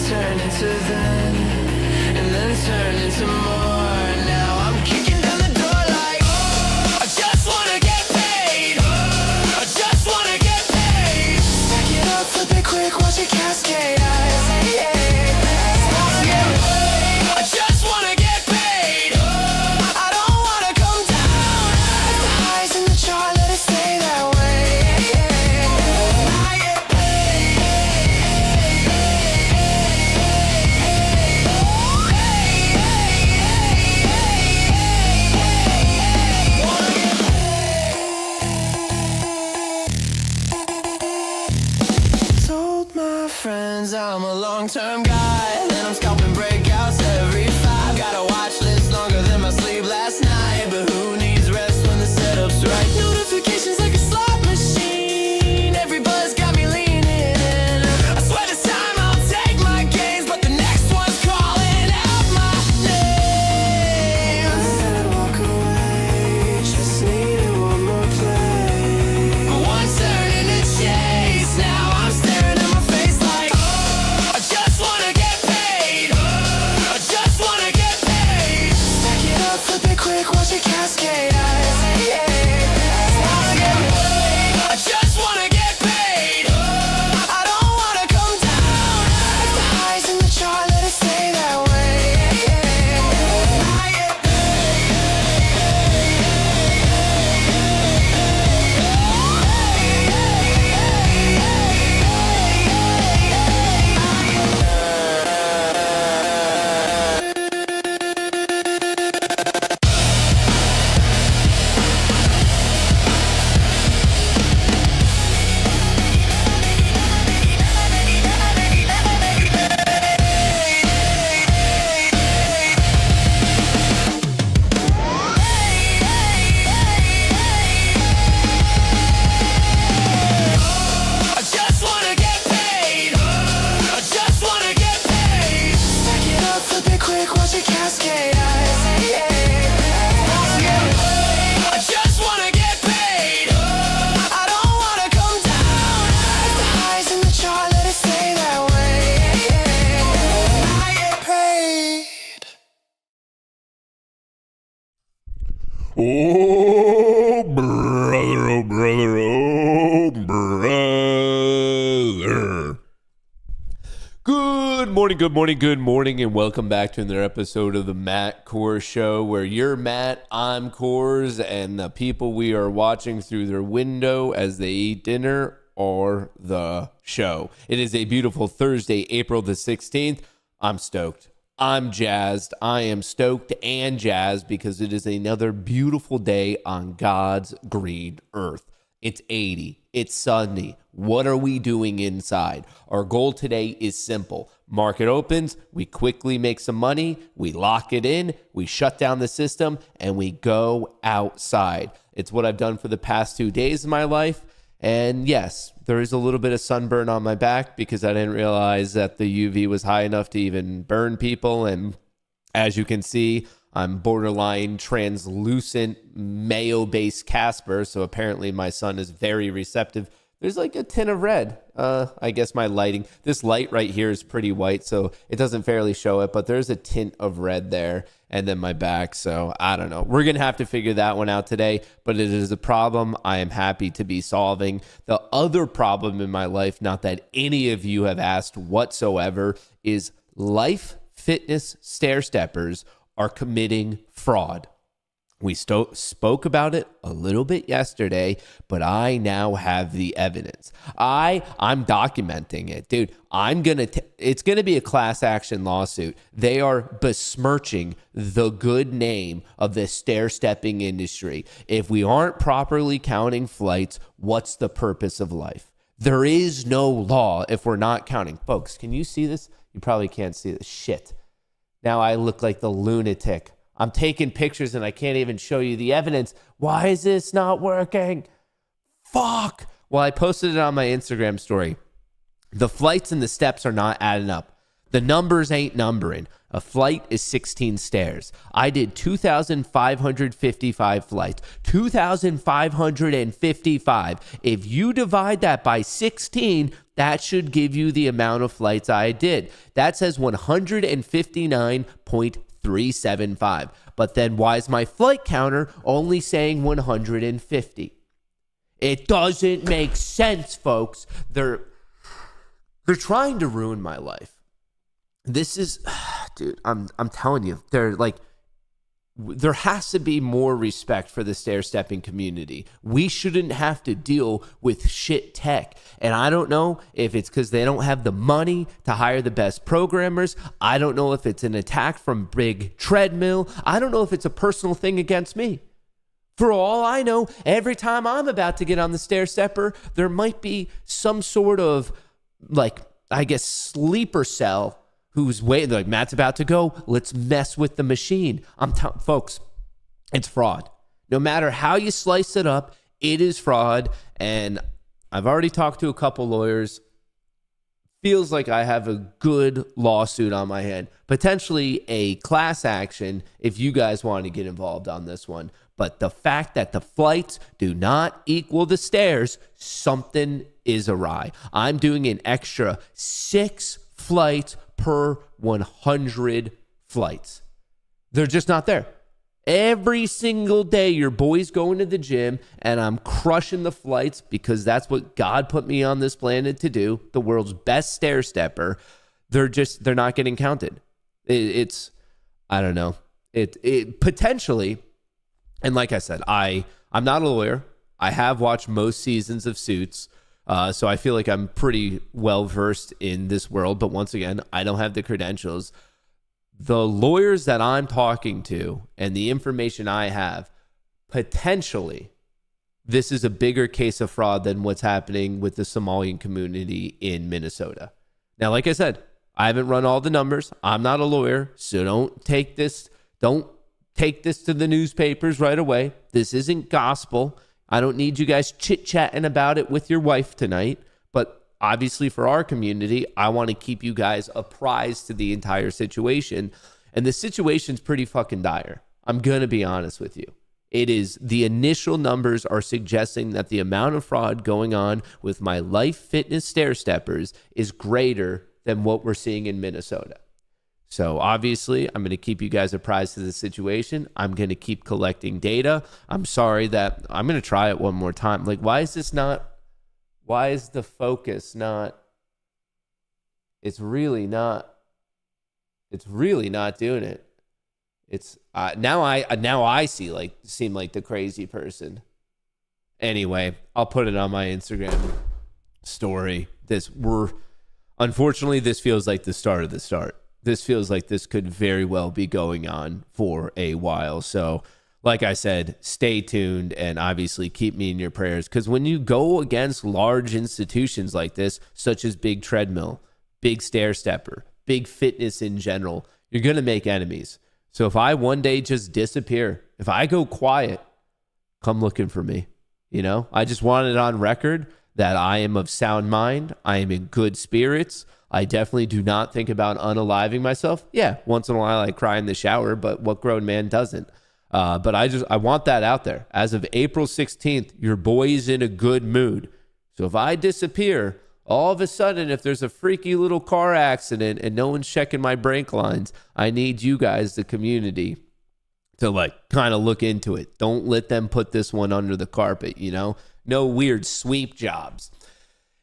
turn into then, and then turn into more. Now I'm kicking down the door like, I just wanna get paid. I just wanna get paid. Stack it up, flip it quick, watch it cascade. I just wanna get paid. I don't wanna come down. If the highs in the chart, let it stay that way. I get paid. Told my friends I'm a long-term guy, then I'm scalping breakouts every 5. Got a watch list longer than my sleep last night, but who needs rest when the setup's right? Notifications like a slot machine, every buzz got me leaning in. I swear this time I'll take my gains, but the next one's calling out my name. I said walk away, just needed one more play. But one turn into chase, now I'm staring at my face like, I just wanna get paid. I just wanna get paid. Stack it up, flip it quick, watch it cascade. I just wanna get paid. I don't wanna come down. If the highs in the chart, let it stay that way. I get I just wanna get paid. I just wanna get paid. Stack it up, flip it quick, watch it cascade. I just wanna get paid. I don't wanna come down. If the highs in the chart, let it stay that way. I get paid. Oh, brother, oh, brother, oh, brother. Good morning, good morning, good morning, and welcome back to another episode of the Matt Kohrs Show, where you're Matt, I'm Kohrs, and the people we are watching through their window as they eat dinner are the show. It is a beautiful Thursday, April the 16th. I'm stoked. I'm jazzed. I am stoked and jazzed because it is another beautiful day on God's green earth. It's 80. It's Sunday. What are we doing inside? Our goal today is simple. Market opens, we quickly make some money, we lock it in, we shut down the system, and we go outside. It's what I've done for the past 2 days of my life. And yes, there is a little bit of sunburn on my back because I didn't realize that the UV was high enough to even burn people. And as you can see, I'm borderline translucent mayo-based Casper. So apparently my sun is very receptive. There's like a tint of red. I guess my lighting, this light right here is pretty white, so it doesn't fairly show it, but there's a tint of red there. And then my back. So I don't know. We're going to have to figure that one out today, but it is a problem I am happy to be solving. The other problem in my life, not that any of you have asked whatsoever, is life fitness stair steppers are committing fraud. We spoke about it a little bit yesterday, but I now have the evidence. I'm documenting it. Dude, it's going to be a class action lawsuit. They are besmirching the good name of the stair-stepping industry. If we aren't properly counting flights, what's the purpose of life? There is no law if we're not counting. Folks, can you see this? You probably can't see this. Shit. Now I look like the lunatic. I'm taking pictures and I can't even show you the evidence. Why is this not working? Fuck. Well, I posted it on my Instagram story. The flights and the steps are not adding up. The numbers ain't numbering. A flight is 16 stairs. I did 2,555 flights. 2,555. If you divide that by 16, that should give you the amount of flights I did. That says 159.375. But then why is my flight counter only saying 150? It doesn't make sense, folks. They're trying to ruin my life. This is, dude, I'm telling you, there has to be more respect for the stair-stepping community. We shouldn't have to deal with shit tech. And I don't know if it's because they don't have the money to hire the best programmers. I don't know if it's an attack from Big Treadmill. I don't know if it's a personal thing against me. For all I know, every time I'm about to get on the stair-stepper, there might be some sort of, sleeper cell who's waiting, like, Matt's about to go. Let's mess with the machine. Folks, it's fraud. No matter how you slice it up, it is fraud. And I've already talked to a couple lawyers. Feels like I have a good lawsuit on my hand. Potentially a class action if you guys want to get involved on this one. But the fact that the flights do not equal the stairs, something is awry. I'm doing an extra 6 flights per 100 flights. They're just not there. Every single day, your boy's going to the gym and I'm crushing the flights because that's what God put me on this planet to do. The world's best stair stepper. They're not getting counted. It's I don't know. It potentially, and like I said, I'm not a lawyer. I have watched most seasons of Suits. So I feel like I'm pretty well versed in this world. But once again, I don't have the credentials. The lawyers that I'm talking to and the information I have, potentially, this is a bigger case of fraud than what's happening with the Somalian community in Minnesota. Now, like I said, I haven't run all the numbers. I'm not a lawyer, so don't take this to the newspapers right away. This isn't gospel. I don't need you guys chit-chatting about it with your wife tonight. But obviously for our community, I want to keep you guys apprised to the entire situation. And the situation's pretty fucking dire. I'm going to be honest with you. It is, the initial numbers are suggesting that the amount of fraud going on with my Life Fitness stair steppers is greater than what we're seeing in Minnesota. So obviously, I'm going to keep you guys apprised of the situation. I'm going to keep collecting data. I'm sorry that I'm going to try it one more time. Like, why is the focus not, it's really not doing it. It's now I seem like the crazy person. Anyway, I'll put it on my Instagram story. Unfortunately, this feels like the start of the start. This feels like this could very well be going on for a while. So, like I said, stay tuned and obviously keep me in your prayers. Because when you go against large institutions like this, such as Big Treadmill, Big Stair Stepper, Big Fitness in general, you're going to make enemies. So if I one day just disappear, if I go quiet, come looking for me. I just want it on record that I am of sound mind. I am in good spirits. I definitely do not think about unaliving myself. Yeah, once in a while I cry in the shower, but what grown man doesn't? But I want that out there. As of April 16th, your boy's in a good mood. So if I disappear, all of a sudden, if there's a freaky little car accident and no one's checking my brake lines, I need you guys, the community, to kind of look into it. Don't let them put this one under the carpet, No weird sweep jobs.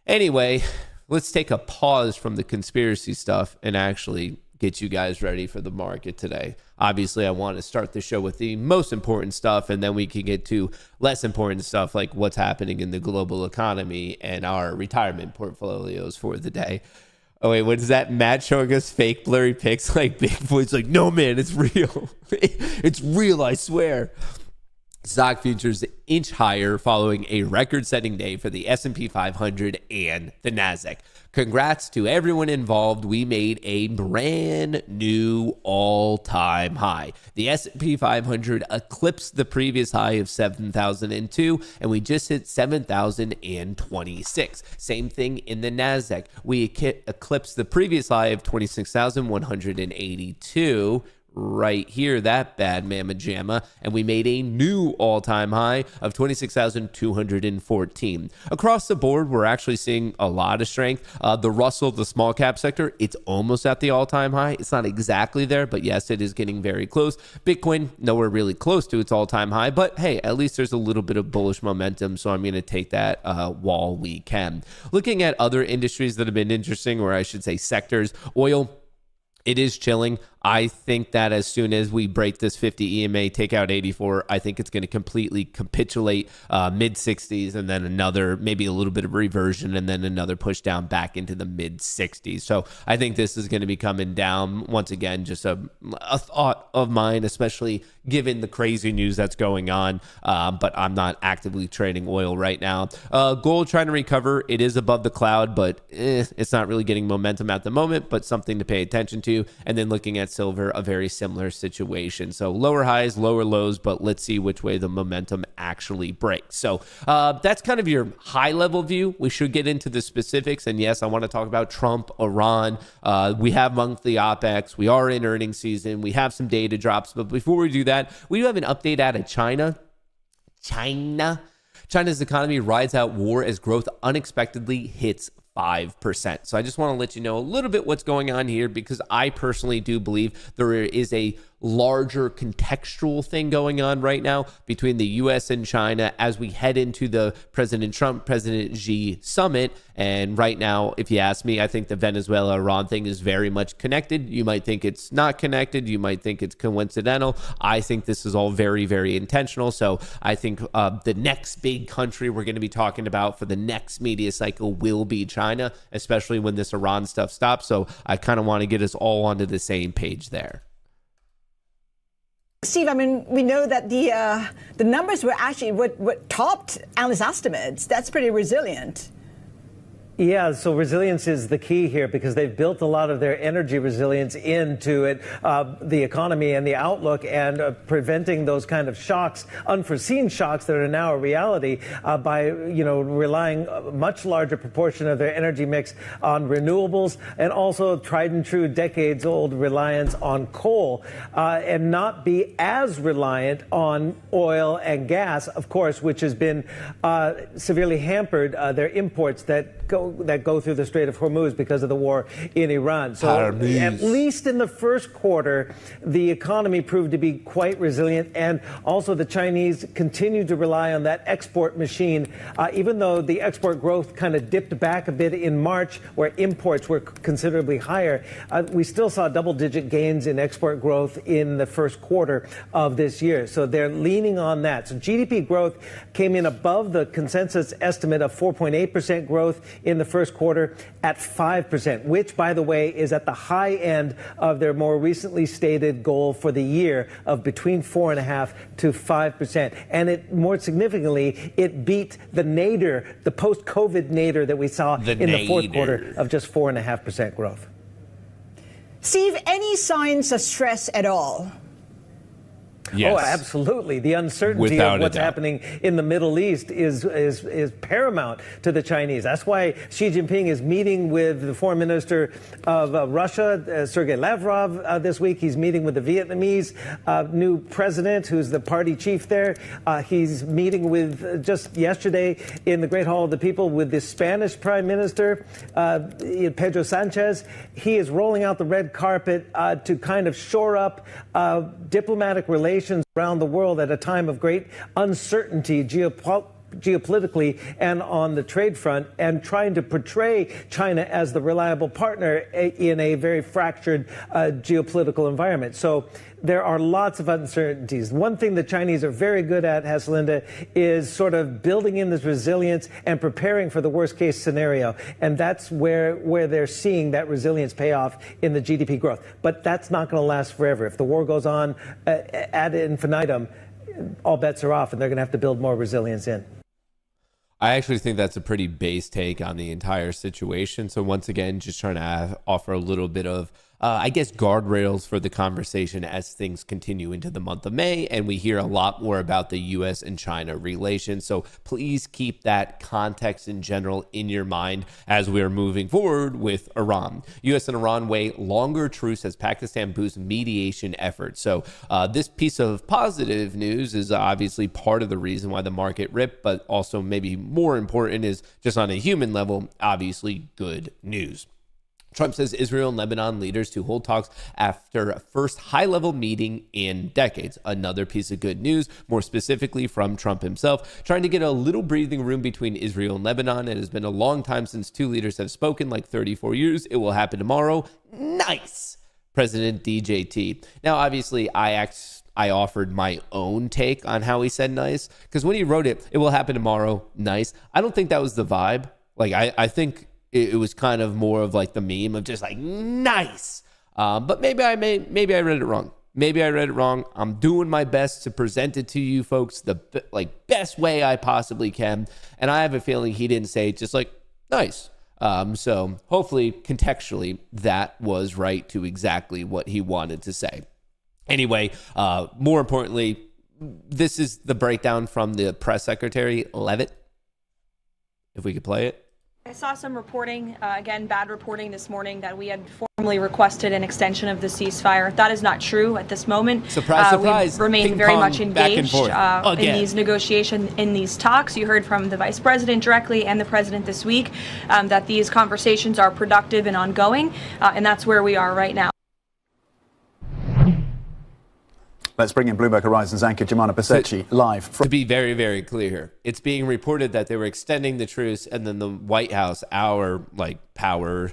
Anyway, let's take a pause from the conspiracy stuff and actually get you guys ready for the market today. Obviously, I want to start the show with the most important stuff, and then we can get to less important stuff like what's happening in the global economy and our retirement portfolios for the day. Oh, wait, what is that? Matt showing us fake blurry pics like Bigfoot's like, no, man, it's real. It's real, I swear. Stock futures inch higher following a record-setting day for the S&P 500 and the Nasdaq. Congrats to everyone involved. We made a brand new all-time high. The S&P 500 eclipsed the previous high of 7,002, and we just hit 7,026. Same thing in the NASDAQ. We eclipsed the previous high of 26,182. Right here, that bad mamma jamma, and we made a new all-time high of 26,214. Across the board, we're actually seeing a lot of strength. The Russell, the small cap sector, it's almost at the all-time high. It's not exactly there, but yes, it is getting very close. Bitcoin, nowhere really close to its all-time high, but hey, at least there's a little bit of bullish momentum, so I'm going to take that while we can. Looking at other industries that have been interesting, or I should say sectors, oil, it is chilling. I think that as soon as we break this 50 EMA, take out 84, I think it's going to completely capitulate mid-60s and then another, maybe a little bit of reversion and then another push down back into the mid-60s. So I think this is going to be coming down. Once again, just a thought of mine, especially given the crazy news that's going on. But I'm not actively trading oil right now. Gold trying to recover. It is above the cloud, but it's not really getting momentum at the moment, but something to pay attention to. And then looking at silver, a very similar situation. So lower highs, lower lows, but let's see which way the momentum actually breaks. So that's kind of your high level view. We should get into the specifics. And yes, I want to talk about Trump, Iran. We have monthly OPEX. We are in earnings season. We have some data drops. But before we do that, we do have an update out of China. China's economy rides out war as growth unexpectedly hits 5%. So I just want to let you know a little bit what's going on here, because I personally do believe there is a larger contextual thing going on right now between the US and China as we head into the President Trump, President Xi summit. And right now, if you ask me, I think the Venezuela-Iran thing is very much connected. You might think it's not connected. You might think it's coincidental. I think this is all very, very intentional. So I think the next big country we're going to be talking about for the next media cycle will be China, especially when this Iran stuff stops. So I kind of want to get us all onto the same page there. Steve, I mean, we know that the numbers were actually what topped analyst estimates. That's pretty resilient. Yeah, so resilience is the key here, because they've built a lot of their energy resilience into it, the economy and the outlook, and preventing those kind of shocks, unforeseen shocks that are now a reality, by relying a much larger proportion of their energy mix on renewables, and also tried and true decades-old reliance on coal, and not be as reliant on oil and gas, of course, which has been severely hampered, their imports that go through the Strait of Hormuz because of the war in Iran. So at least in the first quarter, the economy proved to be quite resilient, and also the Chinese continued to rely on that export machine, even though the export growth kind of dipped back a bit in March, where imports were considerably higher. We still saw double-digit gains in export growth in the first quarter of this year. So they're leaning on that. So GDP growth came in above the consensus estimate of 4.8% growth in the first quarter at 5%, which, by the way, is at the high end of their more recently stated goal for the year of between 4.5% to 5%. And it, more significantly, it beat the nadir, the post-COVID nadir that we saw in the fourth quarter of just 4.5% growth. Steve, any signs of stress at all? Yes. Oh, absolutely. The uncertainty of what's happening in the Middle East is paramount to the Chinese. That's why Xi Jinping is meeting with the foreign minister of Russia, Sergei Lavrov, this week. He's meeting with the Vietnamese new president, who's the party chief there. He's meeting with, just yesterday in the Great Hall of the People, with the Spanish prime minister, Pedro Sanchez. He is rolling out the red carpet to kind of shore up diplomatic relations around the world at a time of great uncertainty geopolitically and on the trade front, and trying to portray China as the reliable partner in a very fractured geopolitical environment. So there are lots of uncertainties. One thing the Chinese are very good at, Haslinda, is sort of building in this resilience and preparing for the worst case scenario. And that's where they're seeing that resilience pay off in the GDP growth. But that's not going to last forever. If the war goes on ad infinitum, all bets are off, and they're going to have to build more resilience in. I actually think that's a pretty base take on the entire situation. So once again, just trying to offer a little bit of, I guess, guardrails for the conversation as things continue into the month of May. And we hear a lot more about the U.S. and China relations. So please keep that context in general in your mind as we're moving forward with Iran. U.S. and Iran weigh longer truce as Pakistan boosts mediation efforts. So this piece of positive news is obviously part of the reason why the market ripped, but also maybe more important is just on a human level, obviously good news. Trump says Israel and Lebanon leaders to hold talks after a first high-level meeting in decades. Another piece of good news, more specifically from Trump himself, trying to get a little breathing room between Israel and Lebanon. It has been a long time since two leaders have spoken, like 34 years. It will happen tomorrow. Nice, President DJT. Now, obviously, I offered my own take on how he said nice, because when he wrote it, it will happen tomorrow, nice. I don't think that was the vibe. Like, I think it was kind of more of like the meme of just like nice. But maybe I read it wrong. Maybe I read it wrong. I'm doing my best to present it to you folks the best way I possibly can. And I have a feeling he didn't say just like nice. So hopefully contextually that was right to exactly what he wanted to say. Anyway, more importantly, this is the breakdown from the press secretary, Levitt. If we could play it. I saw some reporting, again, bad reporting this morning, that we had formally requested an extension of the ceasefire. That is not true at this moment. Surprise, surprise. We remain very much engaged in Again. these negotiations, in these talks. You heard from the vice president directly and the president this week that these conversations are productive and ongoing, and that's where we are right now. Let's bring in Bloomberg Horizons anchor Jemana Pasechi live. To be very, very clear here, it's being reported that they were extending the truce, and then the White House, our power,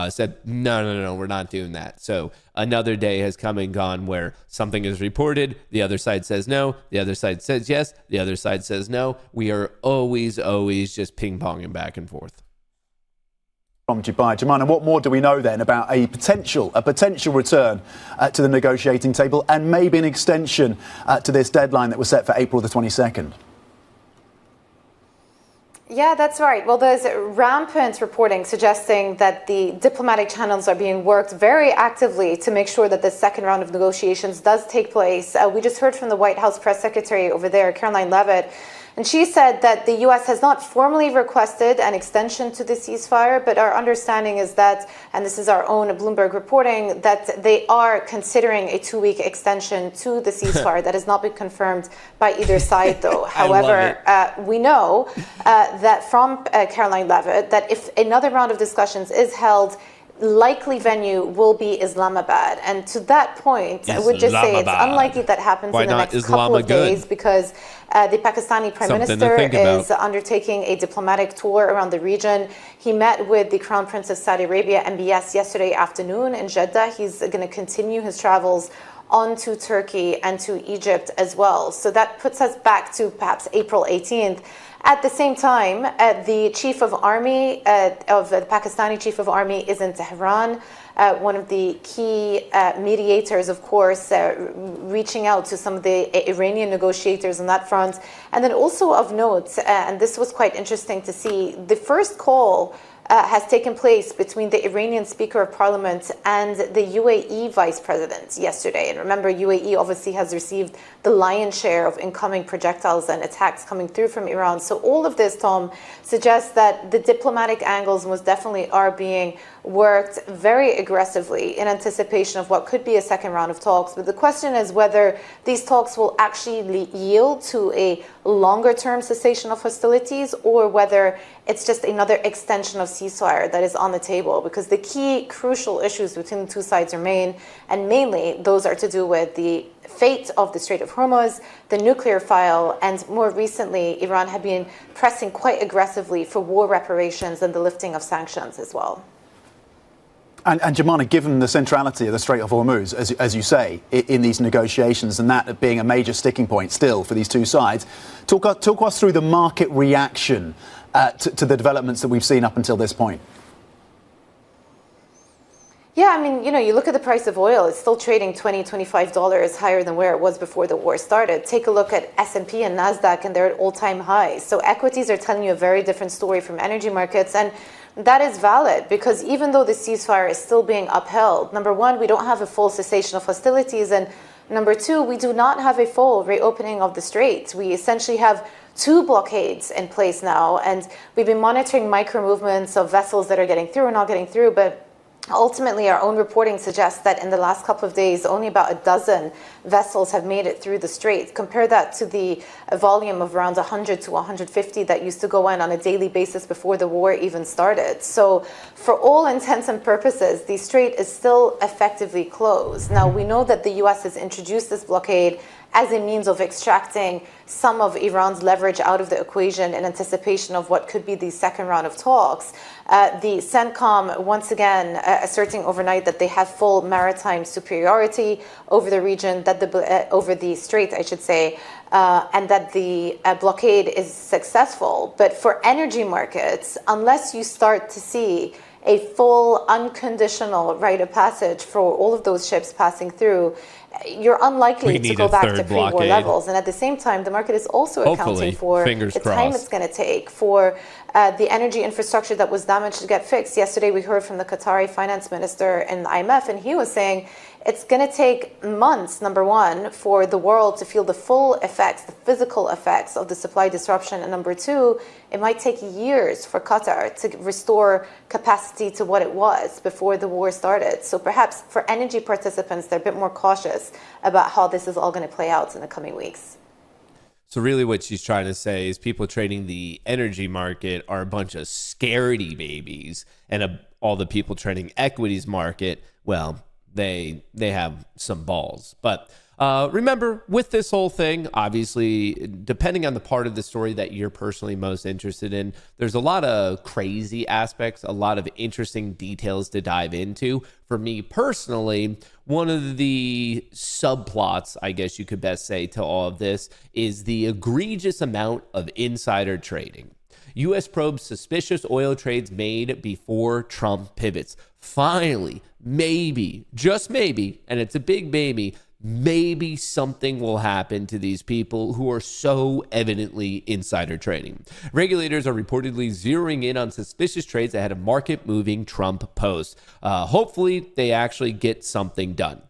said, no, we're not doing that. So another day has come and gone where something is reported, the other side says no, the other side says yes, the other side says no. We are always just ping-ponging back and forth. From Dubai. Jemana, what more do we know then about a potential return to the negotiating table and maybe an extension to this deadline that was set for April the 22nd? Yeah, that's right. Well, there's rampant reporting suggesting that the diplomatic channels are being worked very actively to make sure that the second round of negotiations does take place. We just heard from the White House press secretary over there, Caroline Levitt, and she said that the U.S. has not formally requested an extension to the ceasefire, but our understanding is that, and this is our own Bloomberg reporting, that they are considering a 2-week extension to the ceasefire. That has not been confirmed by either side, though. However, we know that from Caroline Levitt that if another round of discussions is held, likely venue will be Islamabad. And to that point, I would just say it's unlikely that happens in the next couple of days because the Pakistani Prime Minister is undertaking a diplomatic tour around the region. He met with the Crown Prince of Saudi Arabia, MBS, yesterday afternoon in Jeddah. He's going to continue his travels on to Turkey and to Egypt as well. So that puts us back to perhaps April 18th. At the same time, the chief of army, the Pakistani chief of army is in Tehran. One of the key mediators, of course, reaching out to some of the Iranian negotiators on that front. And then also of note, and this was quite interesting to see, the first call has taken place between the Iranian Speaker of Parliament and the UAE Vice President yesterday. And remember, UAE obviously has received the lion's share of incoming projectiles and attacks coming through from Iran. So all of this, Tom, suggests that the diplomatic angles most definitely are being worked very aggressively in anticipation of what could be a second round of talks. But the question is whether these talks will actually yield to a longer-term cessation of hostilities or whether it's just another extension of ceasefire that is on the table, because the key crucial issues between the two sides remain, and mainly those are to do with the fate of the Strait of Hormuz, the nuclear file, and more recently, Iran had been pressing quite aggressively for war reparations and the lifting of sanctions as well. And Jemana, given the centrality of the Strait of Hormuz, as you say, in these negotiations, and that being a major sticking point still for these two sides, talk us through the market reaction to the developments that we've seen up until this point. Yeah, I mean, you look at the price of oil, it's still trading $20, $25 higher than where it was before the war started. Take a look at S&P and NASDAQ, and they're at all-time highs. So equities are telling you a very different story from energy markets. And that is valid because even though the ceasefire is still being upheld, number one, we don't have a full cessation of hostilities. And number two, we do not have a full reopening of the Straits. We essentially have 2 blockades in place now. And we've been monitoring micro movements of vessels that are getting through or not getting through. But ultimately, our own reporting suggests that in the last couple of days, only about a dozen vessels have made it through the Strait. Compare that to the volume of around 100 to 150 that used to go in on a daily basis before the war even started. So for all intents and purposes, the Strait is still effectively closed. Now, we know that the U.S. has introduced this blockade as a means of extracting some of Iran's leverage out of the equation in anticipation of what could be the second round of talks. The CENTCOM, once again, asserting overnight that they have full maritime superiority over the region, over the Strait, I should say, and that the blockade is successful. But for energy markets, unless you start to see a full unconditional rite of passage for all of those ships passing through, you're unlikely to go back to pre-war levels. And at the same time, the market is also accounting for the time it's going to take for the energy infrastructure that was damaged to get fixed. Yesterday, we heard from the Qatari finance minister in the IMF, and he was saying it's going to take months, number one, for the world to feel the full effects, the physical effects of the supply disruption. And number two, it might take years for Qatar to restore capacity to what it was before the war started. So perhaps for energy participants, they're a bit more cautious about how this is all going to play out in the coming weeks. So really what she's trying to say is people trading the energy market are a bunch of scaredy babies, and all the people trading equities market, well, they have some balls. But remember, with this whole thing, obviously, depending on the part of the story that you're personally most interested in, there's a lot of crazy aspects, a lot of interesting details to dive into. For me personally, one of the subplots, I guess you could best say, to all of this is the egregious amount of insider trading. U.S. probes suspicious oil trades made before Trump pivots. Finally, maybe, just maybe, and it's a big maybe, maybe something will happen to these people who are so evidently insider trading. Regulators are reportedly zeroing in on suspicious trades ahead of market-moving Trump posts. Hopefully, they actually get something done.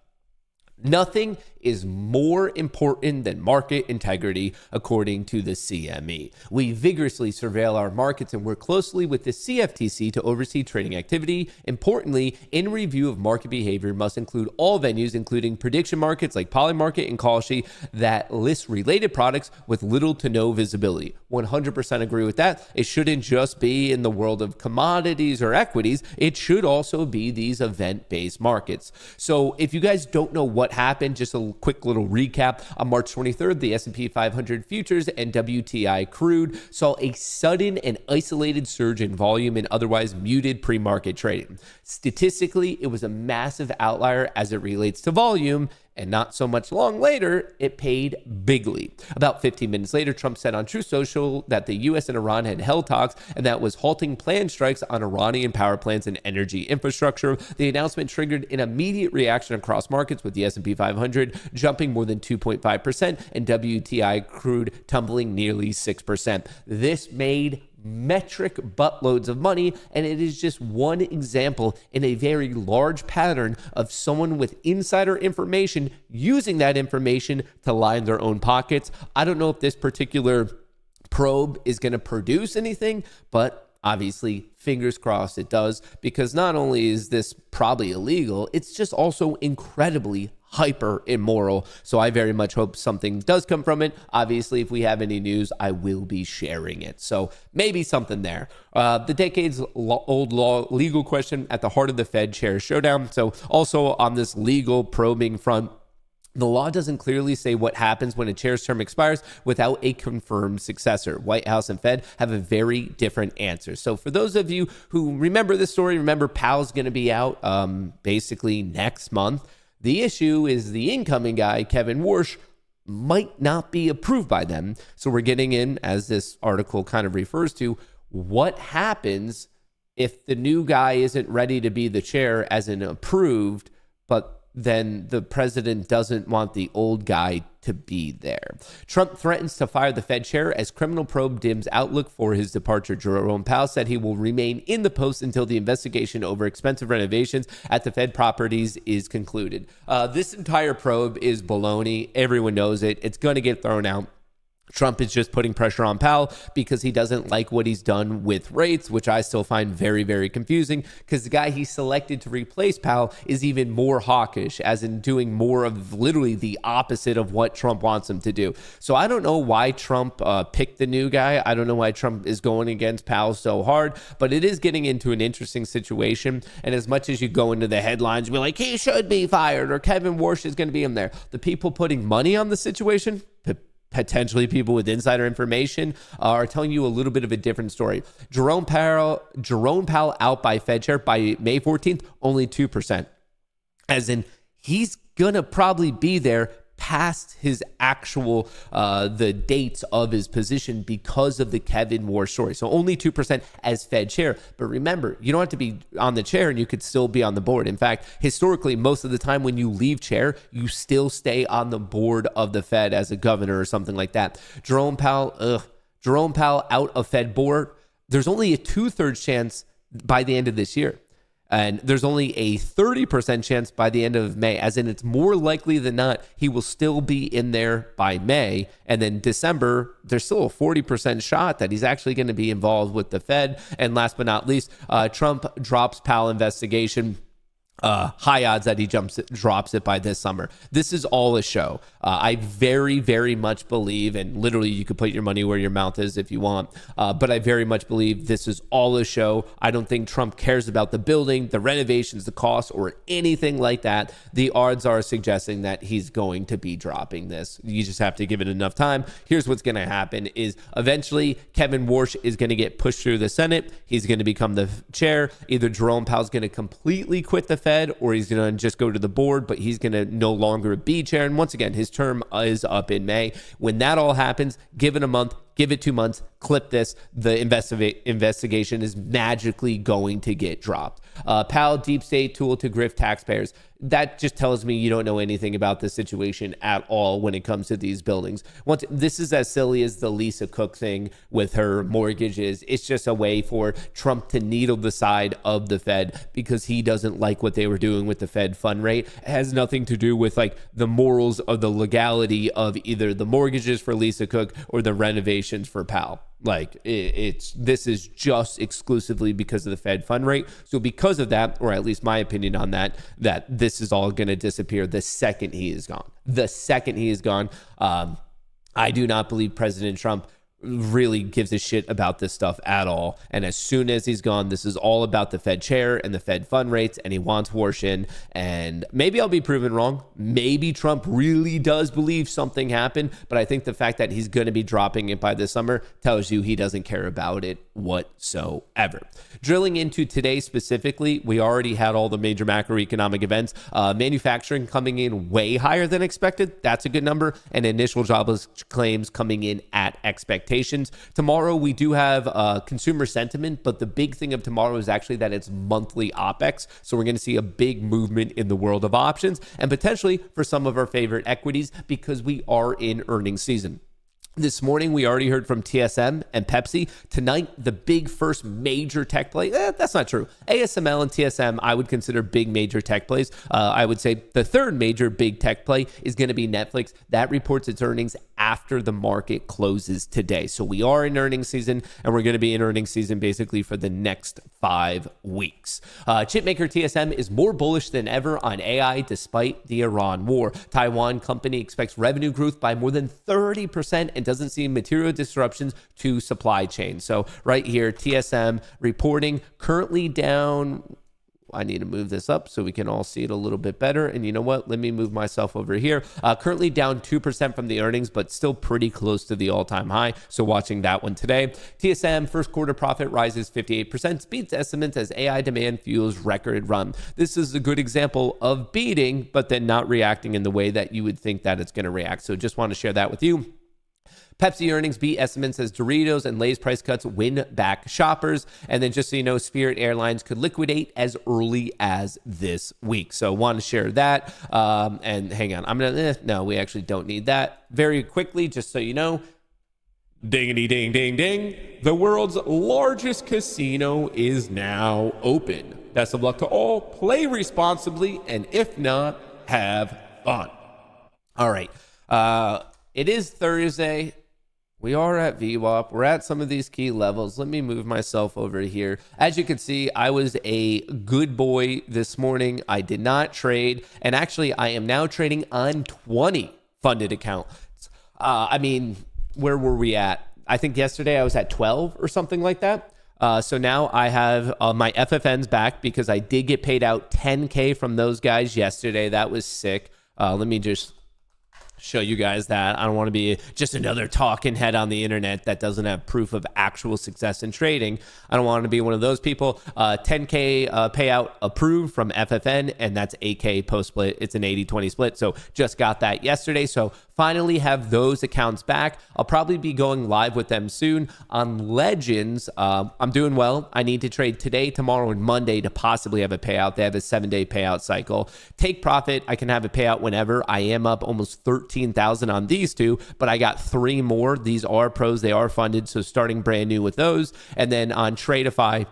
Nothing is more important than market integrity, according to the CME. We vigorously surveil our markets and work closely with the CFTC to oversee trading activity. Importantly, in review of market behavior must include all venues, including prediction markets like Polymarket and Kalshi, that list related products with little to no visibility. 100% agree with that. It shouldn't just be in the world of commodities or equities. It should also be these event-based markets. So if you guys don't know what happened, just a quick little recap. On March 23rd, the S&P 500 futures and WTI crude saw a sudden and isolated surge in volume and otherwise muted pre-market trading. Statistically, it was a massive outlier as it relates to volume, and not so much long later, it paid bigly. About 15 minutes later, Trump said on Truth Social that the U.S. and Iran had held talks and that was halting planned strikes on Iranian power plants and energy infrastructure. The announcement triggered an immediate reaction across markets, with the S&P 500 jumping more than 2.5% and WTI crude tumbling nearly 6%. This made metric buttloads of money, and it is just one example in a very large pattern of someone with insider information using that information to line their own pockets. I don't know if this particular probe is going to produce anything, but obviously, fingers crossed it does, because not only is this probably illegal, it's just also incredibly hyper immoral. So I very much hope something does come from it. Obviously, if we have any news, I will be sharing it. So maybe something there. The decades-old legal question at the heart of the Fed chair showdown. So also on this legal probing front, the law doesn't clearly say what happens when a chair's term expires without a confirmed successor. White House and Fed have a very different answer. So for those of you who remember this story, remember Powell's going to be out basically next month. The issue is the incoming guy, Kevin Warsh, might not be approved by them. So we're getting in, as this article kind of refers to, what happens if the new guy isn't ready to be the chair as an approved, but then the president doesn't want the old guy to be there. Trump threatens to fire the Fed chair as criminal probe dims outlook for his departure. Jerome Powell said he will remain in the post until the investigation over expensive renovations at the Fed properties is concluded. This entire probe is baloney. Everyone knows it. It's going to get thrown out. Trump is just putting pressure on Powell because he doesn't like what he's done with rates, which I still find very, very confusing because the guy he selected to replace Powell is even more hawkish, as in doing more of literally the opposite of what Trump wants him to do. So I don't know why Trump picked the new guy. I don't know why Trump is going against Powell so hard, but it is getting into an interesting situation. And as much as you go into the headlines, be like, he should be fired or Kevin Warsh is going to be in there, the people putting money on the situation, potentially people with insider information, are telling you a little bit of a different story. Jerome Powell out by Fed chair by May 14th, only 2%. As in, he's going to probably be there past his actual, the dates of his position because of the Kevin Warsh story. So only 2% as Fed chair. But remember, you don't have to be on the chair and you could still be on the board. In fact, historically, most of the time when you leave chair, you still stay on the board of the Fed as a governor or something like that. Jerome Powell out of Fed board. There's only a 2/3 chance by the end of this year. And there's only a 30% chance by the end of May, as in it's more likely than not he will still be in there by May. And then December, there's still a 40% shot that he's actually going to be involved with the Fed. And last but not least, Trump drops Powell investigation. High odds that he drops it by this summer. This is all a show. I very, very much believe, and literally you could put your money where your mouth is if you want, but I very much believe this is all a show. I don't think Trump cares about the building, the renovations, the costs, or anything like that. The odds are suggesting that he's going to be dropping this. You just have to give it enough time. Here's what's going to happen is eventually Kevin Warsh is going to get pushed through the Senate. He's going to become the chair. Either Jerome Powell's going to completely quit the Fed, or he's going to just go to the board, but he's going to no longer be chair. And once again, his term is up in May. When that all happens, give it a month, give it 2 months, clip this. The investigation is magically going to get dropped. Powell, deep state tool to grift taxpayers. That just tells me you don't know anything about the situation at all when it comes to these buildings. This is as silly as the Lisa Cook thing with her mortgages. It's just a way for Trump to needle the side of the Fed because he doesn't like what they were doing with the Fed fund rate. It has nothing to do with like the morals or the legality of either the mortgages for Lisa Cook or the renovations for Powell. Like this is just exclusively because of the Fed fund rate. So because of that, or at least my opinion on that this is all going to disappear the second he is gone. The second he is gone. I do not believe President Trump really gives a shit about this stuff at all. And as soon as he's gone, this is all about the Fed chair and the Fed fund rates, and he wants Warsh in. And maybe I'll be proven wrong. Maybe Trump really does believe something happened, but I think the fact that he's going to be dropping it by this summer tells you he doesn't care about it whatsoever. Drilling into today specifically, we already had all the major macroeconomic events. Manufacturing coming in way higher than expected. That's a good number. And initial jobless claims coming in at expectations. Tomorrow, we do have consumer sentiment, but the big thing of tomorrow is actually that it's monthly OPEX. So we're going to see a big movement in the world of options and potentially for some of our favorite equities because we are in earnings season. This morning, we already heard from TSM and Pepsi. Tonight, the big first major tech play. That's not true. ASML and TSM, I would consider big major tech plays. I would say the third major big tech play is going to be Netflix. That reports its earnings after the market closes today. So we are in earnings season, and we're going to be in earnings season basically for the next 5 weeks. Chipmaker TSM is more bullish than ever on AI despite the Iran war. Taiwan company expects revenue growth by more than 30% and doesn't see material disruptions to supply chain. So right here, TSM reporting currently down. I need to move this up so we can all see it a little bit better. And you know what? Let me move myself over here. Currently down 2% from the earnings, but still pretty close to the all-time high. So watching that one today. TSM first quarter profit rises 58%, beats estimates as AI demand fuels record run. This is a good example of beating, but then not reacting in the way that you would think that it's going to react. So just want to share that with you. Pepsi earnings beat estimates as Doritos and Lay's price cuts win back shoppers. And then just so you know, Spirit Airlines could liquidate as early as this week. So want to share that. And hang on, no, we actually don't need that. Very quickly, just so you know, dingity ding ding ding, the world's largest casino is now open. Best of luck to all. Play responsibly, and if not, have fun. All right. It is Thursday. We are at VWAP. We're at some of these key levels. Let me move myself over here. As you can see, I was a good boy this morning. I did not trade. And actually, I am now trading on 20 funded accounts. Where were we at? I think yesterday I was at 12 or something like that. So now I have my FFNs back because I did get paid out $10K from those guys yesterday. That was sick. Let me just show you guys that. I don't want to be just another talking head on the internet that doesn't have proof of actual success in trading. I don't want to be one of those people. 10K payout approved from FFN, and that's 8K post split. It's an 80-20 split. So just got that yesterday. So finally have those accounts back. I'll probably be going live with them soon on Legends. I'm doing well. I need to trade today, tomorrow, and Monday to possibly have a payout. They have a 7-day payout cycle. Take profit. I can have a payout whenever. I am up almost 13,000 on these two, but I got 3 more. These are pros. They are funded. So starting brand new with those. And then on Tradeify,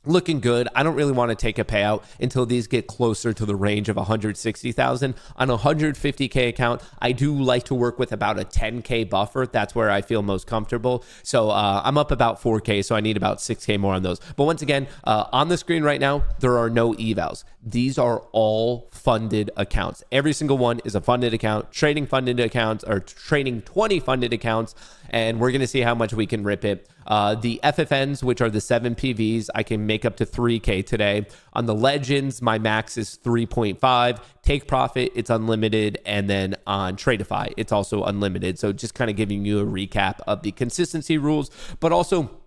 looking good. I don't really want to take a payout until these get closer to the range of 160,000. On a 150K account, I do like to work with about a 10K buffer. That's where I feel most comfortable. So I'm up about 4K, so I need about 6K more on those. But once again, on the screen right now, there are no evals. These are all funded accounts. Every single one is a funded account, trading funded accounts, or trading 20 funded accounts, and we're going to see how much we can rip it. The FFNs, which are the 7 PVs, I can make up to 3K today. On the Legends, my max is 3.5. Take profit, it's unlimited. And then on Tradeify, it's also unlimited. So just kind of giving you a recap of the consistency rules, but also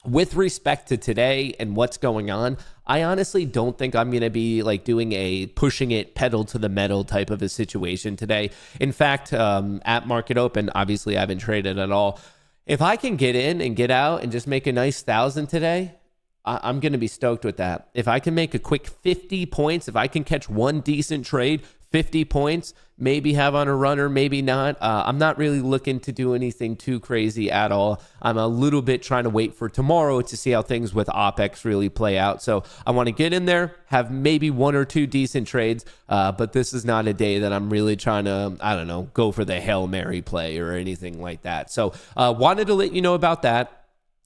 with respect to today and what's going on, I honestly don't think I'm going to be like doing a pushing it pedal to the metal type of a situation today. In fact, at market open, obviously I haven't traded at all. If I can get in and get out and just make a nice 1,000 today, I'm going to be stoked with that. If I can make a quick 50 points, if I can catch one decent trade, 50 points, maybe have on a runner, maybe not. I'm not really looking to do anything too crazy at all. I'm a little bit trying to wait for tomorrow to see how things with OPEX really play out. So I want to get in there, have maybe 1 or 2 decent trades, but this is not a day that I'm really trying to, go for the Hail Mary play or anything like that. So wanted to let you know about that.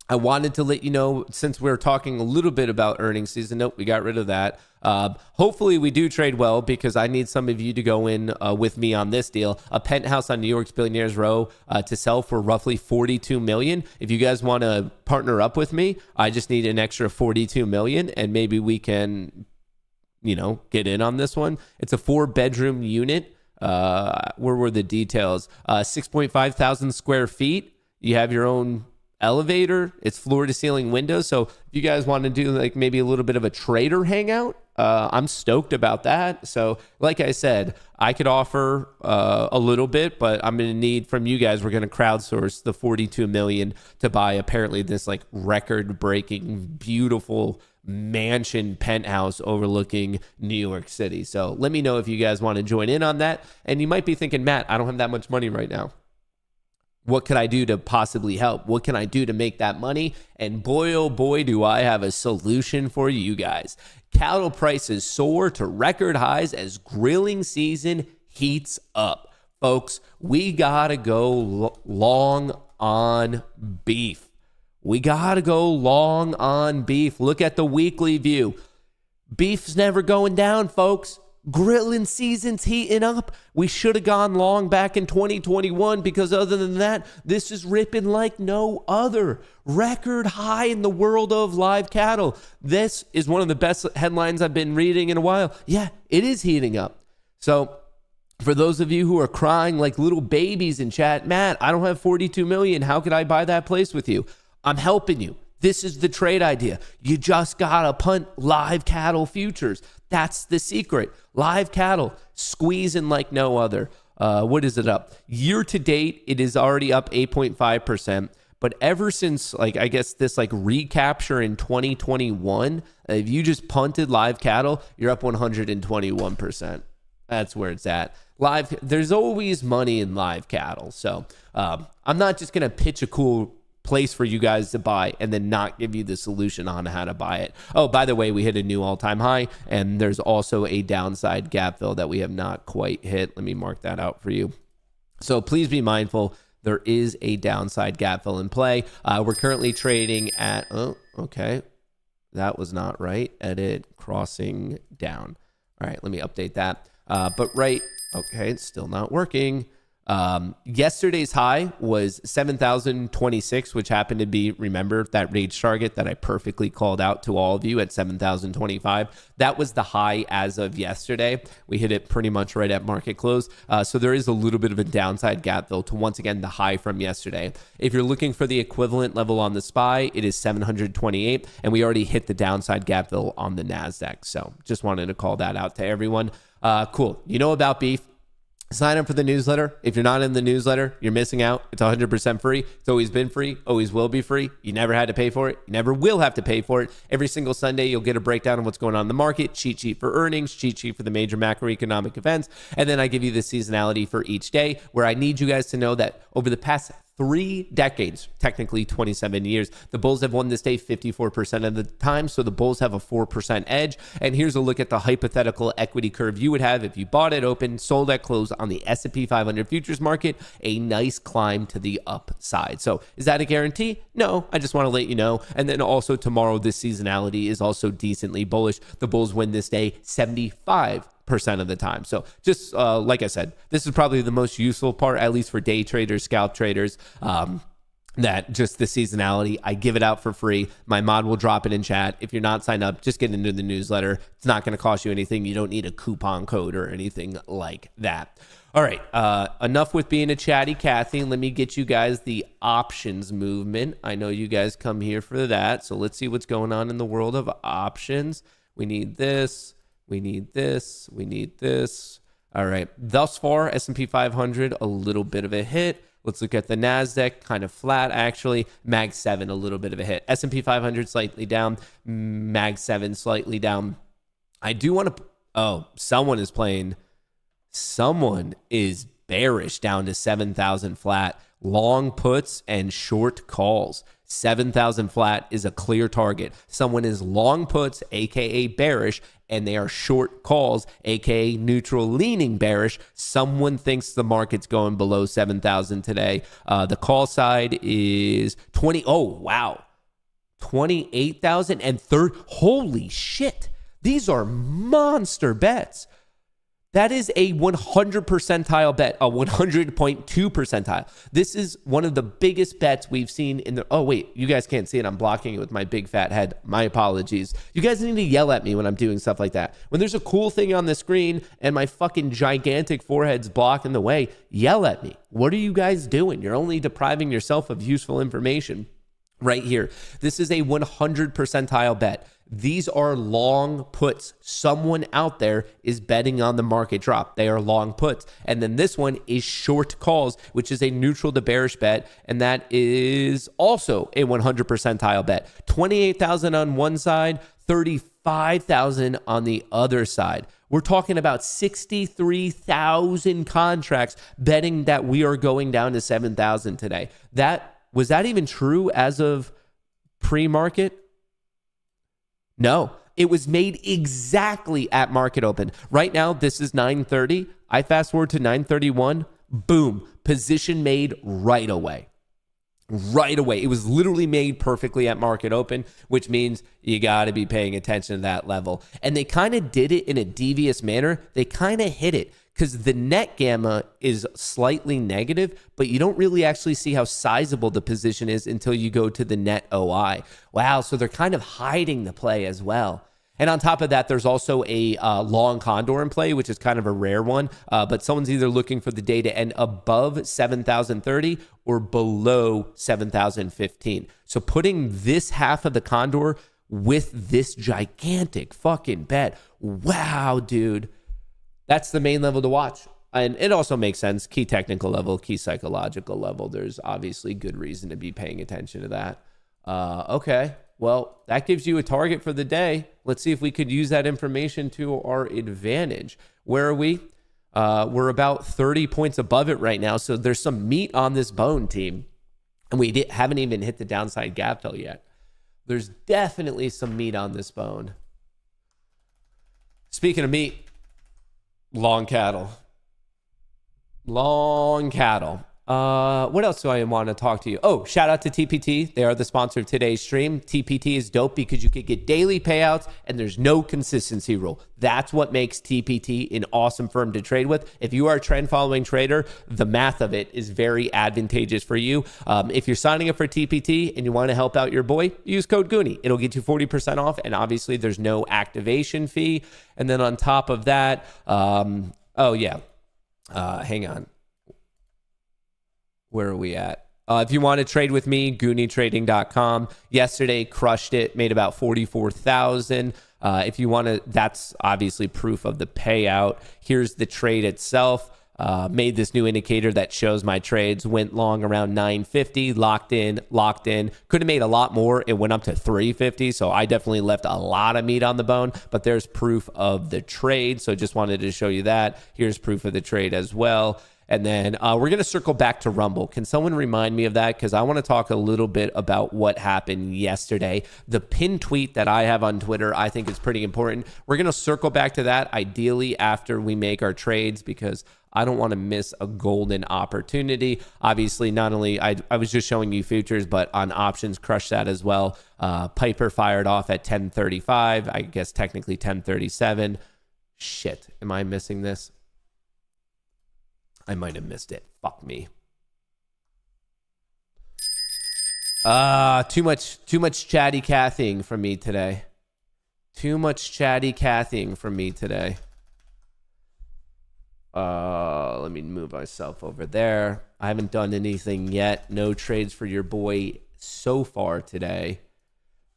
I wanted to let you know, since we're talking a little bit about earnings season. Nope, we got rid of that. Hopefully we do trade well, because I need some of you to go in with me on this deal. A penthouse on New York's Billionaires Row to sell for roughly $42 million. If you guys want to partner up with me, I just need an extra $42 million, and maybe we can, get in on this one. It's a 4-bedroom unit. Where were the details? 6.5 thousand square feet. You have your own elevator. It's floor to ceiling windows. So if you guys want to do like maybe a little bit of a trader hangout, I'm stoked about that. So like I said, I could offer a little bit, but I'm going to need from you guys, we're going to crowdsource the $42 million to buy apparently this like record breaking, beautiful mansion penthouse overlooking New York City. So let me know if you guys want to join in on that. And you might be thinking, Matt, I don't have that much money right now. What could I do to possibly help? What can I do to make that money? And boy, oh boy, do I have a solution for you guys. Cattle prices soar to record highs as grilling season heats up. Folks, we gotta go long on beef. We gotta go long on beef. Look at the weekly view. Beef's never going down, folks. Grilling season's heating up. We should have gone long back in 2021, because other than that, this is ripping like no other. Record high in the world of live cattle. This is one of the best headlines I've been reading in a while. Yeah, it is heating up. So for those of you who are crying like little babies in chat, Matt, I don't have 42 million. How could I buy that place with you? I'm helping you. This is the trade idea. You just gotta punt live cattle futures. That's the secret. Live cattle squeezing like no other. What is it up? Year to date, it is already up 8.5%. But ever since, like, I guess this like recapture in 2021, if you just punted live cattle, you're up 121%. That's where it's at. Live, there's always money in live cattle. So I'm not just going to pitch a cool place for you guys to buy and then not give you the solution on how to buy it. Oh, by the way, we hit a new all-time high, and there's also a downside gap fill that we have not quite hit. Let me mark that out for you. So please be mindful. There is a downside gap fill in play. We're currently trading at, oh, okay. That was not right. Edit, crossing down. All right, let me update that. But right, okay, it's still not working. Yesterday's high was 7,026, which happened to be, remember, that range target that I perfectly called out to all of you at 7,025. That was the high as of yesterday. We hit it pretty much right at market close. So there is a little bit of a downside gap fill to, once again, the high from yesterday. If you're looking for the equivalent level on the SPY, it is 728, and we already hit the downside gap fill on the NASDAQ. So just wanted to call that out to everyone. Cool. You know about beef. Sign up for the newsletter. If you're not in the newsletter, you're missing out. It's 100% free. It's always been free, always will be free. You never had to pay for it. You never will have to pay for it. Every single Sunday, you'll get a breakdown of what's going on in the market, cheat sheet for earnings, cheat sheet for the major macroeconomic events. And then I give you the seasonality for each day, where I need you guys to know that over the past 3 decades, technically 27 years, the bulls have won this day 54% of the time. So the bulls have a 4% edge. And here's a look at the hypothetical equity curve you would have if you bought it open, sold at close on the S&P 500 futures market, a nice climb to the upside. So is that a guarantee? No, I just want to let you know. And then also tomorrow, this seasonality is also decently bullish. The bulls win this day 75% of the time. So just like I said, this is probably the most useful part, at least for day traders, scalp traders, that just the seasonality. I give it out for free. My mod will drop it in chat. If you're not signed up, just get into the newsletter. It's not going to cost you anything. You don't need a coupon code or anything like that. All right, enough with being a chatty Cathy. Let me get you guys the options movement. I know you guys come here for that. So let's see what's going on in the world of options. We need this. We need this. We need this. All right. Thus far, S&P 500, a little bit of a hit. Let's look at the NASDAQ, kind of flat, actually. Mag 7, a little bit of a hit. S&P 500 slightly down. Mag 7 slightly down. I do want to... Oh, someone is playing... Someone is bearish down to 7,000 flat. Long puts and short calls. 7,000 flat is a clear target. Someone is long puts, aka bearish, and they are short calls, aka neutral leaning bearish. Someone thinks the market's going below 7,000 today. The call side is 20. Oh, wow. 28,000 and third. Holy shit. These are monster bets. That is a 100 percentile bet, a 100.2 percentile. This is one of the biggest bets we've seen in the... Oh, wait, you guys can't see it. I'm blocking it with my big fat head. My apologies. You guys need to yell at me when I'm doing stuff like that. When there's a cool thing on the screen and my fucking gigantic forehead's blocking the way, yell at me. What are you guys doing? You're only depriving yourself of useful information right here. This is a 100 percentile bet. These are long puts. Someone out there is betting on the market drop. They are long puts. And then this one is short calls, which is a neutral to bearish bet. And that is also a 100 percentile bet. 28,000 on one side, 35,000 on the other side. We're talking about 63,000 contracts betting that we are going down to 7,000 today. Was that even true as of pre-market? No, it was made exactly at market open. Right now, this is 9:30. I fast forward to 9:31. Boom, position made right away. Right away. It was literally made perfectly at market open, which means you got to be paying attention to that level. And they kind of did it in a devious manner. They kind of hit it because the net gamma is slightly negative, but you don't really actually see how sizable the position is until you go to the net OI. Wow, so they're kind of hiding the play as well. And on top of that, there's also a long condor in play, which is kind of a rare one. But someone's either looking for the day to end above 7,030 or below 7,015. So putting this half of the condor with this gigantic fucking bet. Wow, dude. That's the main level to watch. And it also makes sense. Key technical level, key psychological level. There's obviously good reason to be paying attention to that. Okay. Well, that gives you a target for the day. Let's see if we could use that information to our advantage. Where are we? We're about 30 points above it right now. So there's some meat on this bone, team. And we haven't even hit the downside gap fill yet. There's definitely some meat on this bone. Speaking of meat, long cattle. Long cattle. What else do I want to talk to you? Oh, shout out to TPT. They are the sponsor of today's stream. TPT is dope because you could get daily payouts and there's no consistency rule. That's what makes TPT an awesome firm to trade with. If you are a trend following trader, the math of it is very advantageous for you. If you're signing up for TPT and you want to help out your boy, use code Goonie. It'll get you 40% off. And obviously there's no activation fee. And then on top of that, hang on. Where are we at? If you want to trade with me, GoonieTrading.com. Yesterday, crushed it, made about 44,000. If you want to, that's obviously proof of the payout. Here's the trade itself. Made this new indicator that shows my trades. Went long around 950, locked in. Could have made a lot more. It went up to 350, so I definitely left a lot of meat on the bone, but there's proof of the trade, so just wanted to show you that. Here's proof of the trade as well. And then we're going to circle back to Rumble. Can someone remind me of that? Because I want to talk a little bit about what happened yesterday. The pinned tweet that I have on Twitter, I think is pretty important. We're going to circle back to that, ideally after we make our trades, because I don't want to miss a golden opportunity. Obviously, not only I was just showing you futures, but on options, crush that as well. Piper fired off at 10:35. I guess technically 10:37. Shit, am I missing this? I might have missed it. Fuck me. Too much chatty Cathying from me today. Too much chatty Cathying from me today. Let me move myself over there. I haven't done anything yet. No trades for your boy so far today.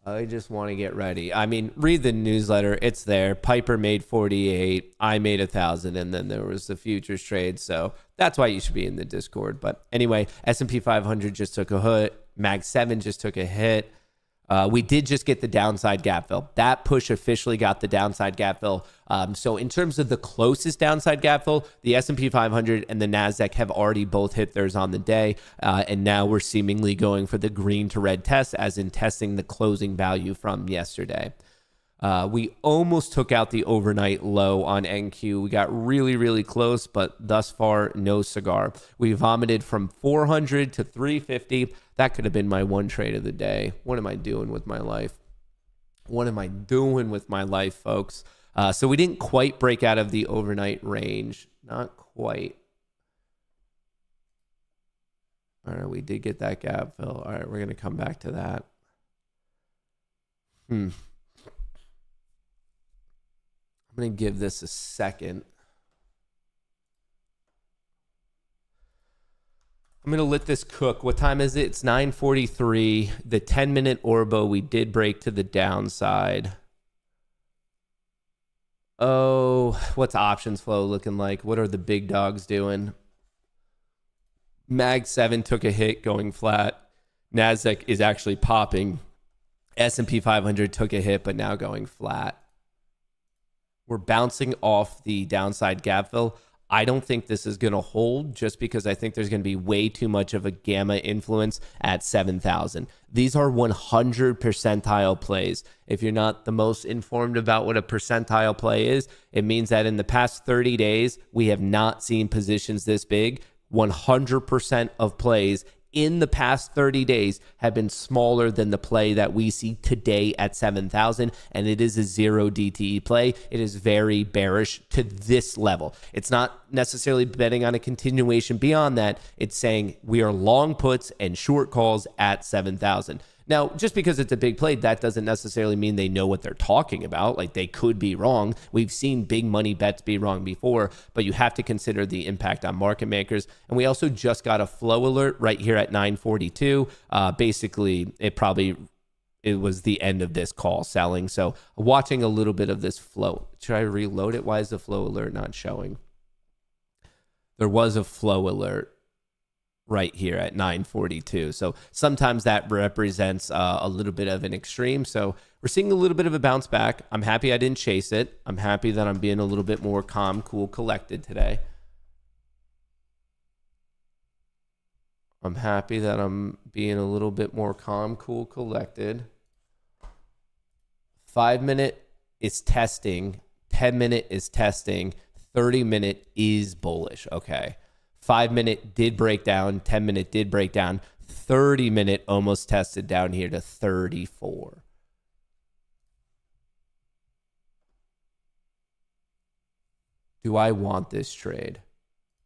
I just want to get ready. I mean, read the newsletter. It's there. Piper made 48. I made 1,000. And then there was the futures trade. So that's why you should be in the Discord. But anyway, S&P 500 just took a hit. Mag 7 just took a hit. We did just get the downside gap fill. That push officially got the downside gap fill. So in terms of the closest downside gap fill, the S&P 500 and the NASDAQ have already both hit theirs on the day. And now we're seemingly going for the green to red test, as in testing the closing value from yesterday. We almost took out the overnight low on NQ. We got really, really close, but thus far, no cigar. We vomited from 400 to 350. That could have been my one trade of the day. What am I doing with my life? What am I doing with my life, folks? So we didn't quite break out of the overnight range. Not quite. All right, we did get that gap fill. All right, we're going to come back to that. I'm going to give this a second. I'm going to let this cook. What time is it? It's 9:43. The 10-minute Orbo, we did break to the downside. Oh, what's options flow looking like? What are the big dogs doing? Mag 7 took a hit going flat. NASDAQ is actually popping. S&P 500 took a hit, but now going flat. We're bouncing off the downside gap fill. I don't think this is going to hold, just because I think there's going to be way too much of a gamma influence at 7,000. These are 100 percentile plays. If you're not the most informed about what a percentile play is, it means that in the past 30 days, we have not seen positions this big. 100% of plays in the past 30 days have been smaller than the play that we see today at 7,000, and it is a zero DTE play. It is very bearish to this level. It's not necessarily betting on a continuation beyond that. It's saying we are long puts and short calls at 7,000. Now, just because it's a big play, that doesn't necessarily mean they know what they're talking about. Like, they could be wrong. We've seen big money bets be wrong before, but you have to consider the impact on market makers. And we also just got a flow alert right here at 9:42. Basically, it was the end of this call selling. So watching a little bit of this flow. Should I reload it? Why is the flow alert not showing? there was a flow alert right here at 9:42. So sometimes that represents a little bit of an extreme. So we're seeing a little bit of a bounce back. I'm happy I didn't chase it. I'm happy that I'm being a little bit more calm, cool, collected today. I'm happy that I'm being a little bit more calm, cool, collected. 5 minute is testing. 10-minute is testing. 30-minute is bullish. Okay. 5-minute did break down. 10-minute did break down. 30-minute almost tested down here to 34. Do I want this trade?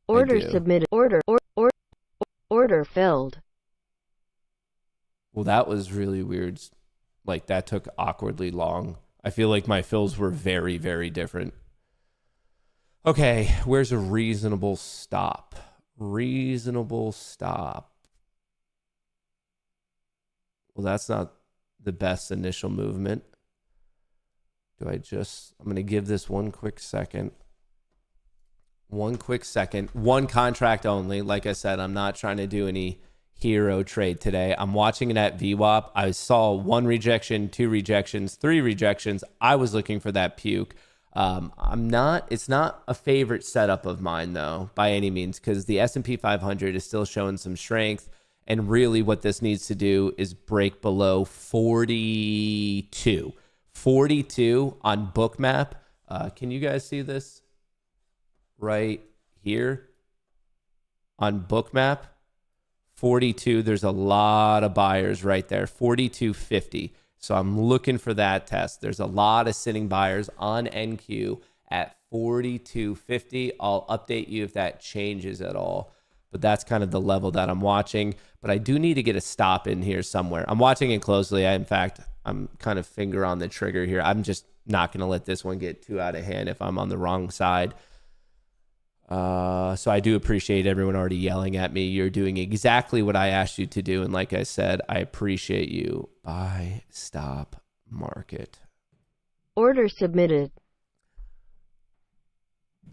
Order submitted. Order filled. Well, that was really weird. Like, that took awkwardly long. I feel like my fills were very, very different. Okay, where's a reasonable stop? Reasonable stop. Well, that's not the best initial movement. I'm going to give this one quick second. One contract only. Like I said, I'm not trying to do any hero trade today. I'm watching it at VWAP. I saw 1 rejection, 2 rejections, 3 rejections. I was looking for that puke. It's not a favorite setup of mine though, by any means, because the S&P 500 is still showing some strength. And really what this needs to do is break below 42. 42 on Bookmap. Can you guys see this? Right here on Bookmap, 42. There's a lot of buyers right there, 42.50. So I'm looking for that test. There's a lot of sitting buyers on NQ at 42.50. I'll update you if that changes at all, but that's kind of the level that I'm watching. But I do need to get a stop in here somewhere. I'm watching it closely. I'm kind of finger on the trigger here. I'm just not going to let this one get too out of hand if I'm on the wrong side. So I do appreciate everyone already yelling at me. You're doing exactly what I asked you to do. And like I said, I appreciate you. Buy, stop, market. Order submitted.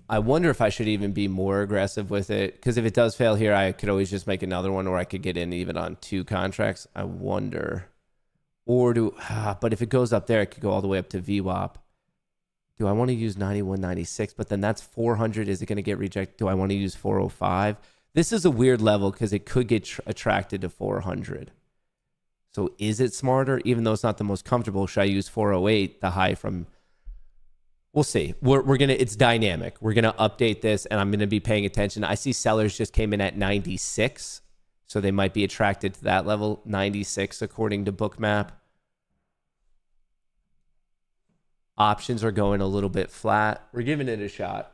I wonder if I should even be more aggressive with it. Because if it does fail here, I could always just make another one, or I could get in even on 2 contracts. I wonder. But if it goes up there, it could go all the way up to VWAP. Do I want to use 91.96? But then that's 400. Is it going to get rejected? Do I want to use 405? This is a weird level because it could get attracted to 400. So is it smarter? Even though it's not the most comfortable, should I use 408, the high from... We'll see. It's dynamic. We're going to update this, and I'm going to be paying attention. I see sellers just came in at 96, so they might be attracted to that level. 96, according to Bookmap. Options are going a little bit flat. We're giving it a shot.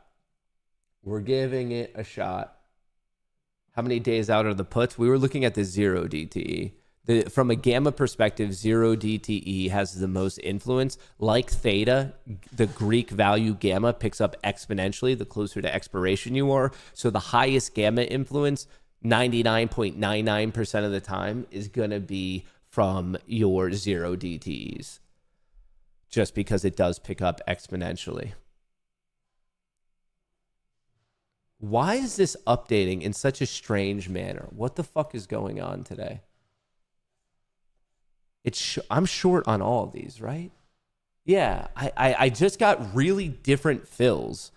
How many days out are the puts? We were looking at the 0 DTE. From a gamma perspective, 0 DTE has the most influence. Like theta, the Greek value gamma picks up exponentially the closer to expiration you are. So the highest gamma influence, 99.99% of the time, is going to be from your 0 DTEs. Just because it does pick up exponentially. Why is this updating in such a strange manner? What the fuck is going on today? I'm short on all of these, right? Yeah, I just got really different fills.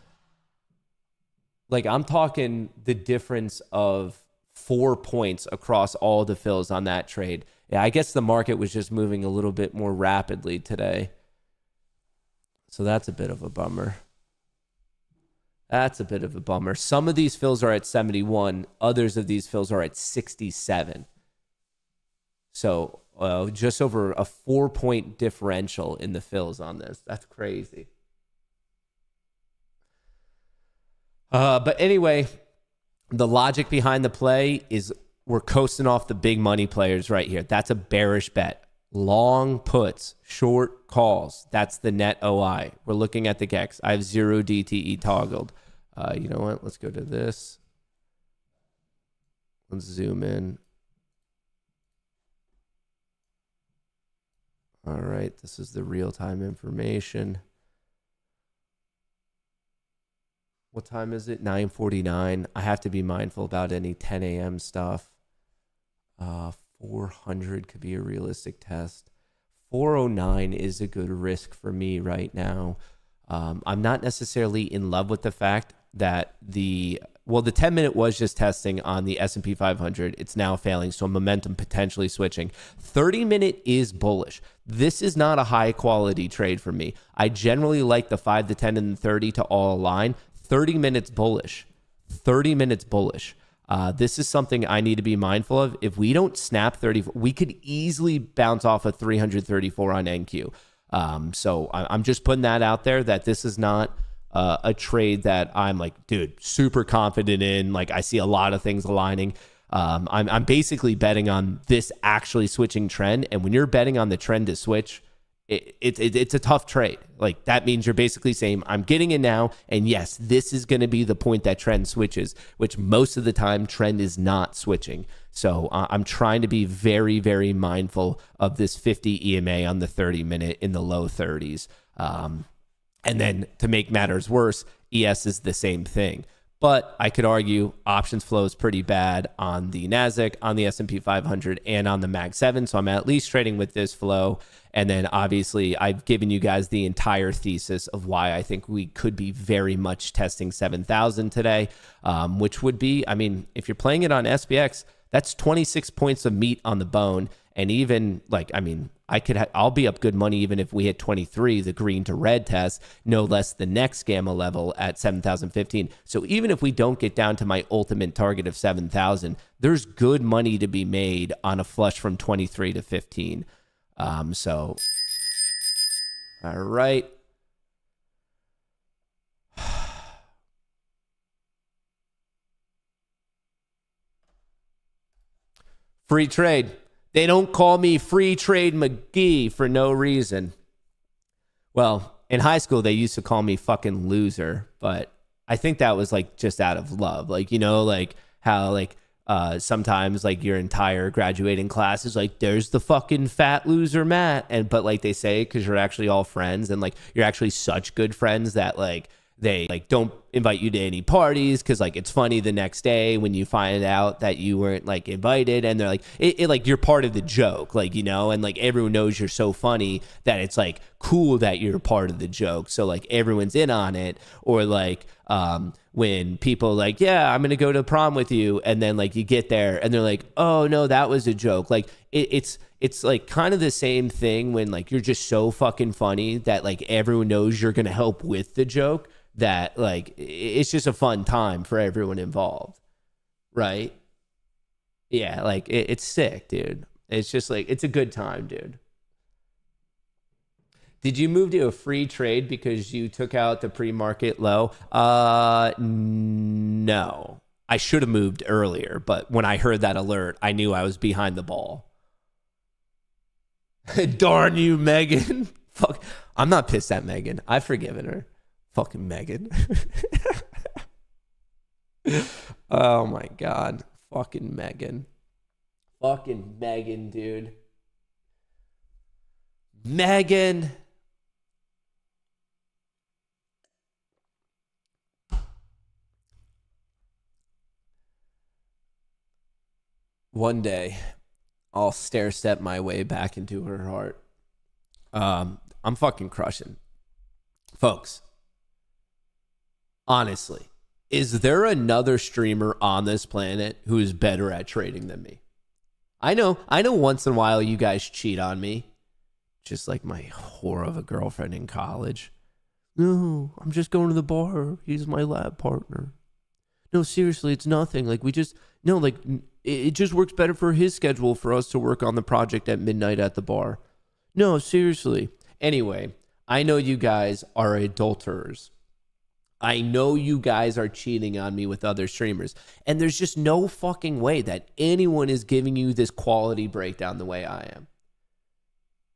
Like, I'm talking the difference of 4 points across all the fills on that trade. Yeah, I guess the market was just moving a little bit more rapidly today. So that's a bit of a bummer. Some of these fills are at 71. Others of these fills are at 67. So just over a 4-point differential in the fills on this. That's crazy. But anyway, the logic behind the play is we're coasting off the big money players right here. That's a bearish bet. Long puts, short calls. That's the net OI. We're looking at the GEX. I have 0 DTE toggled. You know what? Let's go to this. Let's zoom in. All right. This is the real-time information. What time is it? 9:49. I have to be mindful about any 10 a.m. stuff. 400 could be a realistic test. 409 is a good risk for me right now. I'm not necessarily in love with the fact that the 10-minute was just testing on the S&P 500. It's now failing, so momentum potentially switching. 30-minute is bullish. This is not a high-quality trade for me. I generally like the 5, the 10, and the 30 to all align. 30 minutes bullish. 30 minutes bullish. This is something I need to be mindful of. If we don't snap 30, we could easily bounce off a 334 on NQ. So I'm just putting that out there, that this is not a trade that I'm like, dude, super confident in. Like, I see a lot of things aligning. I'm basically betting on this actually switching trend. And when you're betting on the trend to switch, it's a tough trade. Like, that means you're basically saying, I'm getting in now, and yes, this is going to be the point that trend switches, which most of the time trend is not switching. So I'm trying to be very, very mindful of this 50 EMA on the 30-minute in the low 30s. And then to make matters worse, ES is the same thing. But I could argue options flow is pretty bad on the NASDAQ, on the S&P 500, and on the Mag 7. So I'm at least trading with this flow. And then obviously I've given you guys the entire thesis of why I think we could be very much testing 7,000 today, which would be, I mean, if you're playing it on SPX, that's 26 points of meat on the bone. And even like, I mean, I'll be up good money even if we hit 23, the green to red test, no less the next gamma level at 7,015. So even if we don't get down to my ultimate target of 7,000, there's good money to be made on a flush from 23 to 15. So, all right. Free trade. They don't call me Free Trade McGee for no reason. Well, in high school, they used to call me fucking loser, but I think that was like just out of love. Like, you know, like how like sometimes like your entire graduating class is like, there's the fucking fat loser Matt. But like they say, because you're actually all friends and like you're actually such good friends that like they like don't invite you to any parties because like it's funny the next day when you find out that you weren't like invited, and they're like it like you're part of the joke, like, you know, and like everyone knows you're so funny that it's like cool that you're part of the joke, so like everyone's in on it. Or like when people like, yeah, I'm gonna go to prom with you, and then like you get there and they're like, oh no, that was a joke. Like it's like kind of the same thing when like you're just so fucking funny that like everyone knows you're gonna help with the joke, that like it's just a fun time for everyone involved, right? Yeah, like it's sick, dude. It's just like, it's a good time, dude. Did you move to a free trade because you took out the pre-market low? No. I should have moved earlier, but when I heard that alert, I knew I was behind the ball. Darn you, Megan. Fuck. I'm not pissed at Megan. I've forgiven her. Fucking Megan. Oh my God. Fucking Megan. Fucking Megan, dude. Megan. One day, I'll stair step my way back into her heart. I'm fucking crushing. Folks, honestly, is there another streamer on this planet who is better at trading than me? I know once in a while you guys cheat on me. Just like my whore of a girlfriend in college. No, I'm just going to the bar. He's my lab partner. No, seriously, it's nothing. Like it just works better for his schedule for us to work on the project at midnight at the bar. No, seriously. Anyway, I know you guys are adulterers. I know you guys are cheating on me with other streamers. And there's just no fucking way that anyone is giving you this quality breakdown the way I am.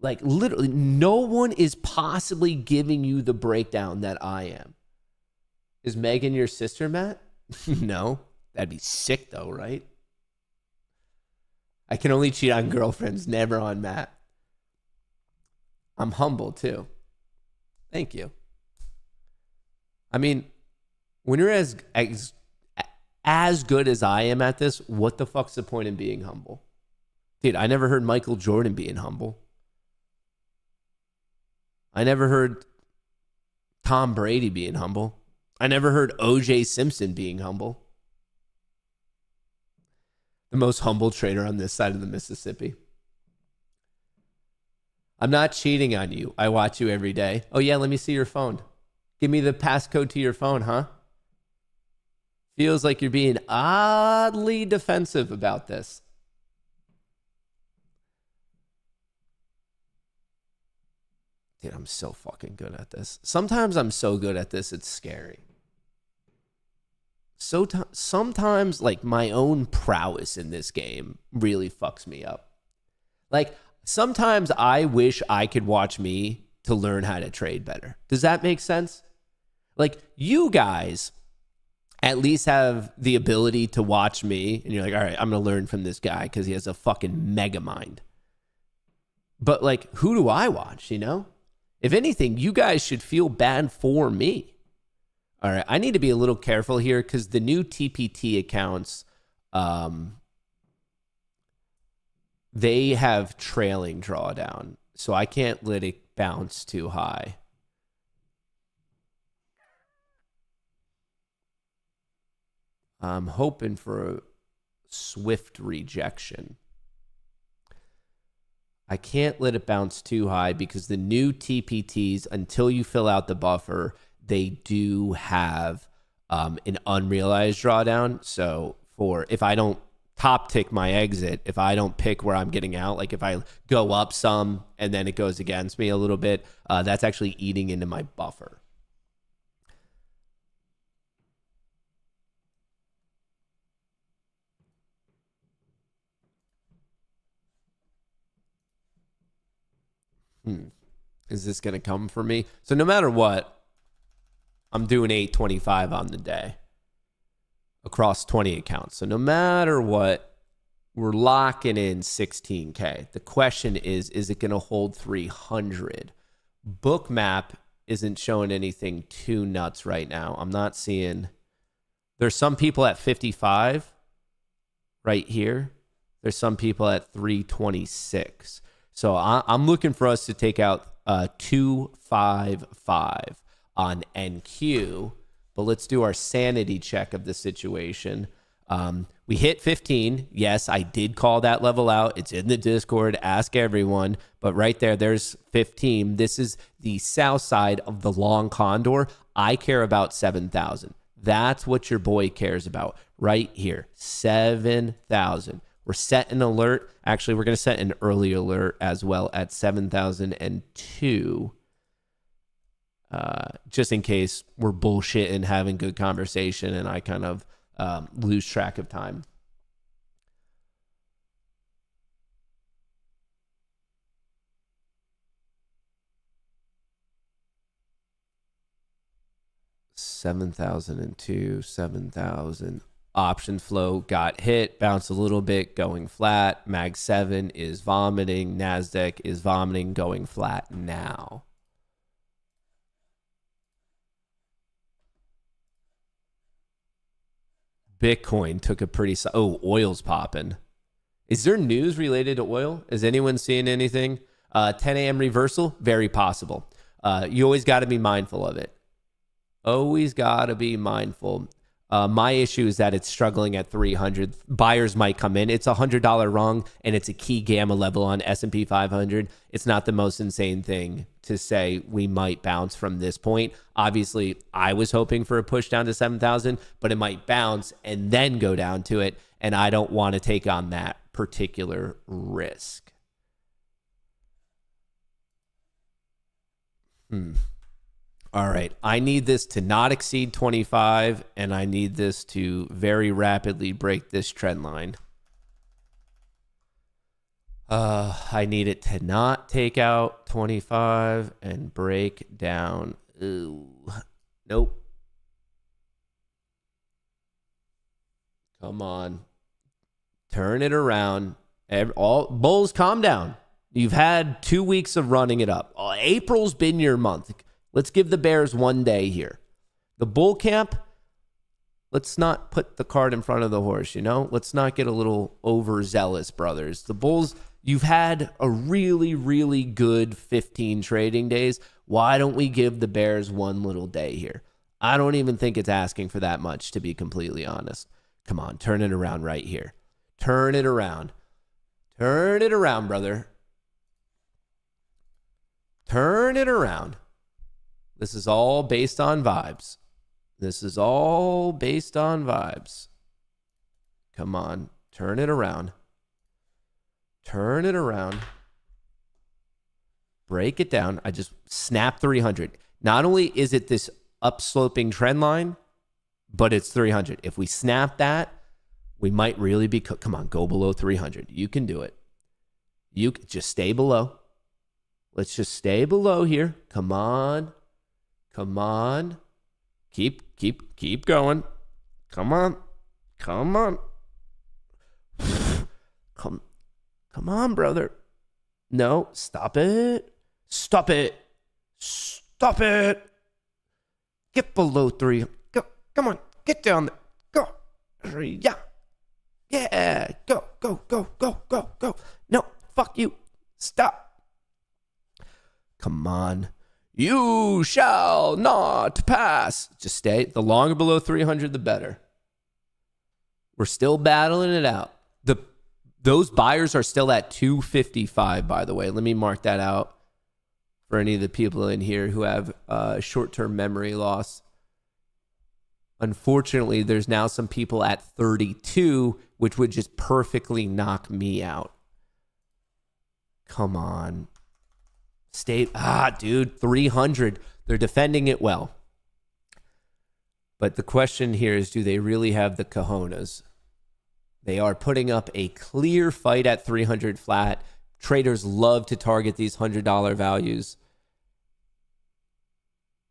Like, literally, no one is possibly giving you the breakdown that I am. Is Megan your sister, Matt? No. That'd be sick, though, right? I can only cheat on girlfriends, never on Matt. I'm humble, too. Thank you. I mean, When you're as good as I am at this, what the fuck's the point in being humble? Dude, I never heard Michael Jordan being humble. I never heard Tom Brady being humble. I never heard O.J. Simpson being humble. The most humble trader on this side of the Mississippi. I'm not cheating on you. I watch you every day. Oh, yeah, let me see your phone. Give me the passcode to your phone, huh? Feels like you're being oddly defensive about this. Dude, I'm so fucking good at this. Sometimes I'm so good at this, it's scary. Sometimes, like, my own prowess in this game really fucks me up. Like, sometimes I wish I could watch me to learn how to trade better. Does that make sense? Like, you guys at least have the ability to watch me, and you're like, all right, I'm going to learn from this guy because he has a fucking mega mind. But, like, who do I watch, you know? If anything, you guys should feel bad for me. All right, I need to be a little careful here because the new TPT accounts, they have trailing drawdown, so I can't let it bounce too high. I'm hoping for a swift rejection. I can't let it bounce too high because the new TPTs, until you fill out the buffer, they do have an unrealized drawdown. So if I don't top tick my exit, if I don't pick where I'm getting out, like if I go up some and then it goes against me a little bit, that's actually eating into my buffer. Is this going to come for me? So no matter what, I'm doing 825 on the day across 20 accounts. So no matter what, we're locking in 16K. The question is it going to hold 300? Bookmap isn't showing anything too nuts right now. I'm not seeing. There's some people at 55 right here. There's some people at 326. So I'm looking for us to take out 255 on NQ, but let's do our sanity check of the situation. We hit 15. Yes, I did call that level out. It's in the Discord. Ask everyone. But right there's 15. This is the south side of the long condor. I care about 7,000. That's what your boy cares about right here. 7,000. We're set an alert. Actually, we're going to set an early alert as well at 7,002. Just in case we're bullshitting, having good conversation, and I kind of lose track of time. $7,002, 7,000. Option flow got hit, bounced a little bit, going flat. Mag 7 is vomiting. NASDAQ is vomiting, going flat now. Bitcoin took a pretty... oil's popping. Is there news related to oil? Is anyone seeing anything? 10 a.m. reversal? Very possible. You always got to be mindful of it. Always got to be mindful. My issue is that it's struggling at 300. Buyers might come in. It's $100 wrong, and it's a key gamma level on S&P 500. It's not the most insane thing to say we might bounce from this point. Obviously, I was hoping for a push down to 7,000, but it might bounce and then go down to it, and I don't want to take on that particular risk. All right, I need this to not exceed 25, and I need this to very rapidly break this trend line. I need it to not take out 25 and break down. Ooh, nope. Come on. Turn it around. All bulls, calm down. You've had 2 weeks of running it up. April's been your month. Let's give the bears 1 day here. The bull camp, Let's not put the cart in front of the horse, you know? Let's not get a little overzealous, brothers. The Bulls, you've had a really, really good 15 trading days. Why don't we give the Bears one little day here? I don't even think it's asking for that much, to be completely honest. Come on, turn it around right here. Turn it around. Turn it around, brother. Turn it around. This is all based on vibes. This is all based on vibes. Come on, turn it around. Turn it around. Break it down. I just snapped 300. Not only is it this upsloping trend line, but it's 300. If we snap that, we might really be... Come on, go below 300. You can do it. You just stay below. Let's just stay below here. Come on. Come on. Keep going. Come on. Come on. Come on, brother. No, stop it. Stop it. Stop it. Get below 3. Go. Come on. Get down there. Go. Yeah. Yeah. Go. Go. No, fuck you. Stop. Come on. You shall not pass. Just stay. The longer below 300, the better. We're still battling it out. Those buyers are still at 255, by the way. Let me mark that out for any of the people in here who have short-term memory loss. Unfortunately, there's now some people at 32, which would just perfectly knock me out. Come on. Dude, 300. They're defending it well. But the question here is, do they really have the cojones? They are putting up a clear fight at 300 flat. Traders love to target these $100 values.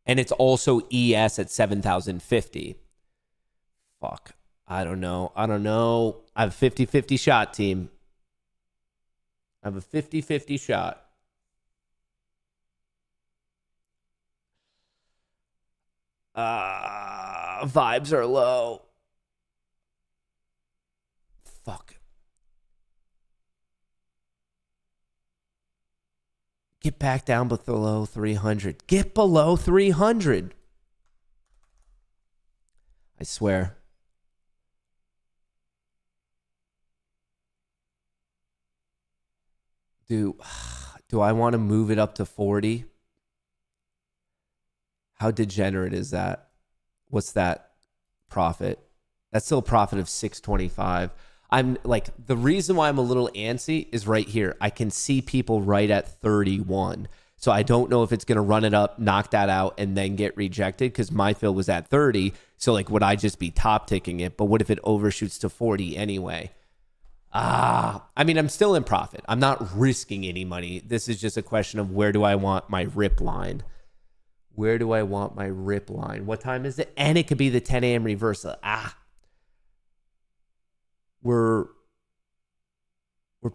And it's also ES at 7,050. Fuck. I don't know. I have a 50-50 shot, team. I have a 50-50 shot. Vibes are low. Fuck. Get back down below 300. Get below 300. I swear. Do I want to move it up to 40? How degenerate is that? What's that profit? That's still a profit of 625. I'm like, the reason why I'm a little antsy is right here. I can see people right at 31. So I don't know if it's going to run it up, knock that out, and then get rejected because my fill was at 30. So like, would I just be top ticking it? But what if it overshoots to 40 anyway? I mean, I'm still in profit. I'm not risking any money. This is just a question of where do I want my rip line? Where do I want my rip line? What time is it? And it could be the 10 a.m. reversal. We're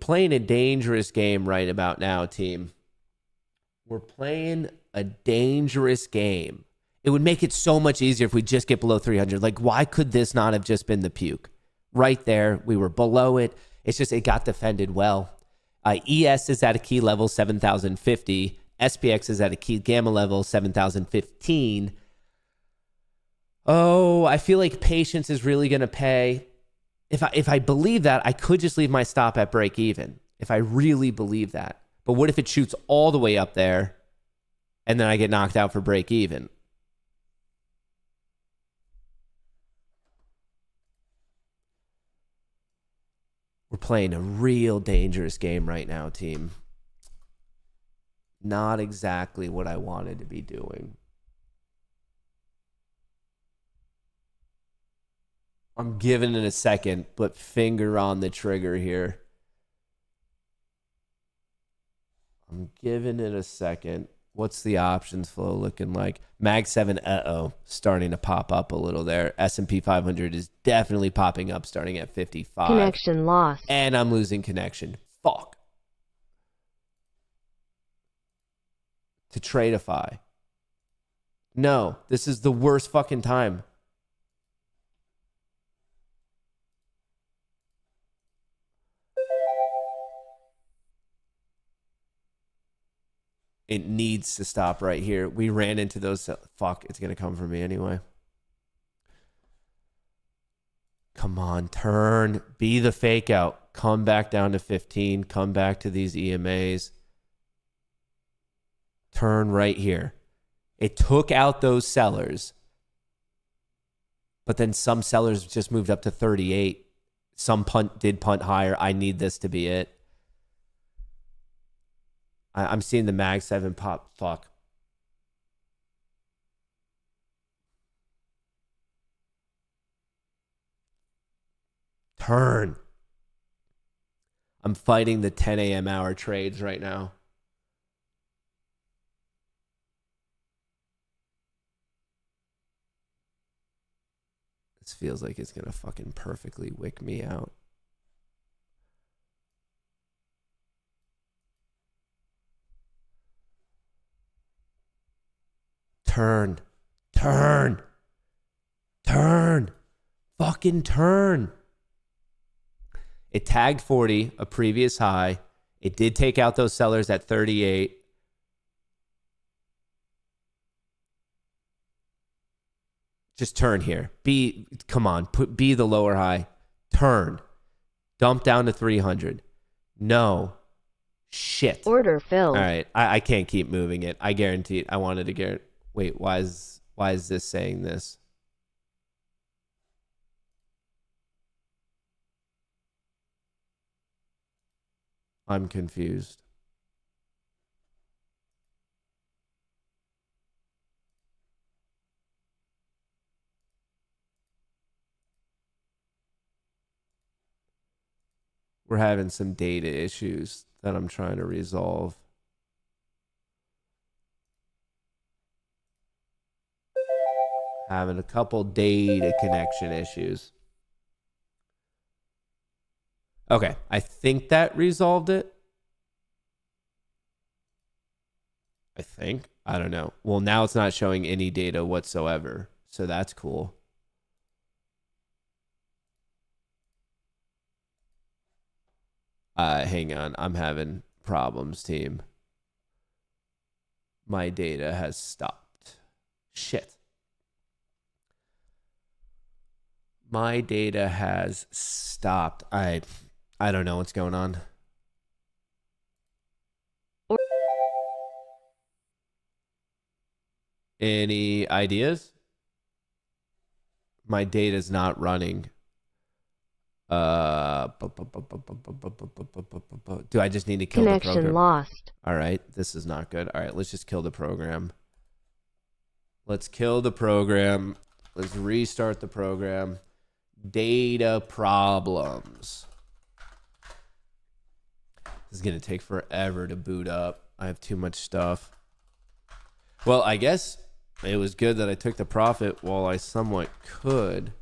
playing a dangerous game right about now, team. We're playing a dangerous game. It would make it so much easier if we just get below 300. Like, why could this not have just been the puke? Right there, we were below it. It's just it got defended well. ES is at a key level, 7,050. SPX is at a key gamma level, 7,015. Oh, I feel like patience is really going to pay. If I believe that, I could just leave my stop at break even. If I really believe that. But what if it shoots all the way up there and then I get knocked out for break even? We're playing a real dangerous game right now, team. Not exactly what I wanted to be doing. I'm giving it a second, but finger on the trigger here. I'm giving it a second. What's the options flow looking like? Mag 7, starting to pop up a little there. S&P 500 is definitely popping up starting at 55. Connection lost. And I'm losing connection. Fuck. To Tradeify. No, this is the worst fucking time. It needs to stop right here. We ran into those. Fuck, it's going to come for me anyway. Come on, turn. Be the fake out. Come back down to 15. Come back to these EMAs. Turn right here. It took out those sellers. But then some sellers just moved up to 38. Some did punt higher. I need this to be it. I'm seeing the Mag 7 pop. Fuck. Turn. I'm fighting the 10 a.m. hour trades right now. This feels like it's going to fucking perfectly wick me out. Turn. Turn. Turn. Fucking turn. It tagged 40, a previous high. It did take out those sellers at 38. Just turn here. Come on, be the lower high. Turn. Dump down to 300. No. Shit. Order filled. All right, I can't keep moving it. I guarantee it. I wanted to get. Wait, why is this saying this? I'm confused. We're having some data issues that I'm trying to resolve. Having a couple data connection issues. Okay, I think that resolved it. I think. I don't know. Well, now it's not showing any data whatsoever, so that's cool. Hang on. I'm having problems, team. My data has stopped. Shit. My data has stopped. I don't know what's going on. Any ideas? My data's not running. Do I just need to kill the program? Connection lost. All right, this is not good. All right, let's just kill the program. Let's kill the program. Let's restart the program. Data problems. This is going to take forever to boot up. I have too much stuff. Well, I guess it was good that I took the profit while I somewhat could.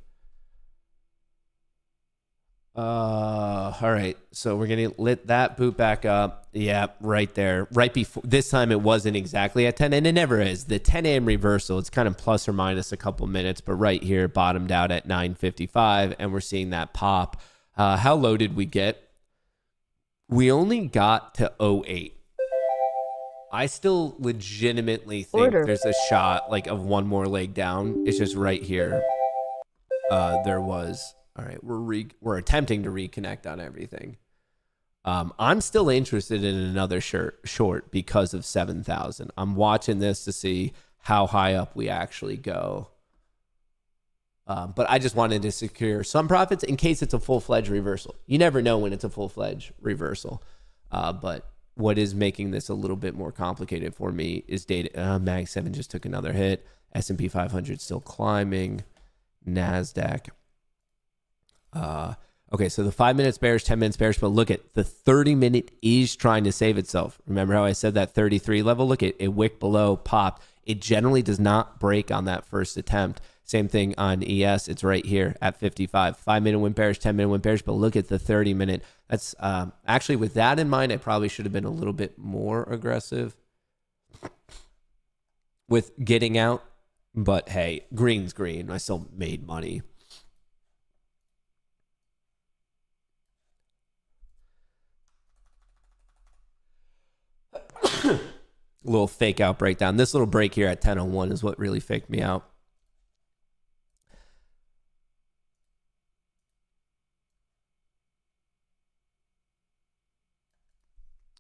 All right, so we're gonna let that boot back up. Yeah, right there. Right before this time, it wasn't exactly at 10, and it never is. The 10 a.m. reversal, it's kind of plus or minus a couple minutes, but right here, bottomed out at 9:55, and we're seeing that pop. How low did we get? We only got to 08. I still legitimately think there's a shot like of one more leg down. It's just right here. There was. All right, we're attempting to reconnect on everything. I'm still interested in another short because of 7,000. I'm watching this to see how high up we actually go. But I just wanted to secure some profits in case it's a full-fledged reversal. You never know when it's a full-fledged reversal. But what is making this a little bit more complicated for me is data. Mag 7 just took another hit. S&P 500 still climbing. NASDAQ. Okay, so the 5 minutes bearish, 10 minutes bearish, but look at the 30-minute is trying to save itself. Remember how I said that 33 level? Look at it wicked below, popped. It generally does not break on that first attempt. Same thing on ES. It's right here at 55. 5-minute went bearish, 10-minute went bearish, but look at the 30-minute. That's actually, with that in mind, I probably should have been a little bit more aggressive with getting out. But hey, green's green. I still made money. little fake out breakdown. This little break here at 10:01 is what really faked me out.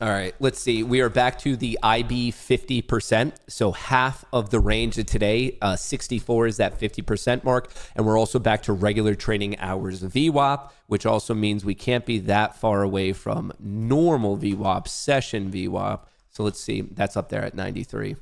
All right, let's see. We are back to the IB 50%. So half of the range of today, 64 is that 50% mark. And we're also back to regular trading hours VWAP, which also means we can't be that far away from normal VWAP, session VWAP. So let's see. That's up there at 93.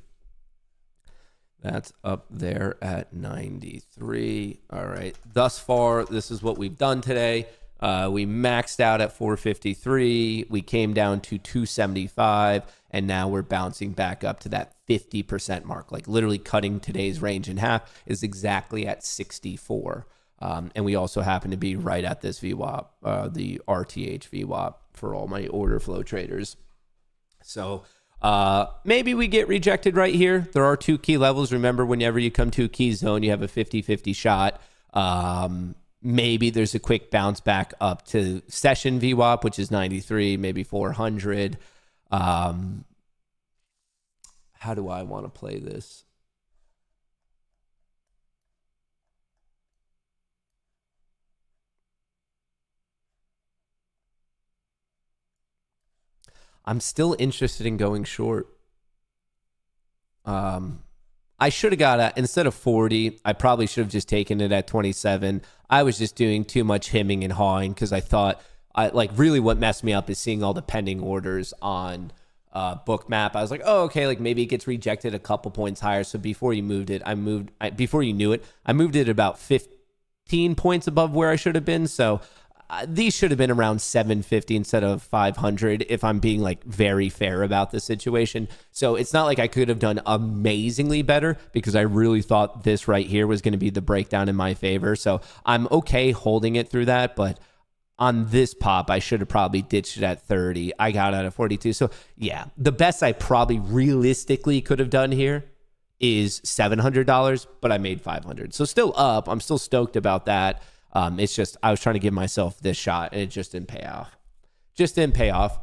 That's up there at 93. All right. Thus far, this is what we've done today. We maxed out at 453. We came down to 275. And now we're bouncing back up to that 50% mark. Like literally cutting today's range in half is exactly at 64. And we also happen to be right at this VWAP, the RTH VWAP for all my order flow traders. So maybe we get rejected right here. There are two key levels. Remember, whenever you come to a key zone, you have a 50-50 shot. Maybe there's a quick bounce back up to session VWAP, which is 93, maybe 400. How do I want to play this? I'm still interested in going short. I should have got instead of 40, I probably should have just taken it at 27. I was just doing too much hemming and hawing because I thought, really what messed me up is seeing all the pending orders on Bookmap. I was like, oh, okay, like maybe it gets rejected a couple points higher. So before you moved it, before you knew it, I moved it about 15 points above where I should have been. So these should have been around 750 instead of 500 if I'm being like very fair about the situation. So it's not like I could have done amazingly better because I really thought this right here was going to be the breakdown in my favor. So I'm okay holding it through that, but on this pop, I should have probably ditched it at 30. I got out at 42. So yeah, the best I probably realistically could have done here is $700, but I made 500. So still up. I'm still stoked about that. It's just, I was trying to give myself this shot and it just didn't pay off. Just didn't pay off.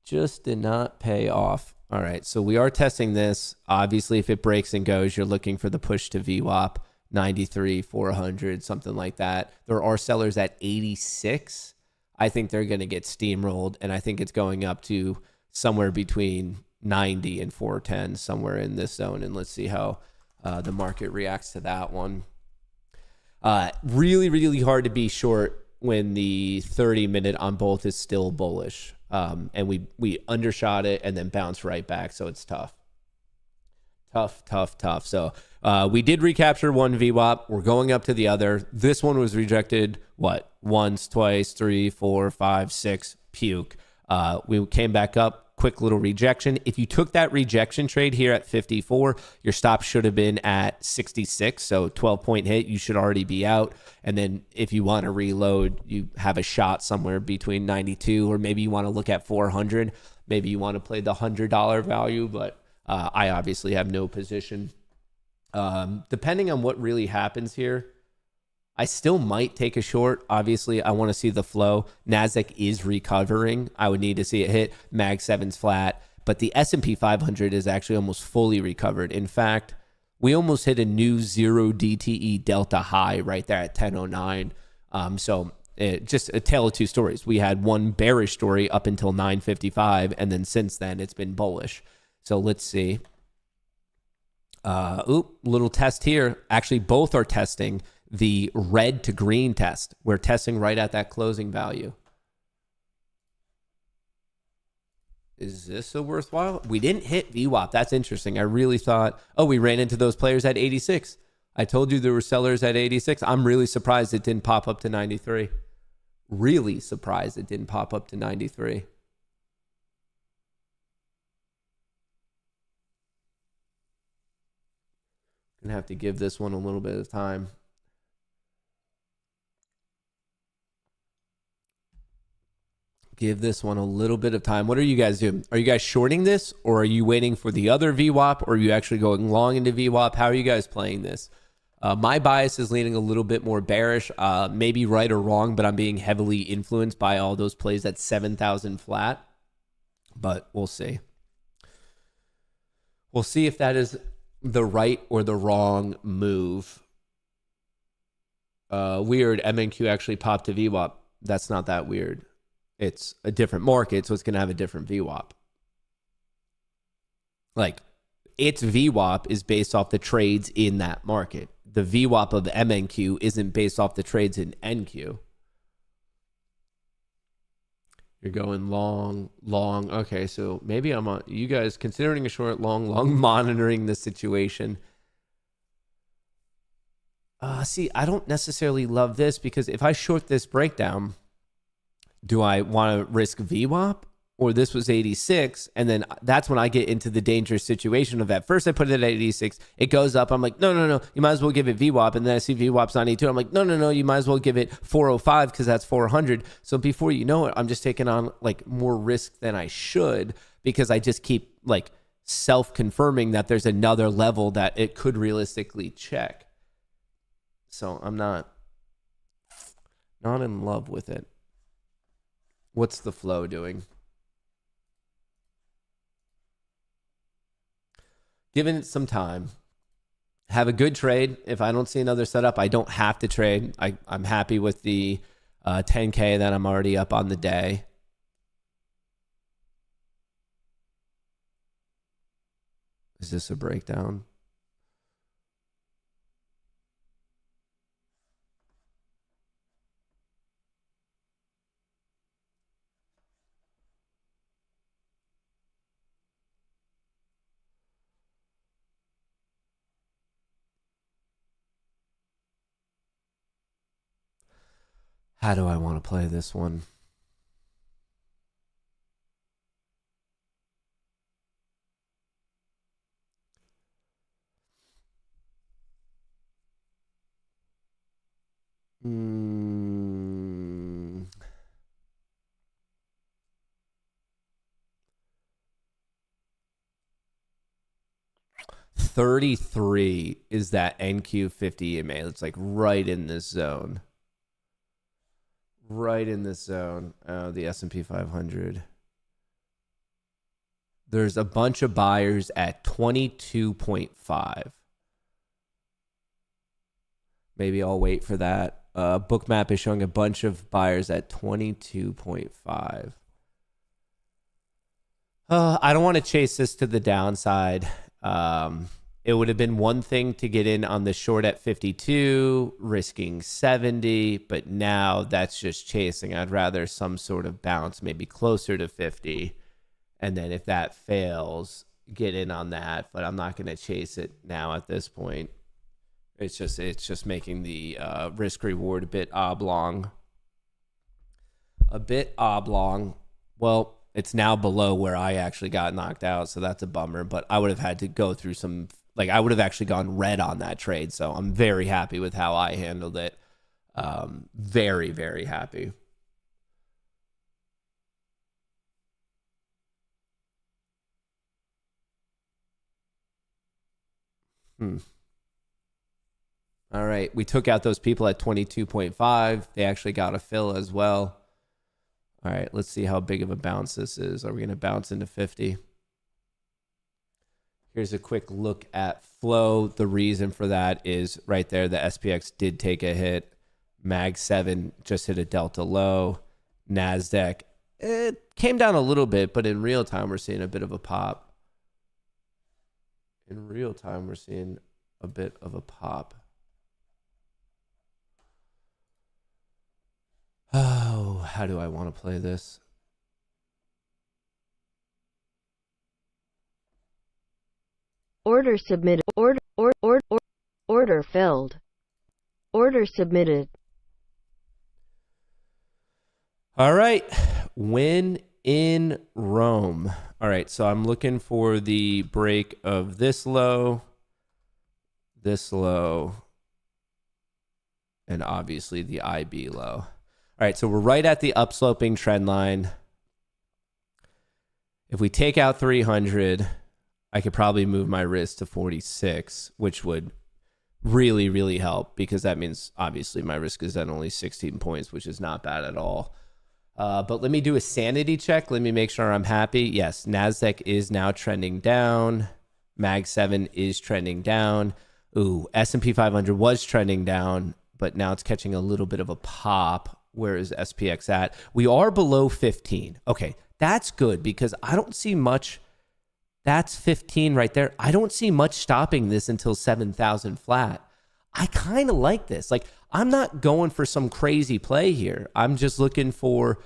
Just did not pay off. All right. So we are testing this. Obviously, if it breaks and goes, you're looking for the push to VWAP 93, 400, something like that. There are sellers at 86. I think they're going to get steamrolled. And I think it's going up to somewhere between 90 and 410, somewhere in this zone. And let's see how the market reacts to that one. Really, really hard to be short when the 30-minute on both is still bullish. And we undershot it and then bounced right back. So it's tough. Tough. So we did recapture one VWAP. We're going up to the other. This one was rejected, once, twice, 3, 4, 5, 6, puke. We came back up. Quick little rejection. If you took that rejection trade here at 54, your stop should have been at 66. So 12-point hit, you should already be out. And then if you want to reload, you have a shot somewhere between 92, or maybe you want to look at 400. Maybe you want to play the $100 value, but I obviously have no position. Depending on what really happens here, I still might take a short. Obviously, I want to see the flow. NASDAQ is recovering. I would need to see it hit. Mag 7's flat. But the S&P 500 is actually almost fully recovered. In fact, we almost hit a new 0 DTE delta high right there at 1009. So just a tale of two stories. We had one bearish story up until 955, and then since then, it's been bullish. So let's see. Little test here. Actually, both are testing the red to green test. We're testing right at that closing value. Is this a worthwhile? We didn't hit VWAP. That's interesting. I really thought, we ran into those players at 86. I told you there were sellers at 86. I'm really surprised it didn't pop up to 93. Really surprised it didn't pop up to 93. Gonna have to give this one a little bit of time. Give this one a little bit of time. What are you guys doing? Are you guys shorting this, or are you waiting for the other VWAP, or are you actually going long into VWAP? How are you guys playing this? My bias is leaning a little bit more bearish, maybe right or wrong, but I'm being heavily influenced by all those plays at 7,000 flat. But we'll see. We'll see if that is the right or the wrong move. Weird, MNQ actually popped a VWAP. That's not that weird. It's a different market, so it's going to have a different VWAP. Like, its VWAP is based off the trades in that market. The VWAP of the MNQ isn't based off the trades in NQ. You're going long. Okay, so maybe I'm on. You guys considering a short, long, monitoring the situation. See, I don't necessarily love this because if I short this breakdown, do I want to risk VWAP? Or this was 86, and then that's when I get into the dangerous situation of at first I put it at 86, it goes up, I'm like, no, you might as well give it VWAP, and then I see VWAP's 92, I'm like, no, you might as well give it 405 because that's 400. So before you know it, I'm just taking on like more risk than I should because I just keep like self-confirming that there's another level that it could realistically check. So I'm not in love with it. What's the flow doing? Giving it some time. Have a good trade. If I don't see another setup, I don't have to trade. I'm happy with the 10K that I'm already up on the day. Is this a breakdown? How do I want to play this one? Hmm. 33 is that NQ50 EMA. It's like right in this zone. Right in this zone. The S&P 500. There's a bunch of buyers at 22.5. Maybe I'll wait for that. Bookmap is showing a bunch of buyers at 22.5. I don't want to chase this to the downside. It would have been one thing to get in on the short at 52, risking 70, but now that's just chasing. I'd rather some sort of bounce, maybe closer to 50. And then if that fails, get in on that. But I'm not going to chase it now at this point. It's just making the risk reward a bit oblong. Well, it's now below where I actually got knocked out, so that's a bummer. But I would have had to go through some, like I would have actually gone red on that trade. So I'm very happy with how I handled it. Very, very happy. All right, we took out those people at 22.5. They actually got a fill as well. All right, let's see how big of a bounce this is. Are we going to bounce into 50? Here's a quick look at flow. The reason for that is right there. The SPX did take a hit. Mag 7 just hit a delta low. NASDAQ, it came down a little bit, but in real time, we're seeing a bit of a pop. In real time, we're seeing a bit of a pop. Oh, how do I want to play this? Order submitted. Order filled. Order submitted. All right. When in Rome. All right. So I'm looking for the break of this low, and obviously the IB low. All right, so we're right at the upsloping trend line. If we take out 300, I could probably move my risk to 46, which would really, really help because that means obviously my risk is at only 16 points, which is not bad at all. But let me do a sanity check. Let me make sure I'm happy. Yes, NASDAQ is now trending down. Mag 7 is trending down. Ooh, S&P 500 was trending down, but now it's catching a little bit of a pop. Where is SPX at? We are below 15. Okay, that's good because I don't see much. That's 15 right there. I don't see much stopping this until 7,000 flat. I kind of like this. Like, I'm not going for some crazy play here. I'm just looking for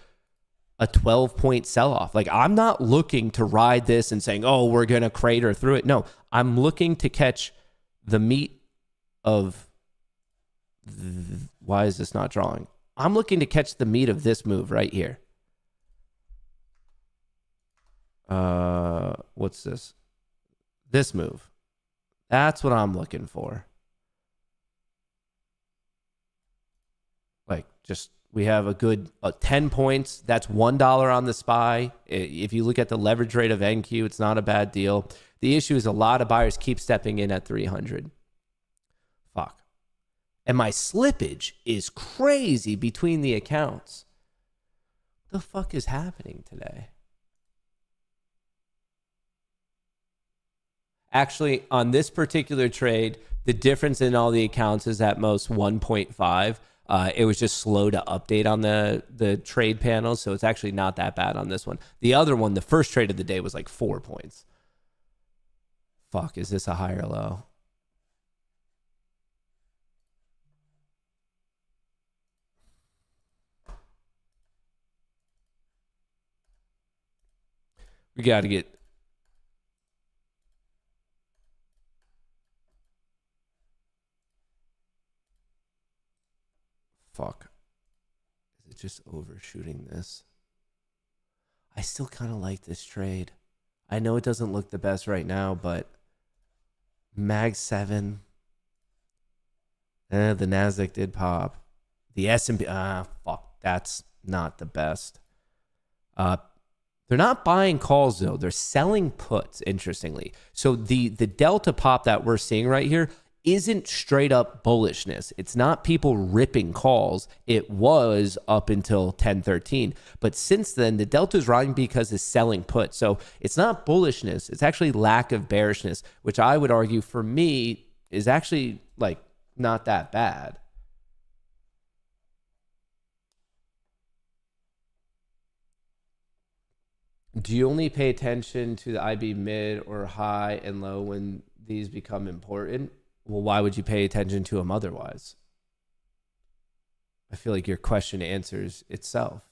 a 12-point sell-off. Like, I'm not looking to ride this and saying, oh, we're going to crater through it. No, I'm looking to catch the meat of... Why is this not drawing? I'm looking to catch the meat of this move right here. What's this? This move. That's what I'm looking for. Like, just, we have a good 10 points. That's $1 on the SPY. If you look at the leverage rate of NQ, it's not a bad deal. The issue is a lot of buyers keep stepping in at 300. Fuck. And my slippage is crazy between the accounts. What the fuck is happening today? Actually, on this particular trade, the difference in all the accounts is at most 1.5. It was just slow to update on the trade panel, so it's actually not that bad on this one. The other one, the first trade of the day, was like 4 points. Fuck, is this a high or low? We got to get... Fuck. Is it just overshooting this? I still kind of like this trade. I know it doesn't look the best right now, but Mag 7. The NASDAQ did pop. The S&P... fuck. That's not the best. They're not buying calls, though. They're selling puts, interestingly. So the delta pop that we're seeing right here isn't straight up bullishness. It's not people ripping calls. It was up until 1013. But since then, the delta is rising because it's selling puts. So it's not bullishness. It's actually lack of bearishness, which I would argue for me is actually like not that bad. Do you only pay attention to the IB mid or high and low when these become important? Well, why would you pay attention to them otherwise? I feel like your question answers itself.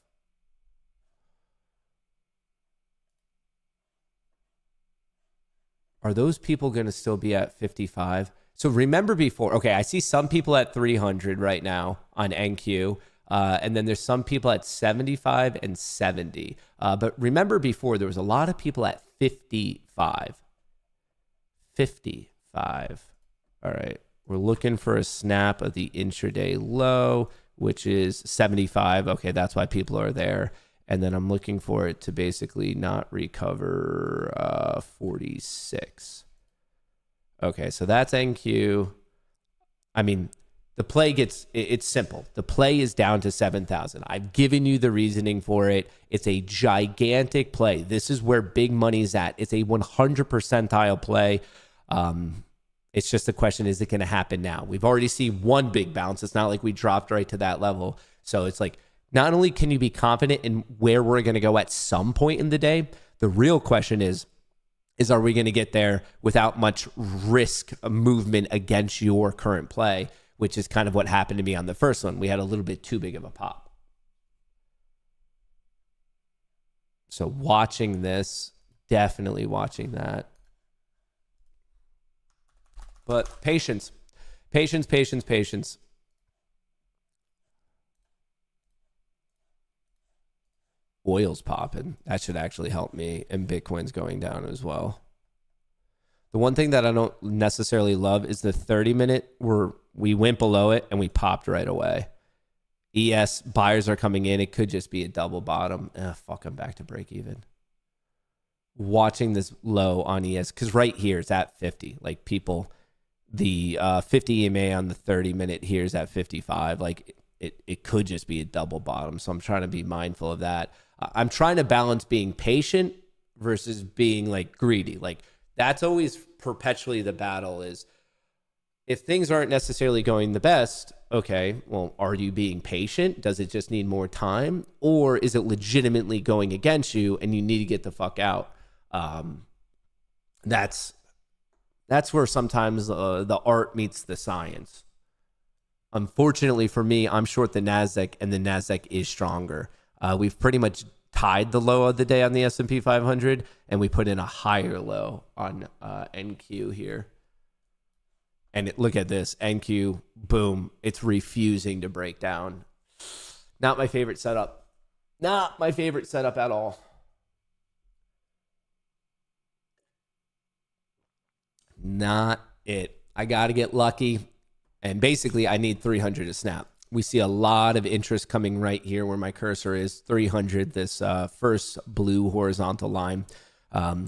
Are those people going to still be at 55? So remember before, okay, I see some people at 300 right now on NQ. And then there's some people at 75 and 70. But remember before, there was a lot of people at 55. 55. All right. We're looking for a snap of the intraday low, which is 75. Okay, that's why people are there. And then I'm looking for it to basically not recover 46. Okay, so that's NQ. I mean, the play it's simple. The play is down to 7,000. I've given you the reasoning for it. It's a gigantic play. This is where big money's at. It's a 100 percentile play. It's just the question, is it going to happen now? We've already seen one big bounce. It's not like we dropped right to that level. So it's like, not only can you be confident in where we're going to go at some point in the day, the real question is are we going to get there without much risk movement against your current play, which is kind of what happened to me on the first one. We had a little bit too big of a pop. So watching this, definitely watching that. But patience, patience, patience, patience. Oil's popping. That should actually help me. And Bitcoin's going down as well. The one thing that I don't necessarily love is the 30-minute where we went below it and we popped right away. ES buyers are coming in. It could just be a double bottom. Fuck, I'm back to break even. Watching this low on ES, because right here it's at 50. Like people, the 50 EMA on the 30-minute here is at 55. Like it could just be a double bottom. So I'm trying to be mindful of that. I'm trying to balance being patient versus being like greedy. Like that's always perpetually the battle is if things aren't necessarily going the best, okay, well, are you being patient? Does it just need more time? Or is it legitimately going against you and you need to get the fuck out? That's where sometimes the art meets the science. Unfortunately for me, I'm short the NASDAQ and the NASDAQ is stronger. We've pretty much tied the low of the day on the S&P 500 and we put in a higher low on NQ here. And look at this, NQ, boom, it's refusing to break down. Not my favorite setup. Not my favorite setup at all. Not it. I got to get lucky. And basically, I need 300 to snap. We see a lot of interest coming right here where my cursor is, 300, this first blue horizontal line.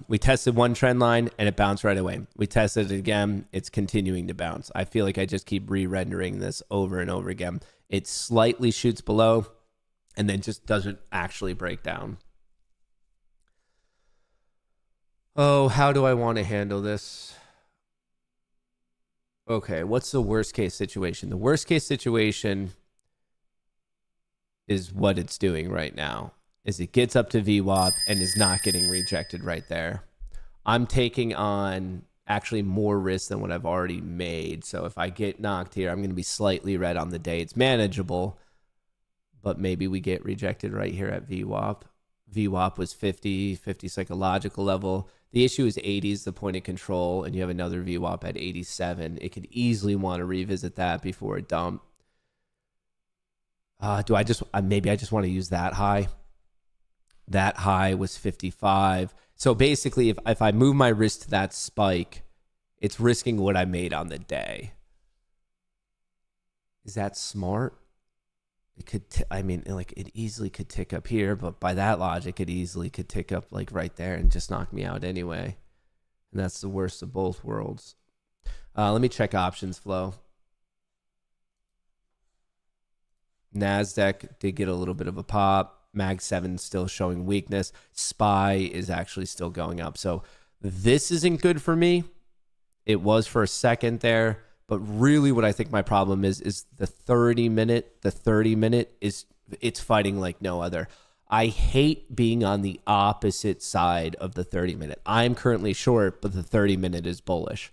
We tested one trend line and it bounced right away. We tested it again. It's continuing to bounce. I feel like I just keep re-rendering this over and over again. It slightly shoots below and then just doesn't actually break down. Oh, how do I want to handle this? Okay, what's the worst case situation? The worst case situation is what it's doing right now. Is it gets up to VWAP and is not getting rejected right there. I'm taking on actually more risk than what I've already made. So if I get knocked here, I'm going to be slightly red on the day. It's manageable, but maybe we get rejected right here at VWAP. VWAP was 50 psychological level. The issue is 80 is the point of control, and you have another VWAP at 87. It could easily want to revisit that before a dump. Maybe I just want to use that high. That high was 55. So basically, if I move my risk to that spike, it's risking what I made on the day. Is that smart? It could, it easily could tick up here, but by that logic, it easily could tick up like right there and just knock me out anyway. And that's the worst of both worlds. Let me check options flow. NASDAQ did get a little bit of a pop. Mag 7 still showing weakness. SPY is actually still going up. So this isn't good for me. It was for a second there. But really what I think my problem is the 30 minute. The 30 minute it's fighting like no other. I hate being on the opposite side of the 30 minute. I'm currently short, but the 30 minute is bullish.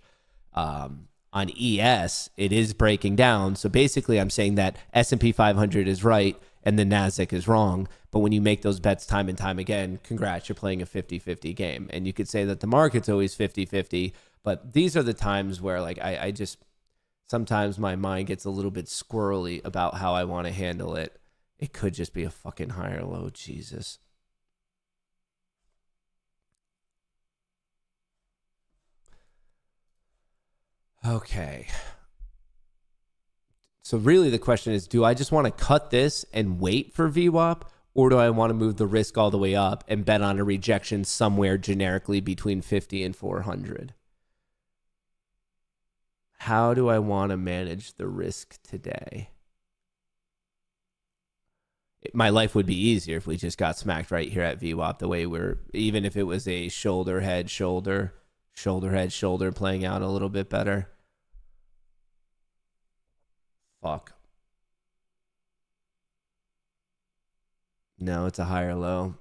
On ES, it is breaking down. So basically I'm saying that S&P 500 is right and the NASDAQ is wrong. But when you make those bets time and time again, congrats, you're playing a 50-50 game. And you could say that the market's always 50-50, but these are the times where like I just... Sometimes my mind gets a little bit squirrely about how I want to handle it. It could just be a fucking higher low. Jesus. Okay. So really the question is, do I just want to cut this and wait for VWAP? Or do I want to move the risk all the way up and bet on a rejection somewhere generically between 50 and 400? How do I want to manage the risk today? My life would be easier if we just got smacked right here at VWAP the way even if it was a shoulder, head, shoulder, shoulder, head, shoulder playing out a little bit better. Fuck. No, it's a higher low.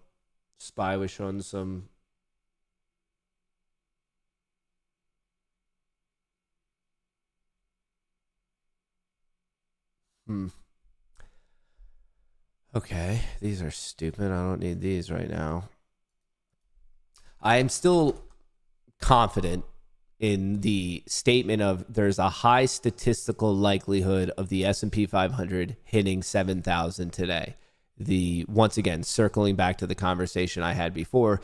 SPY was showing some... Okay, these are stupid. I don't need these right now. I am still confident in the statement of there's a high statistical likelihood of the S&P 500 hitting 7,000 today. Once again, circling back to the conversation I had before,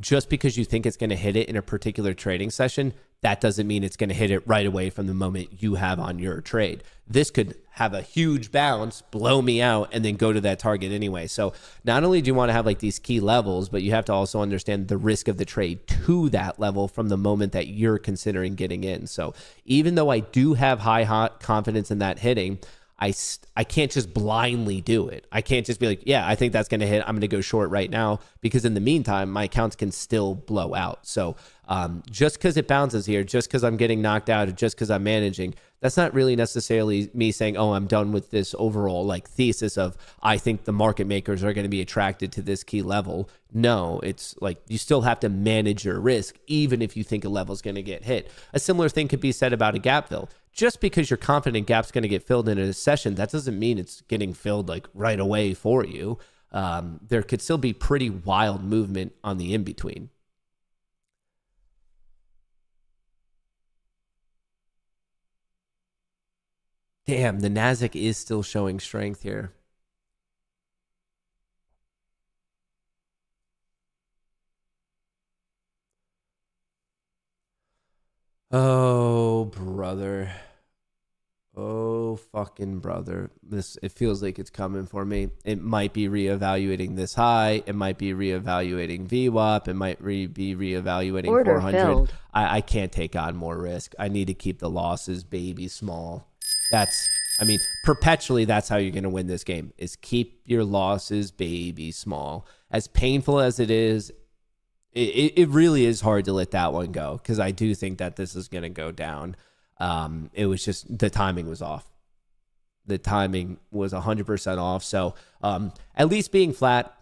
just because you think it's going to hit it in a particular trading session, that doesn't mean it's going to hit it right away from the moment you have on your trade. This could have a huge bounce, blow me out, and then go to that target anyway. So not only do you want to have like these key levels, but you have to also understand the risk of the trade to that level from the moment that you're considering getting in. So even though I do have high confidence in that hitting, I can't just blindly do it. I can't just be like, yeah, I think that's going to hit. I'm going to go short right now, because in the meantime, my accounts can still blow out. So just because it bounces here, just because I'm getting knocked out, or just because I'm managing, that's not really necessarily me saying, oh, I'm done with this overall like thesis of I think the market makers are going to be attracted to this key level. No, it's like you still have to manage your risk, even if you think a level is going to get hit. A similar thing could be said about a gap fill. Just because you're confident gap's going to get filled in a session, that doesn't mean it's getting filled like right away for you. There could still be pretty wild movement on the in-between. Damn, the Nasdaq is still showing strength here. Oh, brother. Oh, fucking brother. It feels like it's coming for me. It might be reevaluating this high. It might be reevaluating VWAP. It might be reevaluating Order 400. filled. I can't take on more risk. I need to keep the losses baby small. Perpetually, that's how you're going to win this game, is keep your losses baby small. As painful as it is, it really is hard to let that one go, because I do think that this is going to go down. It was just the timing was off. The timing was 100% off. So at least being flat,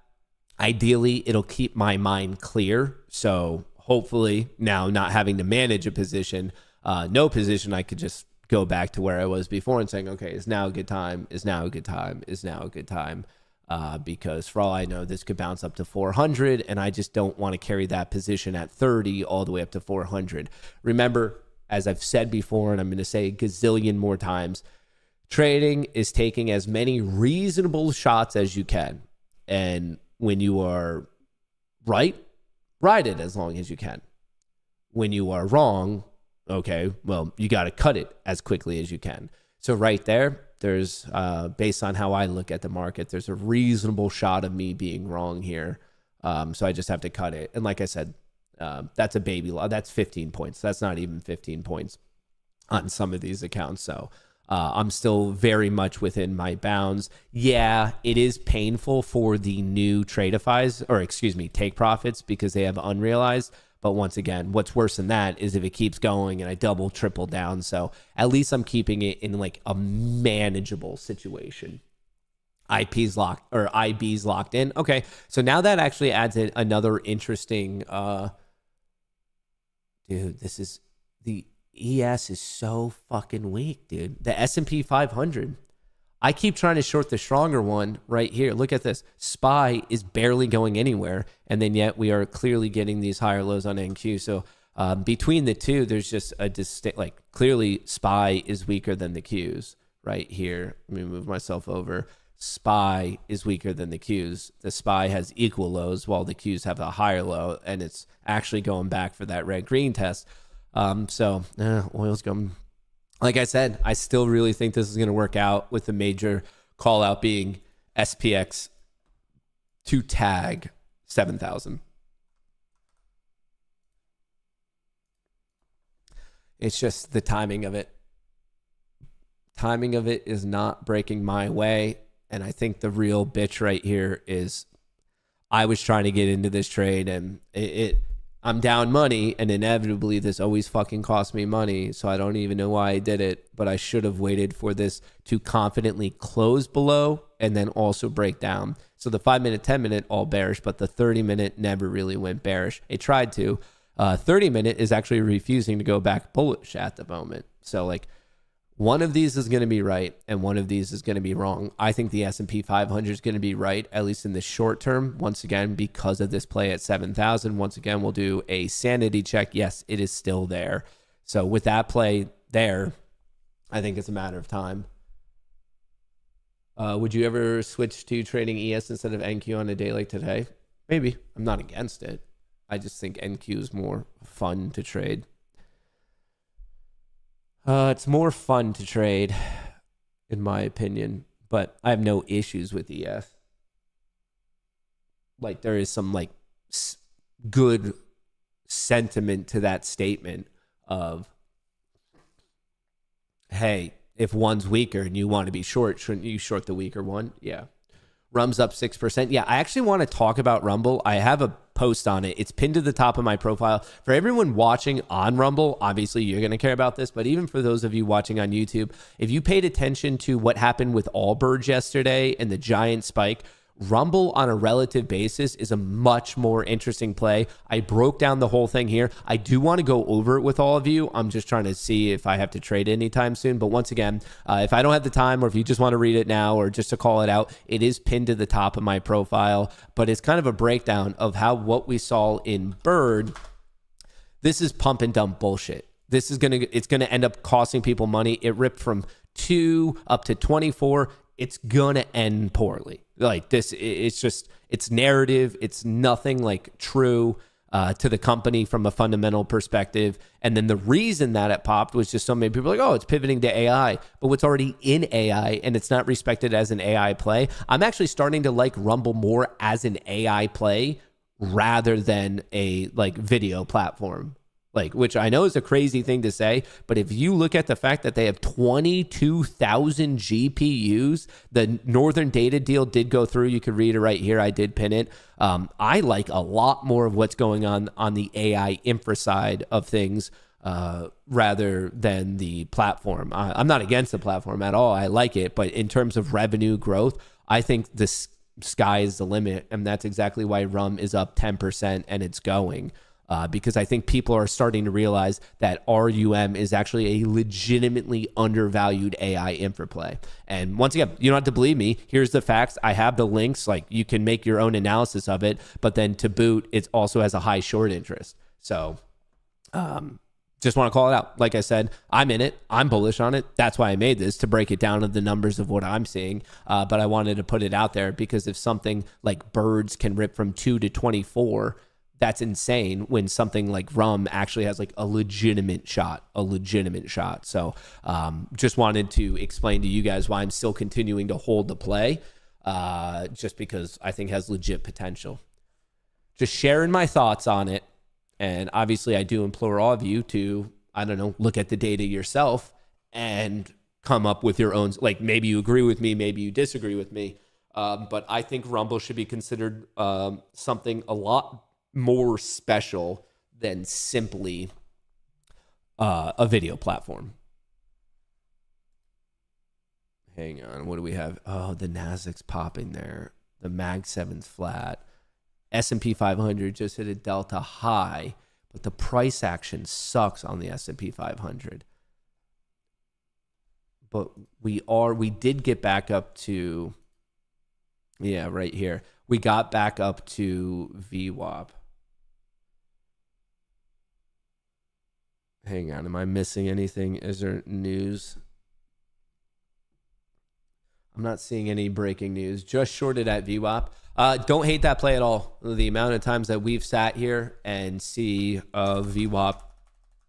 ideally, it'll keep my mind clear. So hopefully now not having to manage a position, no position, I could just go back to where I was before and saying, okay, is now a good time? Is now a good time? Is now a good time? Because for all I know, this could bounce up to 400, and I just don't want to carry that position at 30 all the way up to 400. Remember, as I've said before, and I'm going to say a gazillion more times, trading is taking as many reasonable shots as you can. And when you are right, ride it as long as you can. When you are wrong, okay, well, you got to cut it as quickly as you can. So right there's, based on how I look at the market, there's a reasonable shot of me being wrong here. So I just have to cut it. And like I said, that's a baby law. That's 15 points. That's not even 15 points on some of these accounts. So I'm still very much within my bounds. Yeah, it is painful for the new take profits, because they have unrealized. But once again, what's worse than that is if it keeps going and I double, triple down. So at least I'm keeping it in like a manageable situation. IB's locked in. Okay, so now that actually adds in another interesting. Dude, the ES is so fucking weak, dude. The S&P 500. I keep trying to short the stronger one right here. Look at this. SPY is barely going anywhere, and then yet we are clearly getting these higher lows on NQ. So between the two, there's just a distinct, like clearly SPY is weaker than the Qs right here. Let me move myself over. SPY is weaker than the Qs. The SPY has equal lows while the Qs have a higher low, and it's actually going back for that red-green test. Oil's going. Like I said, I still really think this is going to work out, with the major call out being SPX to tag 7,000. It's just the timing of it. Timing of it is not breaking my way. And I think the real bitch right here is I was trying to get into this trade, and I'm down money, and inevitably this always fucking costs me money. So I don't even know why I did it, but I should have waited for this to confidently close below and then also break down. So the 5-minute, 10-minute, all bearish, but the 30-minute never really went bearish. It tried to. 30-minute is actually refusing to go back bullish at the moment. So like, one of these is going to be right, and one of these is going to be wrong. I think the S&P 500 is going to be right, at least in the short term. Once again, because of this play at 7,000. Once again, we'll do a sanity check. Yes, it is still there. So with that play there, I think it's a matter of time. Would you ever switch to trading ES instead of NQ on a day like today? Maybe. I'm not against it. I just think NQ is more fun to trade. It's more fun to trade, in my opinion, but I have no issues with ES. Like, there is some like good sentiment to that statement of, hey, if one's weaker and you want to be short, shouldn't you short the weaker one? Yeah. Rum's up 6%. Yeah, I actually want to talk about Rumble. I have a post on it. It's pinned to the top of my profile. For everyone watching on Rumble, obviously you're going to care about this, but even for those of you watching on YouTube, if you paid attention to what happened with Allbirds yesterday and the giant spike, Rumble on a relative basis is a much more interesting play. I broke down the whole thing here. I do want to go over it with all of you. I'm just trying to see if I have to trade anytime soon. But once again, if I don't have the time, or if you just want to read it now, or just to call it out, it is pinned to the top of my profile. But it's kind of a breakdown of how what we saw in Bird. This is pump and dump bullshit. It's gonna end up costing people money. It ripped from 2 up to 24. It's gonna end poorly. Like this, it's narrative. It's nothing like true to the company from a fundamental perspective. And then the reason that it popped was just so many people are like, oh, it's pivoting to AI, but what's already in AI and it's not respected as an AI play. I'm actually starting to like Rumble more as an AI play rather than a like video platform. Like, which I know is a crazy thing to say, but if you look at the fact that they have 22,000 GPUs, the Northern Data deal did go through. You could read it right here. I did pin it. I like a lot more of what's going on the AI infra side of things rather than the platform. I'm not against the platform at all. I like it, but in terms of revenue growth, I think the sky is the limit, and that's exactly why Rum is up 10% and it's going. Because I think people are starting to realize that RUM is actually a legitimately undervalued AI infra play. And once again, you don't have to believe me. Here's the facts. I have the links. Like, you can make your own analysis of it. But then to boot, it also has a high short interest. So just want to call it out. Like I said, I'm in it. I'm bullish on it. That's why I made this, to break it down to the numbers of what I'm seeing. But I wanted to put it out there because if something like Birds can rip from 2 to 24, that's insane when something like Rum actually has like a legitimate shot. So just wanted to explain to you guys why I'm still continuing to hold the play, just because I think it has legit potential. Just sharing my thoughts on it. And obviously I do implore all of you to, I don't know, look at the data yourself and come up with your own, like maybe you agree with me, maybe you disagree with me. But I think Rumble should be considered something a lot more special than simply a video platform. Hang on, what do we have? Oh, the Nasdaq's popping there. The Mag 7's flat. S&P 500 just hit a delta high, but the price action sucks on the S&P 500. But we did get back up to, yeah, right here. We got back up to VWAP. Hang on, am I missing anything? Is there news? I'm not seeing any breaking news. Just shorted at VWAP. Don't hate that play at all. The amount of times that we've sat here and see VWAP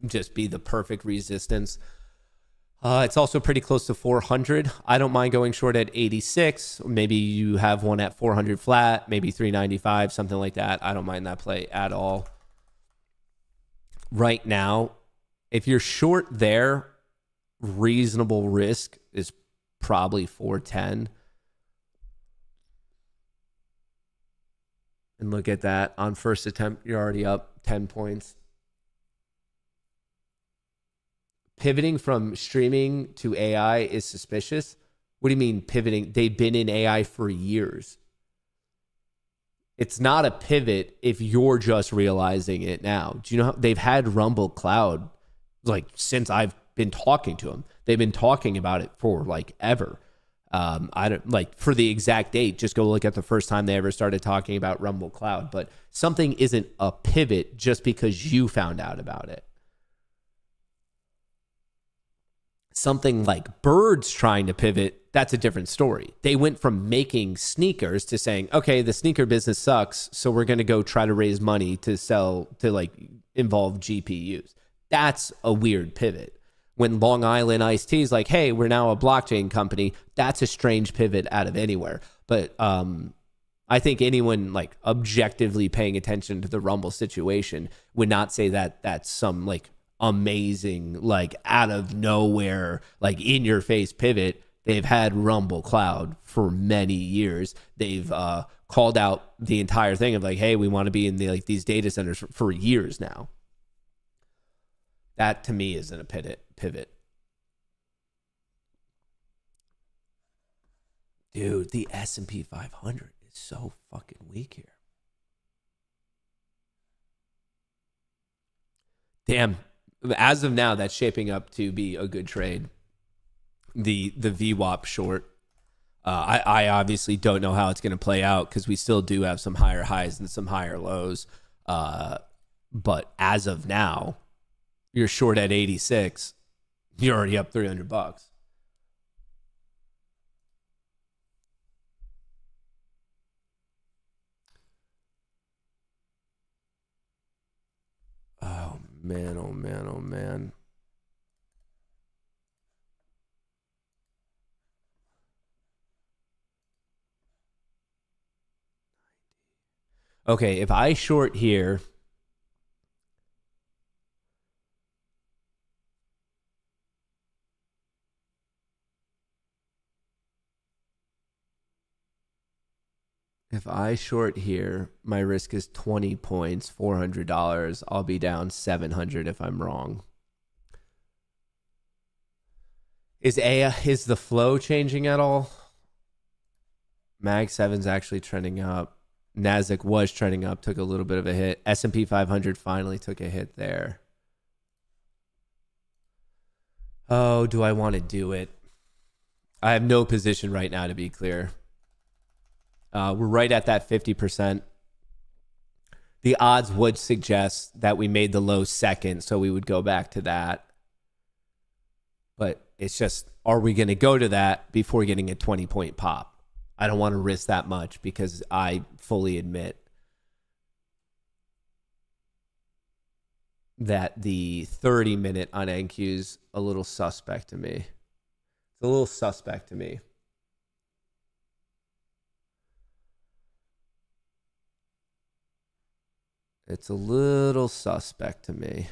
just be the perfect resistance. It's also pretty close to 400. I don't mind going short at 86. Maybe you have one at 400 flat, maybe 395, something like that. I don't mind that play at all. Right now, if you're short there, reasonable risk is probably 410. And look at that. On first attempt, you're already up 10 points. Pivoting from streaming to AI is suspicious. What do you mean pivoting? They've been in AI for years. It's not a pivot if you're just realizing it now. Do you know how they've had Rumble Cloud like since I've been talking to them? They've been talking about it for like ever. I don't like for the exact date. Just go look at the first time they ever started talking about Rumble Cloud. But something isn't a pivot just because you found out about it. Something like Birds trying to pivot, that's a different story. They went from making sneakers to saying, okay, the sneaker business sucks, so we're going to go try to raise money to sell, to like involve GPUs. That's a weird pivot. When Long Island Iced Tea is like, hey, we're now a blockchain company, that's a strange pivot out of anywhere. But I think anyone like objectively paying attention to the Rumble situation would not say that that's some like amazing, like out of nowhere, like in your face pivot. They've had Rumble Cloud for many years. They've called out the entire thing of like, hey, we want to be in these data centers for years now. That to me isn't a pivot. Dude, the S&P 500 is so fucking weak here. Damn. As of now, that's shaping up to be a good trade. The VWAP short. I obviously don't know how it's going to play out because we still do have some higher highs and some higher lows. But as of now, you're short at 86. You're already up $300. Oh man, oh man, oh man. Okay, if I short here, my risk is 20 points, $400. I'll be down 700 if I'm wrong. Is the flow changing at all? Mag 7's actually trending up. Nasdaq was trending up, took a little bit of a hit. S&P 500 finally took a hit there. Oh, do I want to do it? I have no position right now, to be clear. We're right at that 50%. The odds would suggest that we made the low second, so we would go back to that. But it's just, are we going to go to that before getting a 20-point pop? I don't want to risk that much because I fully admit that the 30-minute on NQ is a little suspect to me. It's a little suspect to me. It's a little suspect to me.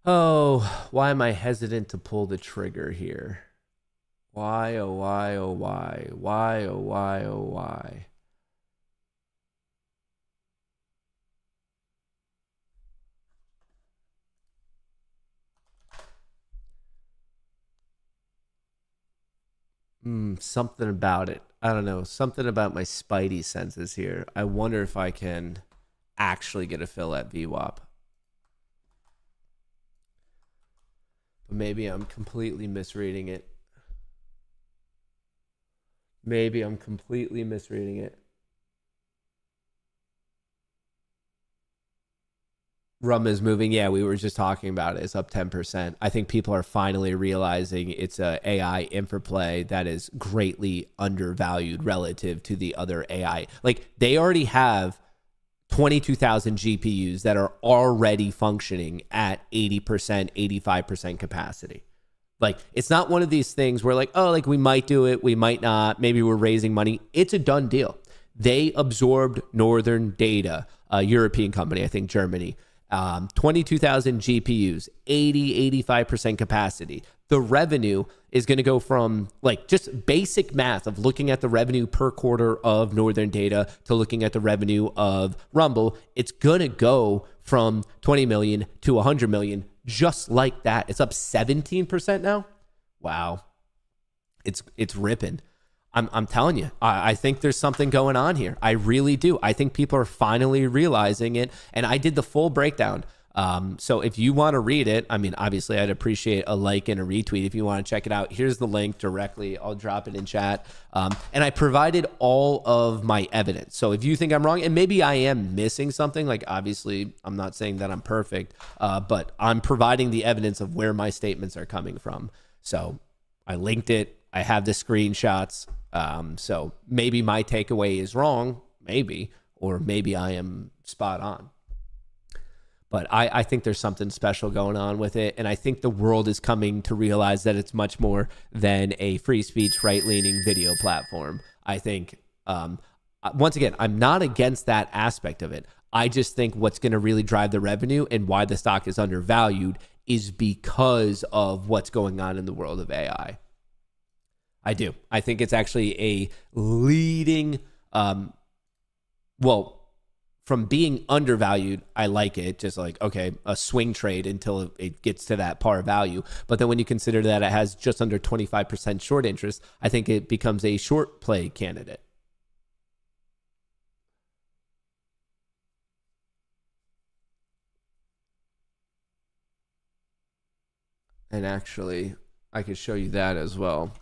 Oh, why am I hesitant to pull the trigger here? Why, oh, why, oh, why? Why, oh, why, oh, why? Something about it. I don't know. Something about my spidey senses here. I wonder if I can actually get a fill at VWAP. But maybe I'm completely misreading it. Maybe I'm completely misreading it. Rum is moving. Yeah, we were just talking about it. It's up 10%. I think people are finally realizing it's a AI infra play that is greatly undervalued relative to the other AI. Like, they already have 22,000 GPUs that are already functioning at 80%, 85% capacity. Like, it's not one of these things where like, oh, like we might do it, we might not, maybe we're raising money. It's a done deal. They absorbed Northern Data, a European company, I think Germany, 22,000 GPUs, 85% capacity. The revenue is going to go from like just basic math of looking at the revenue per quarter of Northern Data to looking at the revenue of Rumble. It's going to go from 20 million to 100 million just like that. It's up 17% now. Wow. It's ripping. I'm telling you, I think there's something going on here. I really do. I think people are finally realizing it. And I did the full breakdown. So if you want to read it, I mean, obviously I'd appreciate a like and a retweet if you want to check it out. Here's the link directly. I'll drop it in chat. And I provided all of my evidence. So if you think I'm wrong, and maybe I am missing something, like obviously I'm not saying that I'm perfect, but I'm providing the evidence of where my statements are coming from. So I linked it. I have the screenshots. So maybe my takeaway is wrong, maybe, or maybe I am spot on. But I think there's something special going on with it. And I think the world is coming to realize that it's much more than a free speech, right-leaning video platform. I think, once again, I'm not against that aspect of it. I just think what's going to really drive the revenue and why the stock is undervalued is because of what's going on in the world of AI. I do. I think it's actually a leading, from being undervalued, I like it. Just like, okay, a swing trade until it gets to that par value. But then when you consider that it has just under 25% short interest, I think it becomes a short play candidate. And actually, I could show you that as well.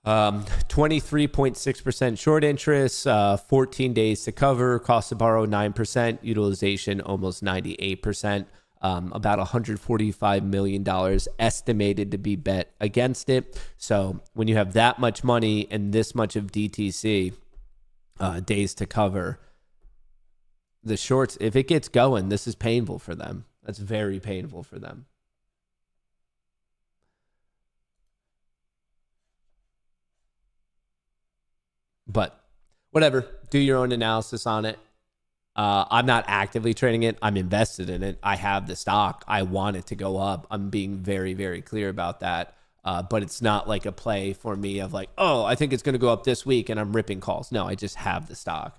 23.6% short interest, 14 days to cover, cost to borrow 9%, utilization almost 98%, about $145 million estimated to be bet against it. So when you have that much money and this much of DTC, days to cover, the shorts, if it gets going, this is painful for them. That's very painful for them. But whatever, do your own analysis on it. I'm not actively trading it. I'm invested in it. I have the stock. I want it to go up. I'm being very, very clear about that. But it's not like a play for me of like, oh, I think it's going to go up this week and I'm ripping calls. No, I just have the stock.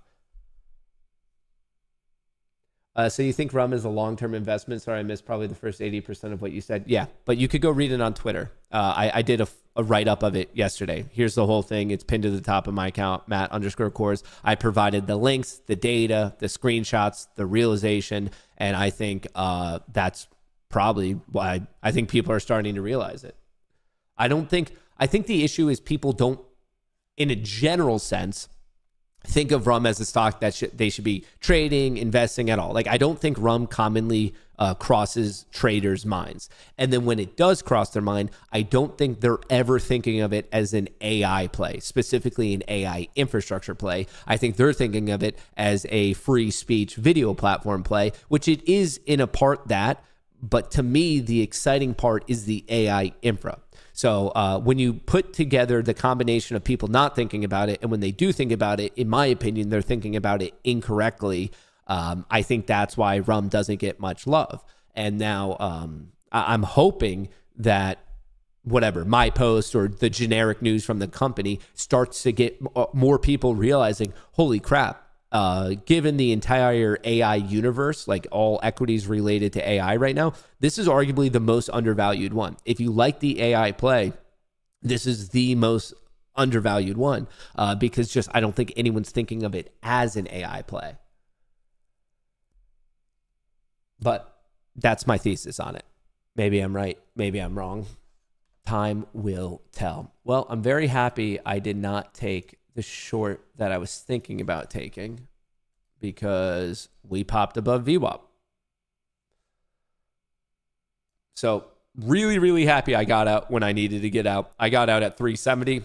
So you think rum is a long-term investment? Sorry, I missed probably the first 80% of what you said. Yeah, but you could go read it on Twitter. I did a write-up of it yesterday. Here's the whole thing. It's pinned to the top of my account, Matt_Kohrs. I provided the links, the data, the screenshots, the realization, and I think that's probably why I think people are starting to realize it. I think the issue is people don't, in a general sense, think of rum as a stock that they should be trading, investing at all. Like, I don't think rum commonly crosses traders' minds. And then when it does cross their mind, I don't think they're ever thinking of it as an AI play, specifically an AI infrastructure play. I think they're thinking of it as a free speech video platform play, which it is in a part that, but to me, the exciting part is the AI infra. So when you put together the combination of people not thinking about it, and when they do think about it, in my opinion, they're thinking about it incorrectly. I think that's why rum doesn't get much love. And now I'm hoping that whatever, my post or the generic news from the company starts to get more people realizing, holy crap, given the entire AI universe, like all equities related to AI right now, this is arguably the most undervalued one. If you like the AI play, this is the most undervalued one because just I don't think anyone's thinking of it as an AI play. But that's my thesis on it. Maybe I'm right. Maybe I'm wrong. Time will tell. Well, I'm very happy I did not take the short that I was thinking about taking because we popped above VWAP. So really, really happy I got out when I needed to get out. I got out at 370.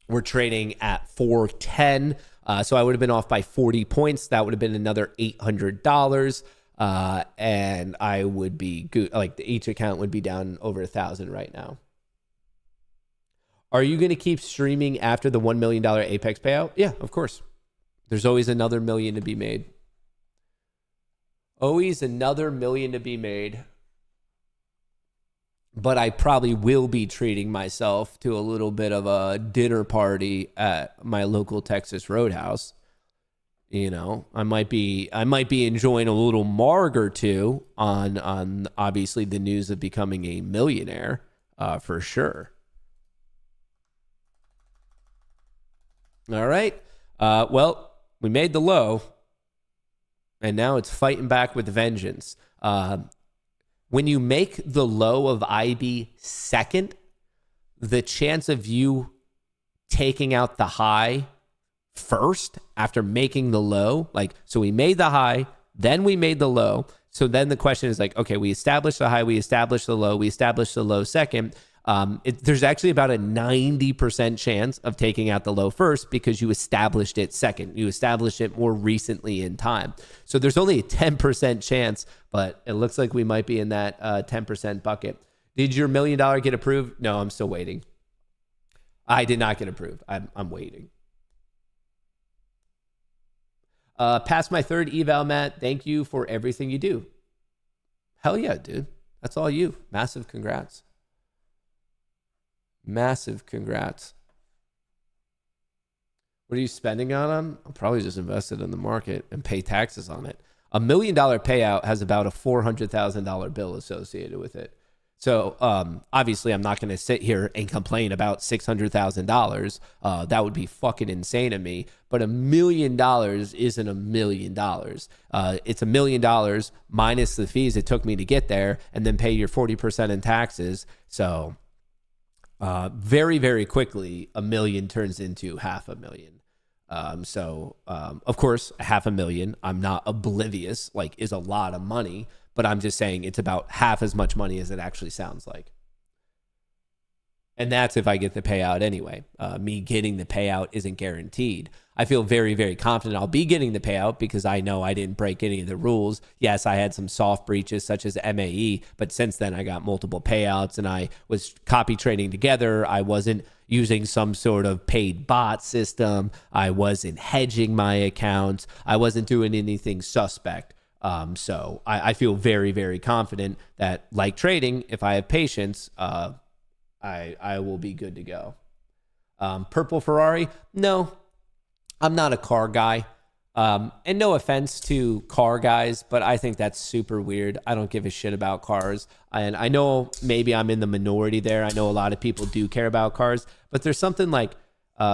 We're trading at 410. So I would have been off by 40 points. That would have been another $800. And I would be good. Like each account would be down over 1,000 right now. Are you going to keep streaming after the $1 million Apex payout? Yeah, of course. There's always another million to be made. Always another million to be made. But I probably will be treating myself to a little bit of a dinner party at my local Texas Roadhouse. You know, I might be enjoying a little marg or two on obviously the news of becoming a millionaire, for sure. All right. Well, we made the low, and now it's fighting back with vengeance. When you make the low of IB second, the chance of you taking out the high first after making the low, like, so we made the high, then we made the low. So then the question is like, okay, we established the high, we established the low, we established the low second. There's actually about a 90% chance of taking out the low first because you established it second. You established it more recently in time. So there's only a 10% chance, but it looks like we might be in that 10% bucket. Did your $1 million get approved? No, I'm still waiting. I did not get approved. I'm waiting. Past my third eval, Matt. Thank you for everything you do. Hell yeah, dude. That's all you. Massive congrats. Massive congrats. What are you spending on? I'll probably just invest it in the market and pay taxes on it. $1 million payout has about a $400,000 bill associated with it. So obviously I'm not going to sit here and complain about $600,000. That would be fucking insane to me. But $1 million isn't $1 million. It's $1 million minus the fees it took me to get there, and then pay your 40% in taxes. So very, very quickly, $1 million turns into $500,000. Of course, $500,000, I'm not oblivious, like, is a lot of money. But I'm just saying it's about half as much money as it actually sounds like. And that's if I get the payout anyway. Me getting the payout isn't guaranteed. I feel very, very confident I'll be getting the payout because I know I didn't break any of the rules. Yes, I had some soft breaches such as MAE, but since then I got multiple payouts and I was copy trading together. I wasn't using some sort of paid bot system. I wasn't hedging my accounts. I wasn't doing anything suspect. So I feel very, very confident that, like trading, if I have patience, I will be good to go. Purple Ferrari? No, I'm not a car guy. And no offense to car guys, but I think that's super weird. I don't give a shit about cars. And I know maybe I'm in the minority there. I know a lot of people do care about cars, but there's something like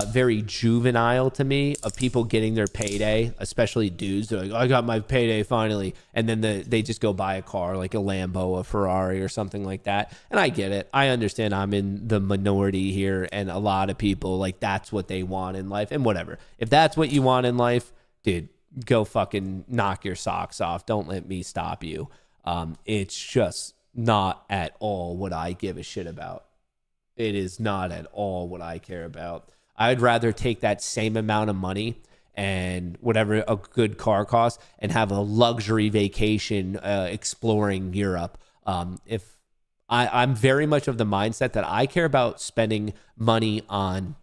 very juvenile to me of people getting their payday, especially dudes. They're like, I got my payday finally. And then they just go buy a car, like a Lambo, a Ferrari or something like that. And I get it. I understand I'm in the minority here. And a lot of people, like, that's what they want in life. And whatever. If that's what you want in life, dude, go fucking knock your socks off. Don't let me stop you. It's just not at all what I give a shit about. It is not at all what I care about. I'd rather take that same amount of money and whatever a good car costs and have a luxury vacation exploring Europe. If I'm very much of the mindset that I care about spending money on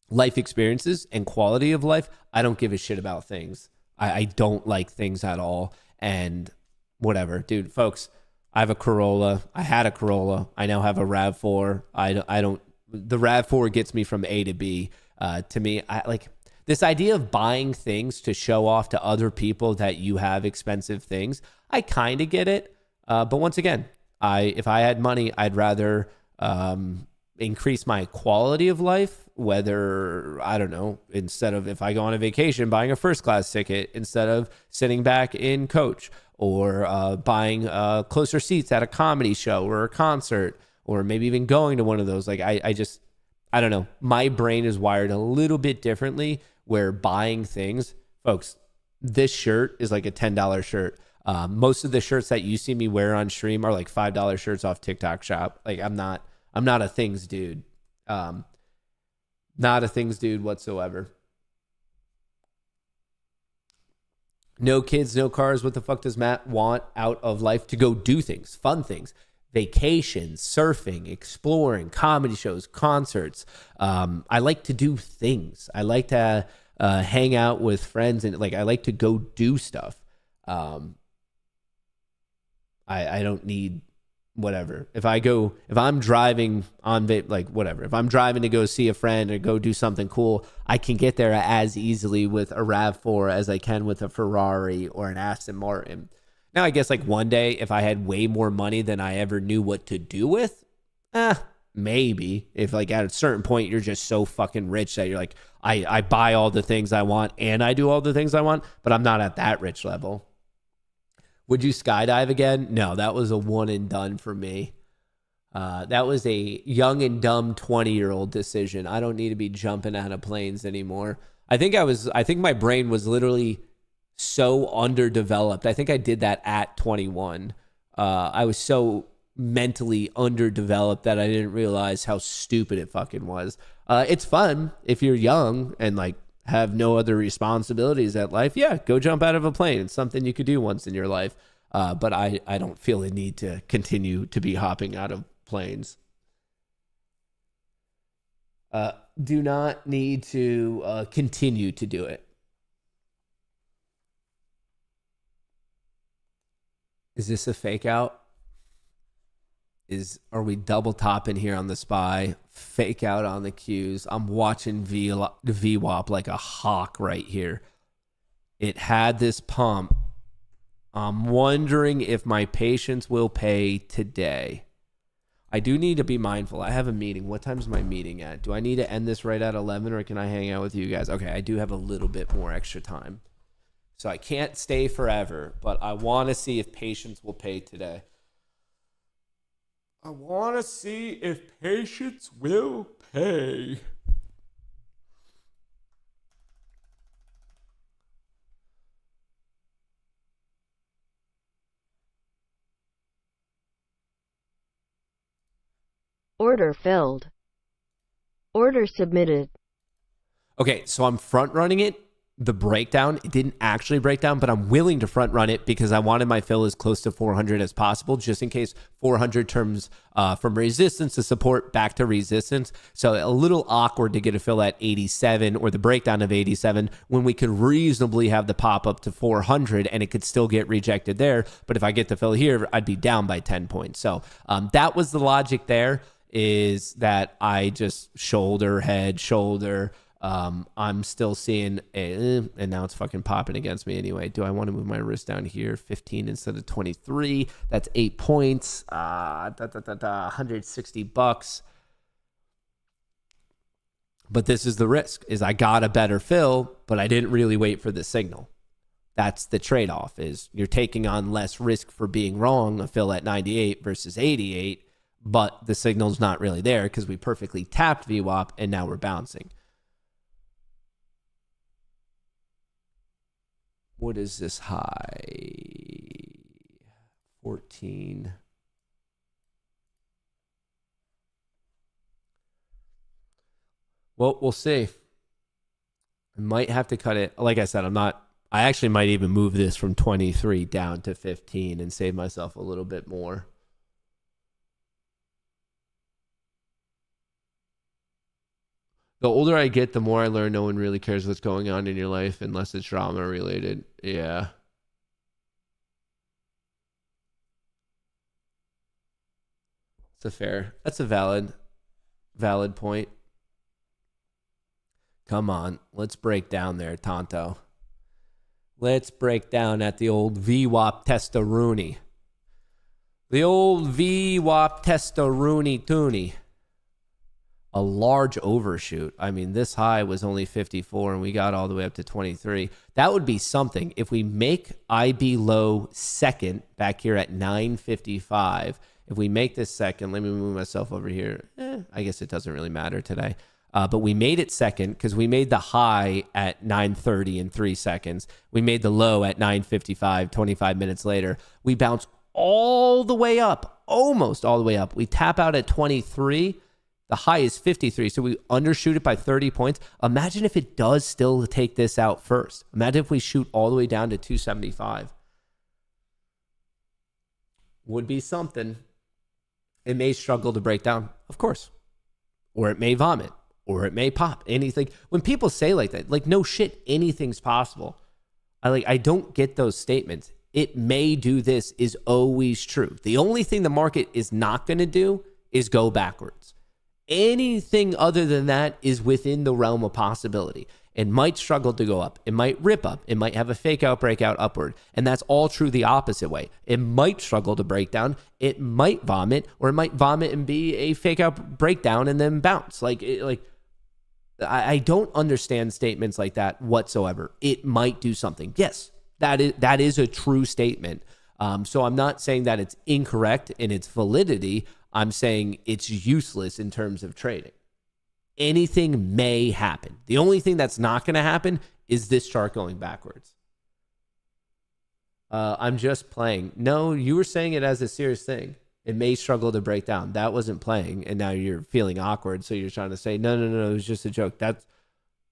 life experiences and quality of life. I don't give a shit about things. I don't like things at all. And whatever, dude, folks, I have a Corolla. I had a Corolla. I now have a RAV4. The RAV4 gets me from A to B. To me, I like this idea of buying things to show off to other people that you have expensive things. I kind of get it. But once again, if I had money, I'd rather increase my quality of life, whether, I don't know, instead of, if I go on a vacation, buying a first class ticket instead of sitting back in coach, or buying closer seats at a comedy show or a concert, or maybe even going to one of those. Like, I don't know. My brain is wired a little bit differently, where buying things, folks, this shirt is like a $10 shirt. Most of the shirts that you see me wear on stream are like $5 shirts off TikTok shop. Like, I'm not a things dude. Not a things dude whatsoever. No kids, no cars. What the fuck does Matt want out of life? To go do things, fun things. Vacations, surfing, exploring, comedy shows, concerts. I like to do things. I like to hang out with friends, and like, I like to go do stuff. I don't need whatever. If I'm driving on, like, whatever, if I'm driving to go see a friend or go do something cool, I can get there as easily with a RAV4 as I can with a Ferrari or an Aston Martin. Now, I guess, like, one day, if I had way more money than I ever knew what to do with, maybe. If, like, at a certain point, you're just so fucking rich that you're like, I buy all the things I want and I do all the things I want, but I'm not at that rich level. Would you skydive again? No, that was a one and done for me. That was a young and dumb 20-year-old decision. I don't need to be jumping out of planes anymore. I think my brain was literally so underdeveloped. I think I did that at 21. I was so mentally underdeveloped that I didn't realize how stupid it fucking was. It's fun if you're young and like have no other responsibilities at life. Yeah, go jump out of a plane. It's something you could do once in your life. But I don't feel a need to continue to be hopping out of planes. Do not need to continue to do it. Is this a fake out? Are we double topping here on the SPY? Fake out on the Qs. I'm watching VWAP like a hawk right here. It had this pump. I'm wondering if my patience will pay today. I do need to be mindful. I have a meeting. What time is my meeting at? Do I need to end this right at 11 or can I hang out with you guys? Okay, I do have a little bit more extra time. So I can't stay forever, but I want to see if patience will pay today. I want to see if patience will pay. Order filled. Order submitted. Okay, so I'm front running it. The breakdown, it didn't actually break down, but I'm willing to front run it because I wanted my fill as close to 400 as possible, just in case 400 turns from resistance to support back to resistance. So a little awkward to get a fill at 87 or the breakdown of 87 when we could reasonably have the pop up to 400 and it could still get rejected there. But if I get the fill here, I'd be down by 10 points. So that was the logic there, is that I just shoulder, head, shoulder. I'm still seeing and now it's fucking popping against me anyway. Do I want to move my wrist down here? 15 instead of 23. That's 8 points. $160. But this is the risk, is I got a better fill, but I didn't really wait for the signal. That's the trade-off, is you're taking on less risk for being wrong, a fill at 98 versus 88, but the signal's not really there because we perfectly tapped VWAP and now we're bouncing. What is this high? 14. Well, we'll see. I might have to cut it. Like I said, I actually might even move this from 23 down to 15 and save myself a little bit more. The older I get, the more I learn no one really cares what's going on in your life unless it's drama related. Yeah. That's a valid point. Come on, let's break down there, Tonto. Let's break down at the old VWAP testaroonie. The old VWAP testaroonie toonie. A large overshoot. I mean, this high was only 54 and we got all the way up to 23. That would be something. If we make IB low second back here at 955, if we make this second, let me move myself over here. I guess it doesn't really matter today. But we made it second because we made the high at 9:30 in 3 seconds. We made the low at 9:55, 25 minutes later. We bounce all the way up, almost all the way up. We tap out at 23. The high is 53, so we undershoot it by 30 points. Imagine if it does still take this out first. Imagine if we shoot all the way down to 275. Would be something. It may struggle to break down, of course. Or it may vomit. Or it may pop. Anything. When people say like that, like, no shit, anything's possible. I don't get those statements. It may do this is always true. The only thing the market is not going to do is go backwards. Anything other than that is within the realm of possibility. It might struggle to go up. It might rip up. It might have a fake out, breakout upward. And that's all true the opposite way. It might struggle to break down. It might vomit, or it might vomit and be a fake out breakdown and then bounce. I don't understand statements like that whatsoever. It might do something. Yes, that is a true statement. So I'm not saying that it's incorrect in its validity. I'm saying it's useless in terms of trading. Anything may happen. The only thing that's not going to happen is this chart going backwards. I'm just playing. No, you were saying it as a serious thing. It may struggle to break down. That wasn't playing, and now you're feeling awkward. So you're trying to say, no, it was just a joke. That's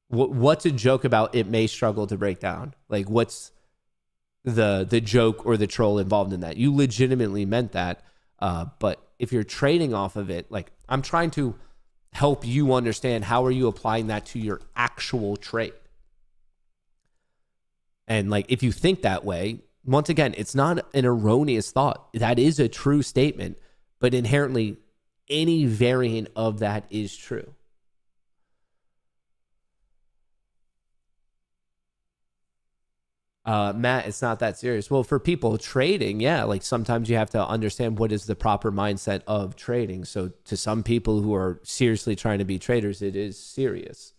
what's a joke about? It may struggle to break down. Like, what's the joke or the troll involved in that? You legitimately meant that. But if you're trading off of it, like, I'm trying to help you understand, how are you applying that to your actual trade? And like, if you think that way, once again, it's not an erroneous thought. That is a true statement, but inherently any variant of that is true. Matt, it's not that serious. Well, for people trading, yeah, like sometimes you have to understand what is the proper mindset of trading. So to some people who are seriously trying to be traders, it is serious.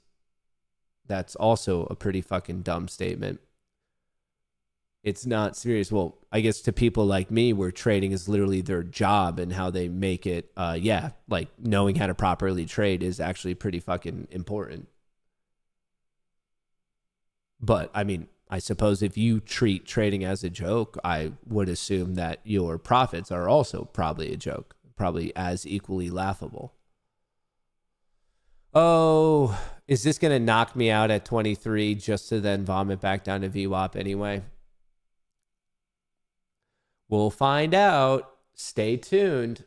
That's also a pretty fucking dumb statement. It's not serious. Well, I guess to people like me, where trading is literally their job and how they make it, yeah, like knowing how to properly trade is actually pretty fucking important. But I mean, I suppose if you treat trading as a joke, I would assume that your profits are also probably a joke, probably as equally laughable. Oh, is this going to knock me out at 23 just to then vomit back down to VWAP anyway? We'll find out. Stay tuned.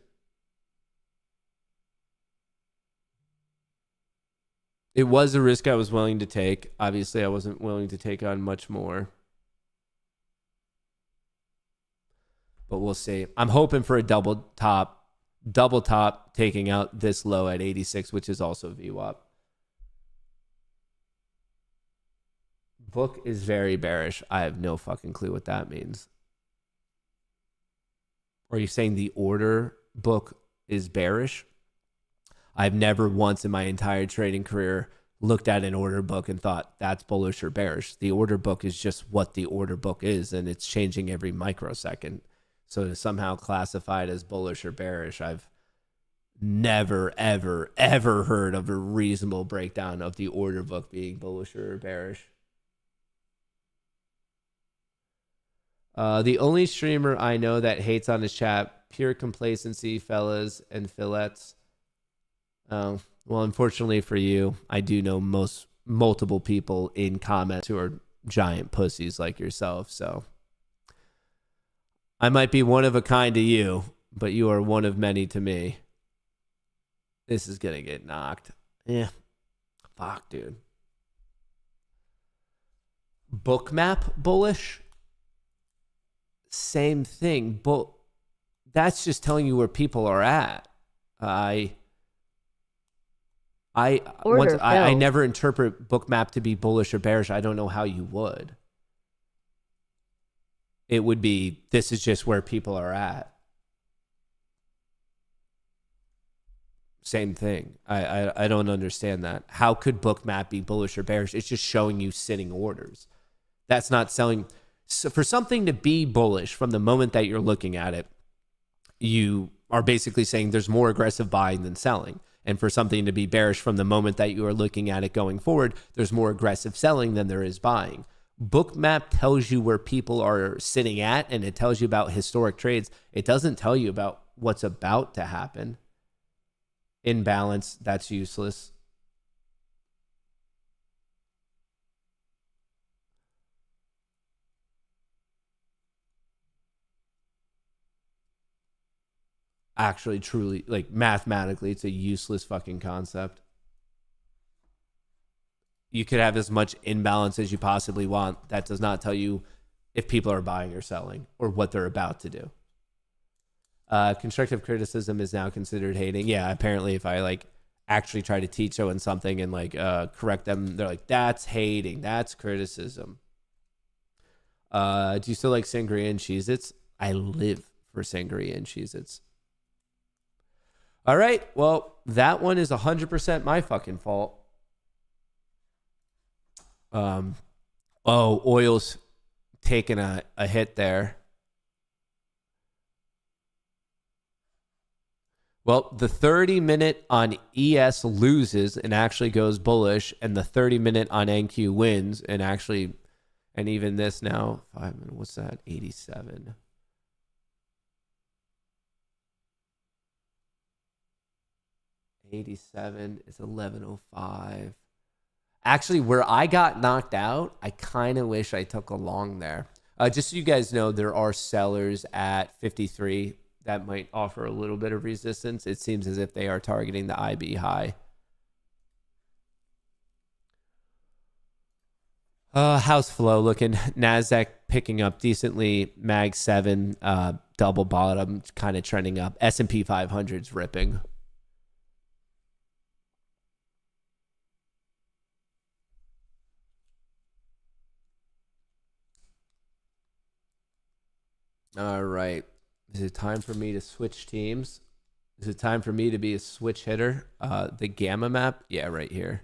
It was a risk I was willing to take. Obviously, I wasn't willing to take on much more. But we'll see. I'm hoping for a double top, taking out this low at 86, which is also VWAP. Book is very bearish. I have no fucking clue what that means. Are you saying the order book is bearish? I've never once in my entire trading career looked at an order book and thought that's bullish or bearish. The order book is just what the order book is, and it's changing every microsecond. So to somehow classify it as bullish or bearish, I've never, ever, ever heard of a reasonable breakdown of the order book being bullish or bearish. The only streamer I know that hates on his chat, pure complacency, fellas and fillets. Well, unfortunately for you, I do know multiple people in comments who are giant pussies like yourself. So I might be one of a kind to you, but you are one of many to me. This is going to get knocked. Yeah. Fuck, dude. Bookmap bullish? Same thing, but that's just telling you where people are at. I never interpret Bookmap to be bullish or bearish. I don't know how you would. It would be, this is just where people are at. Same thing. I don't understand that. How could Bookmap be bullish or bearish? It's just showing you sitting orders. That's not selling. So for something to be bullish from the moment that you're looking at it, you are basically saying there's more aggressive buying than selling. And for something to be bearish from the moment that you are looking at it going forward, there's more aggressive selling than there is buying. Bookmap tells you where people are sitting at, and it tells you about historic trades. It doesn't tell you about what's about to happen. Imbalance, that's useless. Actually, truly, like mathematically, it's a useless fucking concept. You could have as much imbalance as you possibly want. That does not tell you if people are buying or selling or what they're about to do. Constructive criticism is now considered hating. Yeah, apparently if I like actually try to teach someone something and like correct them, they're like, that's hating, that's criticism. Do you still like sangria and Cheez-Its? I live for sangria and Cheez-Its. All right, well, that one is 100% my fucking fault. Oil's taking a hit there. Well, the 30-minute on ES loses and actually goes bullish, and the 30-minute on NQ wins and actually And even this now, what's that? 87. Is 1105. Actually, where I got knocked out, I kind of wish I took a long there. Just so you guys know, there are sellers at 53 that might offer a little bit of resistance. It seems as if they are targeting the IB high. House flow looking. NASDAQ picking up decently. Mag 7, double bottom, kind of trending up. S&P 500's ripping. All right. Is it time for me to switch teams? Is it time for me to be a switch hitter? The gamma map? Yeah, right here.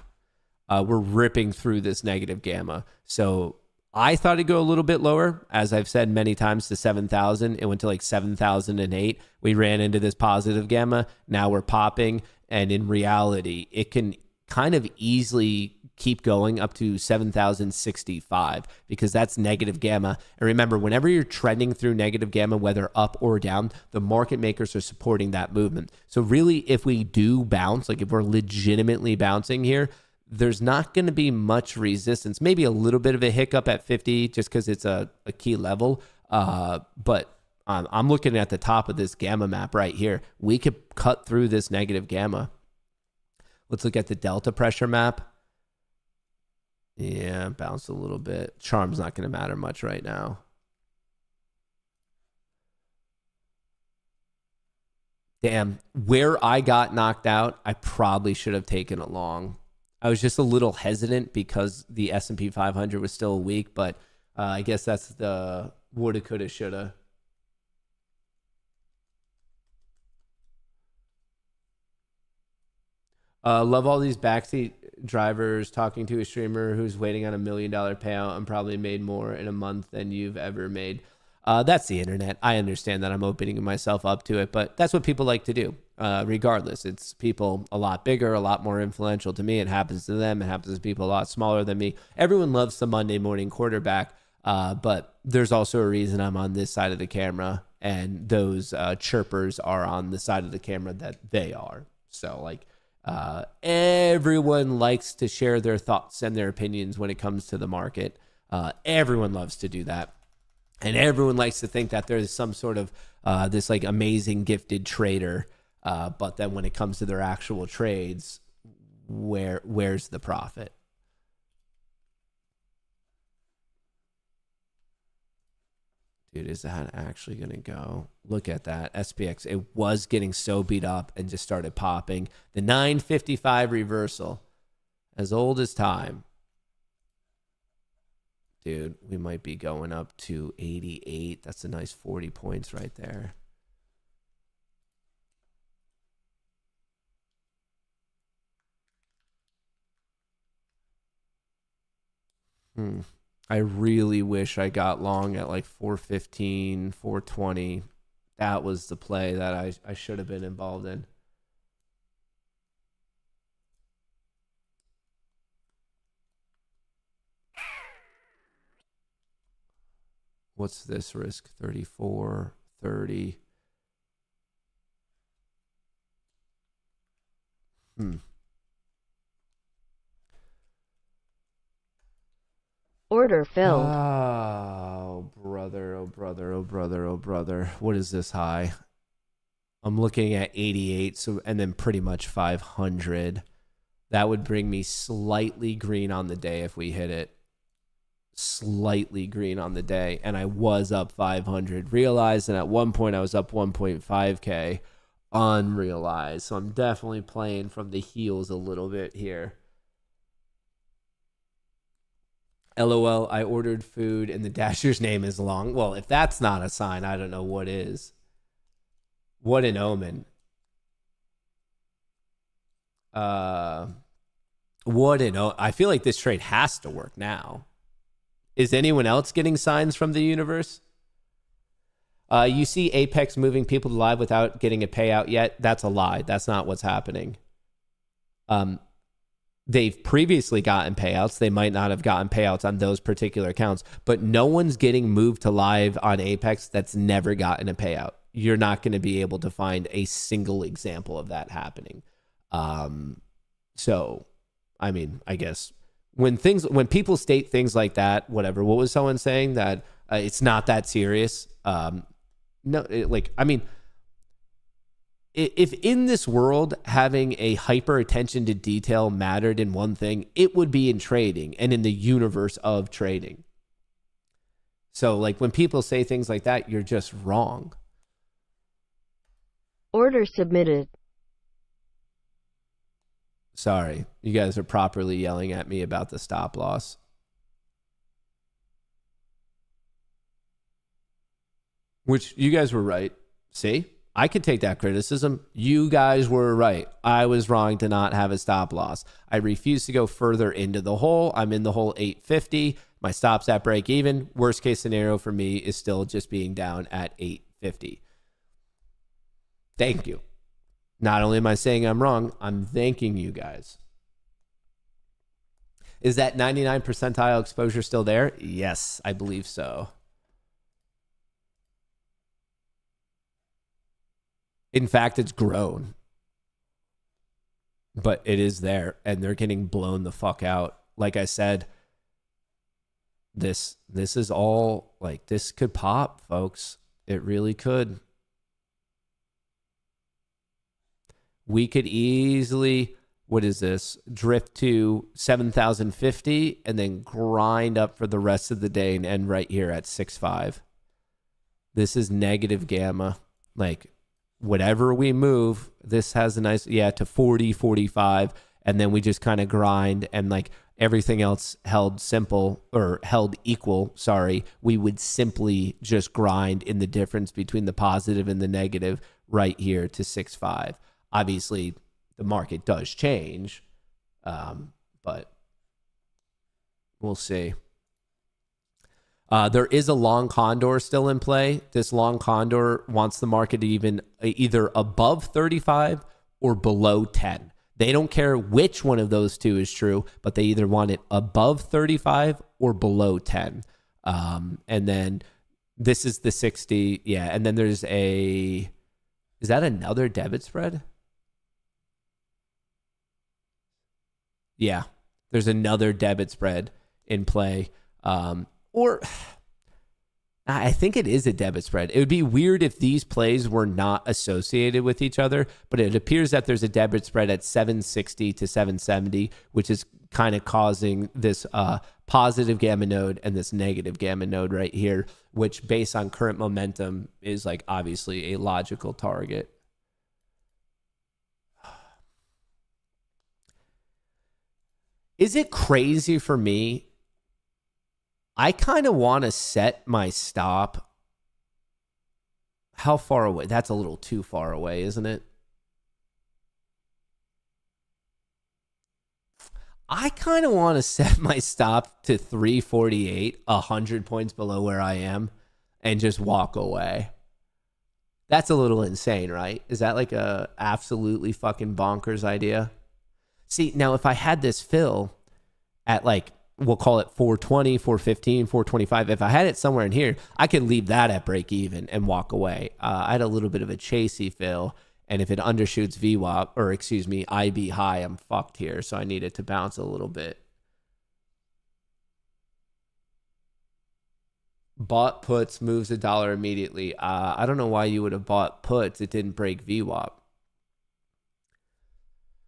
We're ripping through this negative gamma. So I thought it'd go a little bit lower. As I've said many times, to 7,000. It went to like 7,008. We ran into this positive gamma. Now we're popping. And in reality, it can kind of easily keep going up to 7,065 because that's negative gamma. And remember, whenever you're trending through negative gamma, whether up or down, the market makers are supporting that movement. So really, if we do bounce, like if we're legitimately bouncing here, there's not going to be much resistance. Maybe a little bit of a hiccup at 50 just because it's a key level. But I'm looking at the top of this gamma map right here. We could cut through this negative gamma. Let's look at the delta pressure map. Yeah, bounced a little bit. Charm's not going to matter much right now. Damn, where I got knocked out, I probably should have taken it long. I was just a little hesitant because the S&P 500 was still weak, but I guess that's the woulda, coulda, shoulda. Love all these backseat drivers talking to a streamer who's waiting on $1 million payout and probably made more in a month than you've ever made. That's the internet. I understand that I'm opening myself up to it, but that's what people like to do. Regardless, it's people a lot bigger, a lot more influential to me. It happens to them. It happens to people a lot smaller than me. Everyone loves the Monday morning quarterback, but there's also a reason I'm on this side of the camera, and those chirpers are on the side of the camera that they are. So, like, everyone likes to share their thoughts and their opinions when it comes to the market. Everyone loves to do that. And everyone likes to think that there's some sort of this like amazing gifted trader. But then when it comes to their actual trades, where's the profit? Dude, is that actually going to go? Look at that. SPX, it was getting so beat up and just started popping. The 955 reversal, as old as time. Dude, we might be going up to 88. That's a nice 40 points right there. I really wish I got long at like 415, 420. That was the play that I should have been involved in. What's this risk? 34, 30. Order filled. Oh, brother, oh, brother, oh, brother, oh, brother. What is this high? I'm looking at 88, so and then pretty much 500. That would bring me slightly green on the day if we hit it. Slightly green on the day, and I was up 500. Realized, and at one point I was up 1.5K. Unrealized. So I'm definitely playing from the heels a little bit here. LOL, I ordered food and the dasher's name is long. Well, if that's not a sign, I don't know what is. What an omen. I feel like this trade has to work now. Is anyone else getting signs from the universe? You see Apex moving people to live without getting a payout yet? That's a lie. That's not what's happening. they've previously gotten payouts. They might not have gotten payouts on those particular accounts, but no one's getting moved to live on Apex that's never gotten a payout. You're not going to be able to find a single example of that happening. So, I mean, I guess when people state things like that, whatever, what was someone saying that it's not that serious? If in this world having a hyper attention to detail mattered in one thing, it would be in trading and in the universe of trading. So like when people say things like that, you're just wrong. Order submitted. Sorry, you guys are properly yelling at me about the stop loss. Which you guys were right. See? I could take that criticism. You guys were right. I was wrong to not have a stop loss. I refuse to go further into the hole. I'm in the hole 850. My stop's at break even. Worst case scenario for me is still just being down at 850. Thank you. Not only am I saying I'm wrong, I'm thanking you guys. Is that 99 percentile exposure still there? Yes, I believe so. In fact, it's grown. But it is there, and they're getting blown the fuck out. Like I said, this is all, like, this could pop, folks. It really could. We could easily, what is this, drift to 7,050 and then grind up for the rest of the day and end right here at 6.5. This is negative gamma. Like, whatever we move, this has a nice, to 40, 45, and then we just kind of grind, and like everything else held equal, we would simply just grind in the difference between the positive and the negative right here to 6.5. Obviously, the market does change, but we'll see. There is a long condor still in play. This long condor wants the market to even either above 35 or below 10. They don't care which one of those two is true, but they either want it above 35 or below 10. And then this is the 60. Yeah. And then there's is that another debit spread? Yeah. There's another debit spread in play. Or I think it is a debit spread. It would be weird if these plays were not associated with each other, but it appears that there's a debit spread at 760 to 770, which is kind of causing this positive gamma node and this negative gamma node right here, which based on current momentum is like obviously a logical target. Is it crazy for me? I kind of want to set my stop. How far away? That's a little too far away, isn't it? I kind of want to set my stop to 348, 100 points below where I am, and just walk away. That's a little insane, right? Is that like a absolutely fucking bonkers idea? See, now if I had this fill at like, we'll call it 420, 415, 425. If I had it somewhere in here, I could leave that at break even and walk away. I had a little bit of a chasey fill, and if it undershoots VWAP, or excuse me, IB high, I'm fucked here. So I need it to bounce a little bit. Bought puts, moves $1 immediately. I don't know why you would have bought puts. It didn't break VWAP.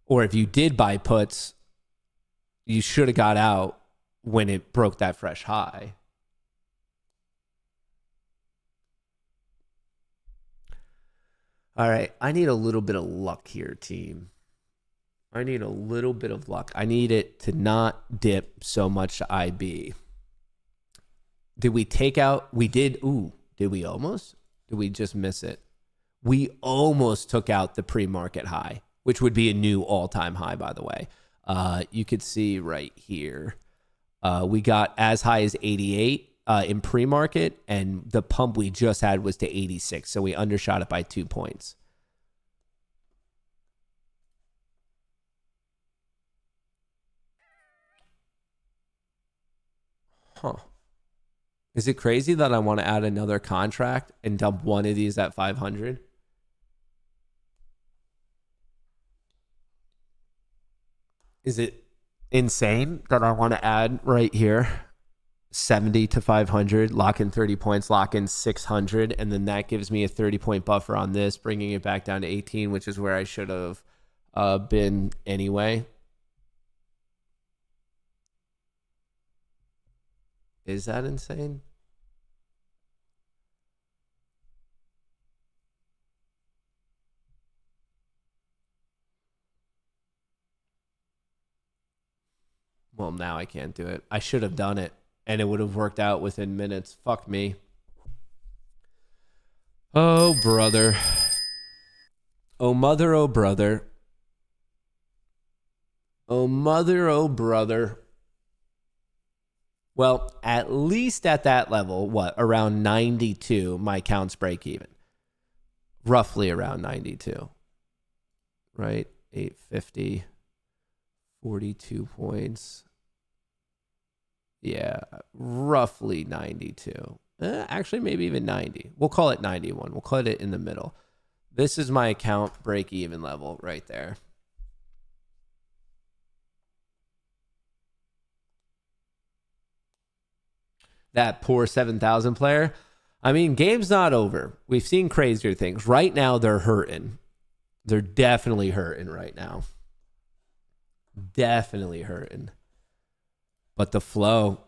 Or if you did buy puts, you should have got out when it broke that fresh high. All right, I need a little bit of luck here, team. I need a little bit of luck. I need it to not dip so much to IB. Did we take out? We did. Ooh, did we almost? Did we just miss it? We almost took out the pre-market high, which would be a new all-time high, by the way. You could see right here. We got as high as 88 in pre-market, and the pump we just had was to 86, so we undershot it by 2 points. Huh. Is it crazy that I want to add another contract and dump one of these at 500? Is it insane that I want to add right here 70 to 500, lock in 30 points, lock in 600, and then that gives me a 30-point buffer on this, bringing it back down to 18, which is where I should have been anyway. Is that insane? Well, now I can't do it. I should have done it, and it would have worked out within minutes. Fuck me. Oh, brother. Oh, mother, oh, brother. Oh, mother, oh, brother. Well, at least at that level, what, around 92, my accounts break even. Roughly around 92. Right? 850. 42 points. Yeah, roughly 92. Actually, maybe even 90. We'll call it 91. We'll call it in the middle. This is my account break-even level right there. That poor 7,000 player. I mean, game's not over. We've seen crazier things. Right now, they're hurting. They're definitely hurting right now. Definitely hurting. But the flow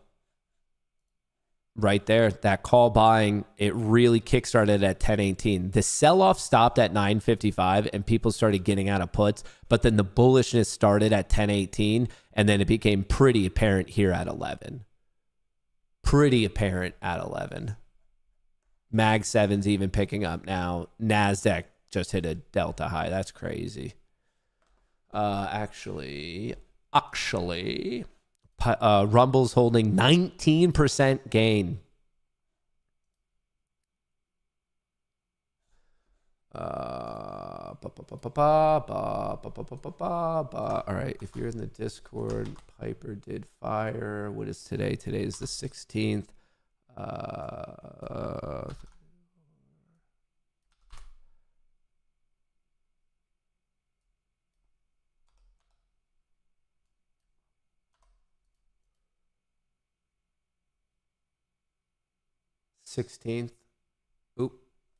right there, that call buying, it really kickstarted at 1018. The sell-off stopped at 955 and people started getting out of puts, but then the bullishness started at 1018 and then it became pretty apparent here at 11. Pretty apparent at 11. Mag 7's even picking up now. NASDAQ just hit a delta high. That's crazy. Actually, Rumble's holding 19% gain. All right, if you're in the Discord, Piper did fire. What is today? Today is the 16th. 16th. Oop,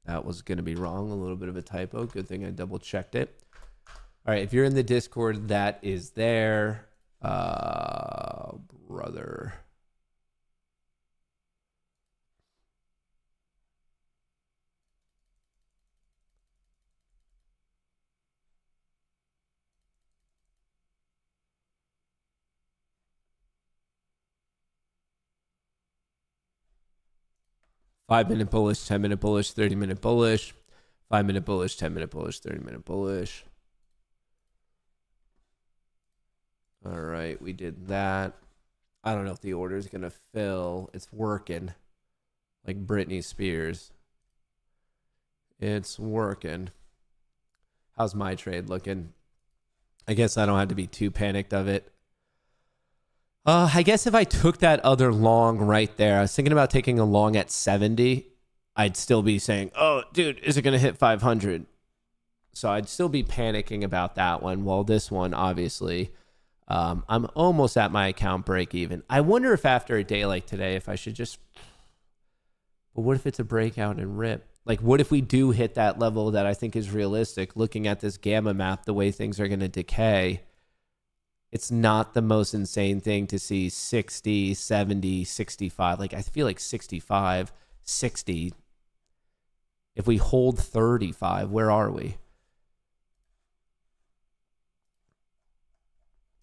that was going to be wrong. A little bit of a typo. Good thing I double checked it. All right, if you're in the Discord, that is there. Brother. Five-minute bullish, 10-minute bullish, 30-minute bullish, 5-minute bullish, 10-minute bullish, 30-minute bullish. All right, we did that. I don't know if the order is going to fill. It's working like Britney Spears. It's working. How's my trade looking? I guess I don't have to be too panicked of it. I guess if I took that other long right there, I was thinking about taking a long at 70. I'd still be saying, oh, dude, is it going to hit 500? So I'd still be panicking about that one. Well, this one, obviously, I'm almost at my account break even. I wonder if after a day like today, if I should just, but what if it's a breakout and rip? Like, what if we do hit that level that I think is realistic, looking at this gamma map, the way things are going to decay? It's not the most insane thing to see 60, 70, 65. Like, I feel like 65, 60. If we hold 35, where are we?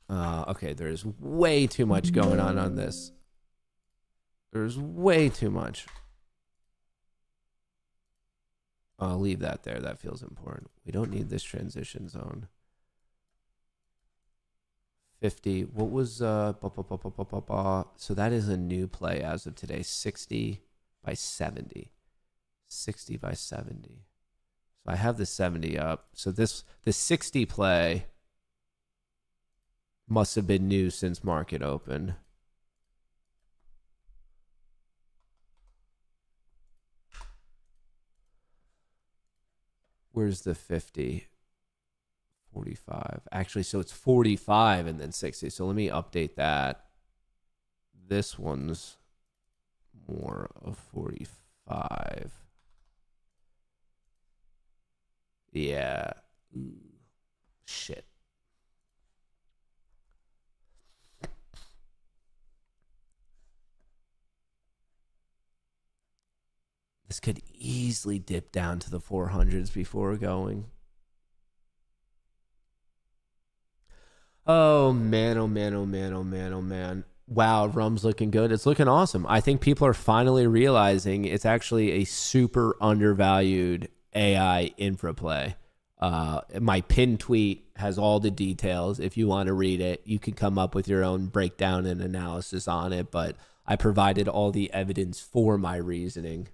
Okay, there's way too much going on this. There's way too much. I'll leave that there. That feels important. We don't need this transition zone. 50. What was so that is a new play as of today. 60 by 70. 60 by 70. So I have the 70 up. So the 60 play must have been new since market open. Where's the 50? 45. Actually, so it's 45 and then 60. So let me update that. This one's more of 45. Yeah. Ooh. Shit. This could easily dip down to the 400s before going. Oh man, oh man, oh man, oh man, oh man. Wow, rum's looking good. It's looking awesome. I think people are finally realizing it's actually a super undervalued AI infra play. My pinned tweet has all the details. If you want to read it, you can come up with your own breakdown and analysis on it, but I provided all the evidence for my reasoning.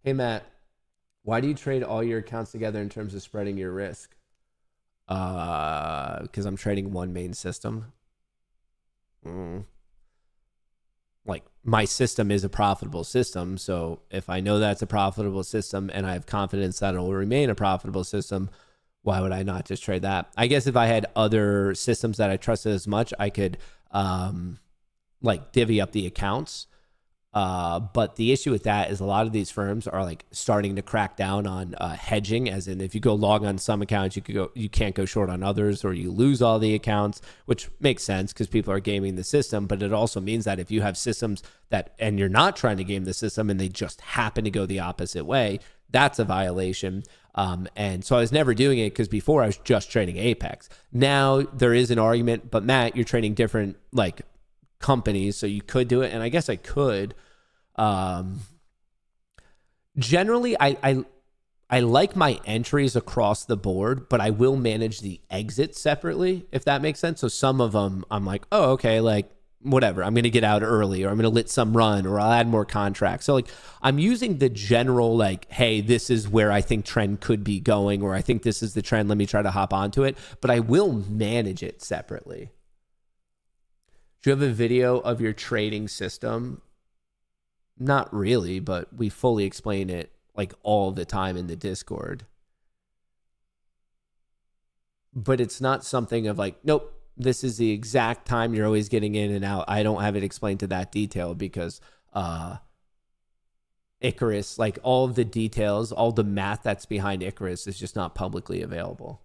Hey, Matt, why do you trade all your accounts together in terms of spreading your risk? Because I'm trading one main system. Like, my system is a profitable system, so if I know that's a profitable system and I have confidence that it will remain a profitable system, why would I not just trade that? I guess if I had other systems that I trusted as much, I could like divvy up the accounts. But the issue with that is a lot of these firms are like starting to crack down on hedging, as in if you go long on some accounts, you can't go short on others, or you lose all the accounts, which makes sense because people are gaming the system. But it also means that if you have systems that, and you're not trying to game the system and they just happen to go the opposite way, that's a violation. And so I was never doing it because before I was just trading Apex. Now there is an argument, but Matt, you're trading different like companies, so you could do it, and I guess I could. Generally, I like my entries across the board, but I will manage the exits separately, if that makes sense. So some of them I'm like, oh, okay, like whatever, I'm going to get out early, or I'm going to let some run, or I'll add more contracts. So like I'm using the general like, hey, this is where I think trend could be going, or I think this is the trend, let me try to hop onto it, but I will manage it separately. Do you have a video of your trading system? Not really, but we fully explain it like all the time in the Discord. But it's not something of like, nope, this is the exact time you're always getting in and out. I don't have it explained to that detail because Icarus, like all of the details, all the math that's behind Icarus is just not publicly available.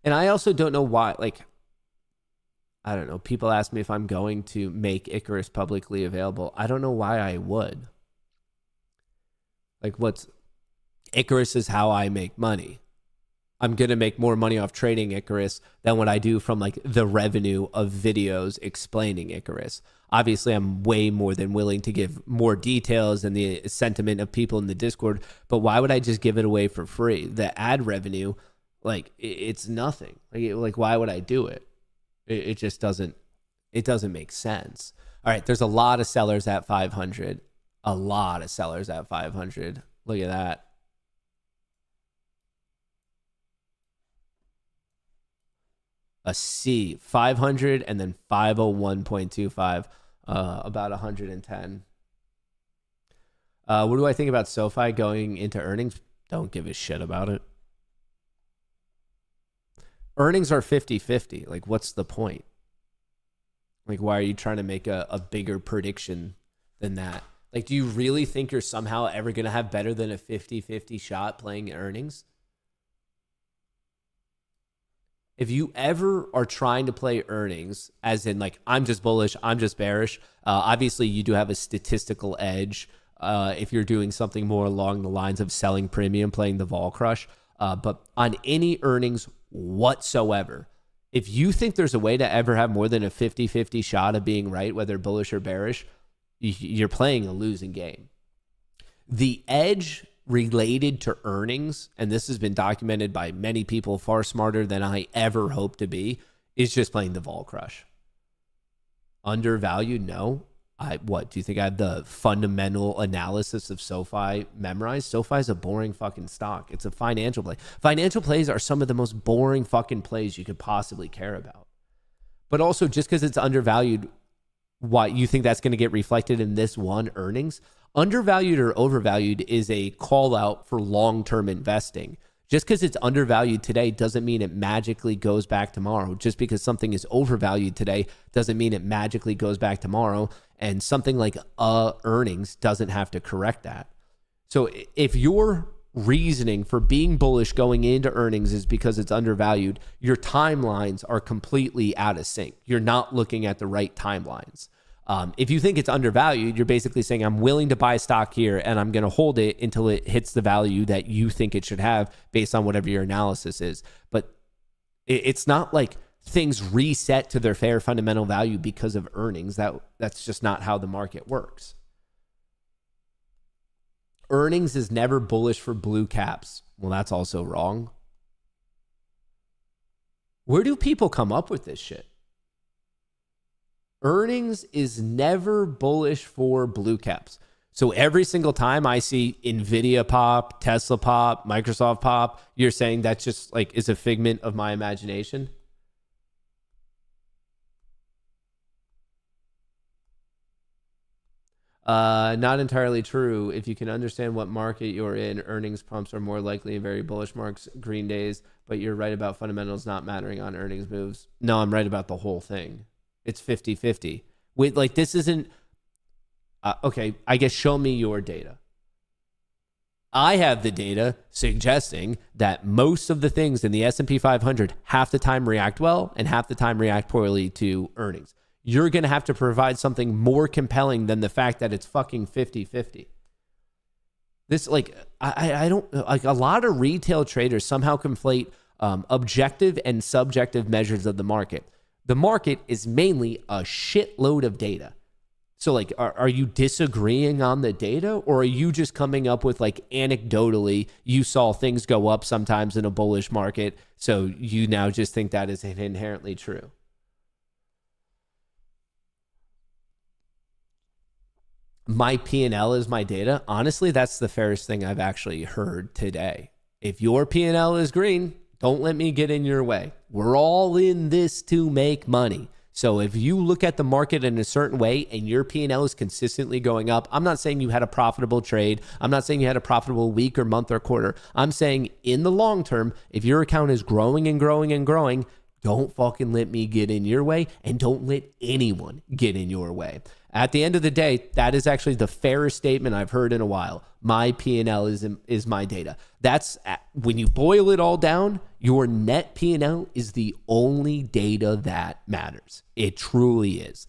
And I also don't know why, like, I don't know. People ask me if I'm going to make Icarus publicly available. I don't know why I would. Like, Icarus is how I make money. I'm going to make more money off trading Icarus than what I do from like the revenue of videos explaining Icarus. Obviously, I'm way more than willing to give more details and the sentiment of people in the Discord, but why would I just give it away for free? The ad revenue, like it's nothing. Like why would I do it? It just doesn't make sense. All right, there's a lot of sellers at 500. A lot of sellers at 500. Look at that. A C, 500, and then 501.25, about 110. What do I think about SoFi going into earnings? Don't give a shit about it. Earnings are 50-50. Like, what's the point? Like, why are you trying to make a bigger prediction than that? Like, do you really think you're somehow ever going to have better than a 50-50 shot playing earnings? If you ever are trying to play earnings, as in like, I'm just bullish, I'm just bearish, obviously you do have a statistical edge if you're doing something more along the lines of selling premium, playing the vol crush. But on any earnings whatsoever, if you think there's a way to ever have more than a 50-50 shot of being right, whether bullish or bearish, you're playing a losing game. The edge related to earnings, and this has been documented by many people far smarter than I ever hope to be, is just playing the vol crush. Undervalued? No. What, do you think I have the fundamental analysis of SoFi memorized? SoFi is a boring fucking stock. It's a financial play. Financial plays are some of the most boring fucking plays you could possibly care about. But also, just because it's undervalued, why you think that's going to get reflected in this one earnings. Undervalued or overvalued is a call out for long-term investing. Just because it's undervalued today doesn't mean it magically goes back tomorrow. Just because something is overvalued today doesn't mean it magically goes back tomorrow. And something like earnings doesn't have to correct that. So if your reasoning for being bullish going into earnings is because it's undervalued, your timelines are completely out of sync. You're not looking at the right timelines. If you think it's undervalued, you're basically saying, I'm willing to buy stock here and I'm going to hold it until it hits the value that you think it should have based on whatever your analysis is. But it's not like things reset to their fair fundamental value because of earnings. That's just not how the market works. Earnings is never bullish for blue caps. Well, that's also wrong. Where do people come up with this shit? Earnings is never bullish for blue caps. So every single time I see Nvidia pop, Tesla pop, Microsoft pop, you're saying that's just like is a figment of my imagination? Not entirely true. If you can understand what market you're in, earnings pumps are more likely in very bullish marks, green days, but you're right about fundamentals not mattering on earnings moves. No, I'm right about the whole thing. It's 50-50. With like, this isn't, okay, I guess show me your data. I have the data suggesting that most of the things in the S&P 500 half the time react well and half the time react poorly to earnings. You're going to have to provide something more compelling than the fact that it's fucking 50-50. This, like, I don't, like, a lot of retail traders somehow conflate objective and subjective measures of the market. The market is mainly a shitload of data. So, like, are you disagreeing on the data, or are you just coming up with, like, anecdotally, you saw things go up sometimes in a bullish market, so you now just think that is inherently true? My P&L is my data. Honestly, that's the fairest thing I've actually heard today. If your P&L is green, don't let me get in your way. We're all in this to make money. So if you look at the market in a certain way and your P&L is consistently going up, I'm not saying you had a profitable trade. I'm not saying you had a profitable week or month or quarter. I'm saying in the long term, if your account is growing and growing and growing, don't fucking let me get in your way, and don't let anyone get in your way. At the end of the day, that is actually the fairest statement I've heard in a while. My P&L is my data. That's, when you boil it all down, your net P&L is the only data that matters. It truly is.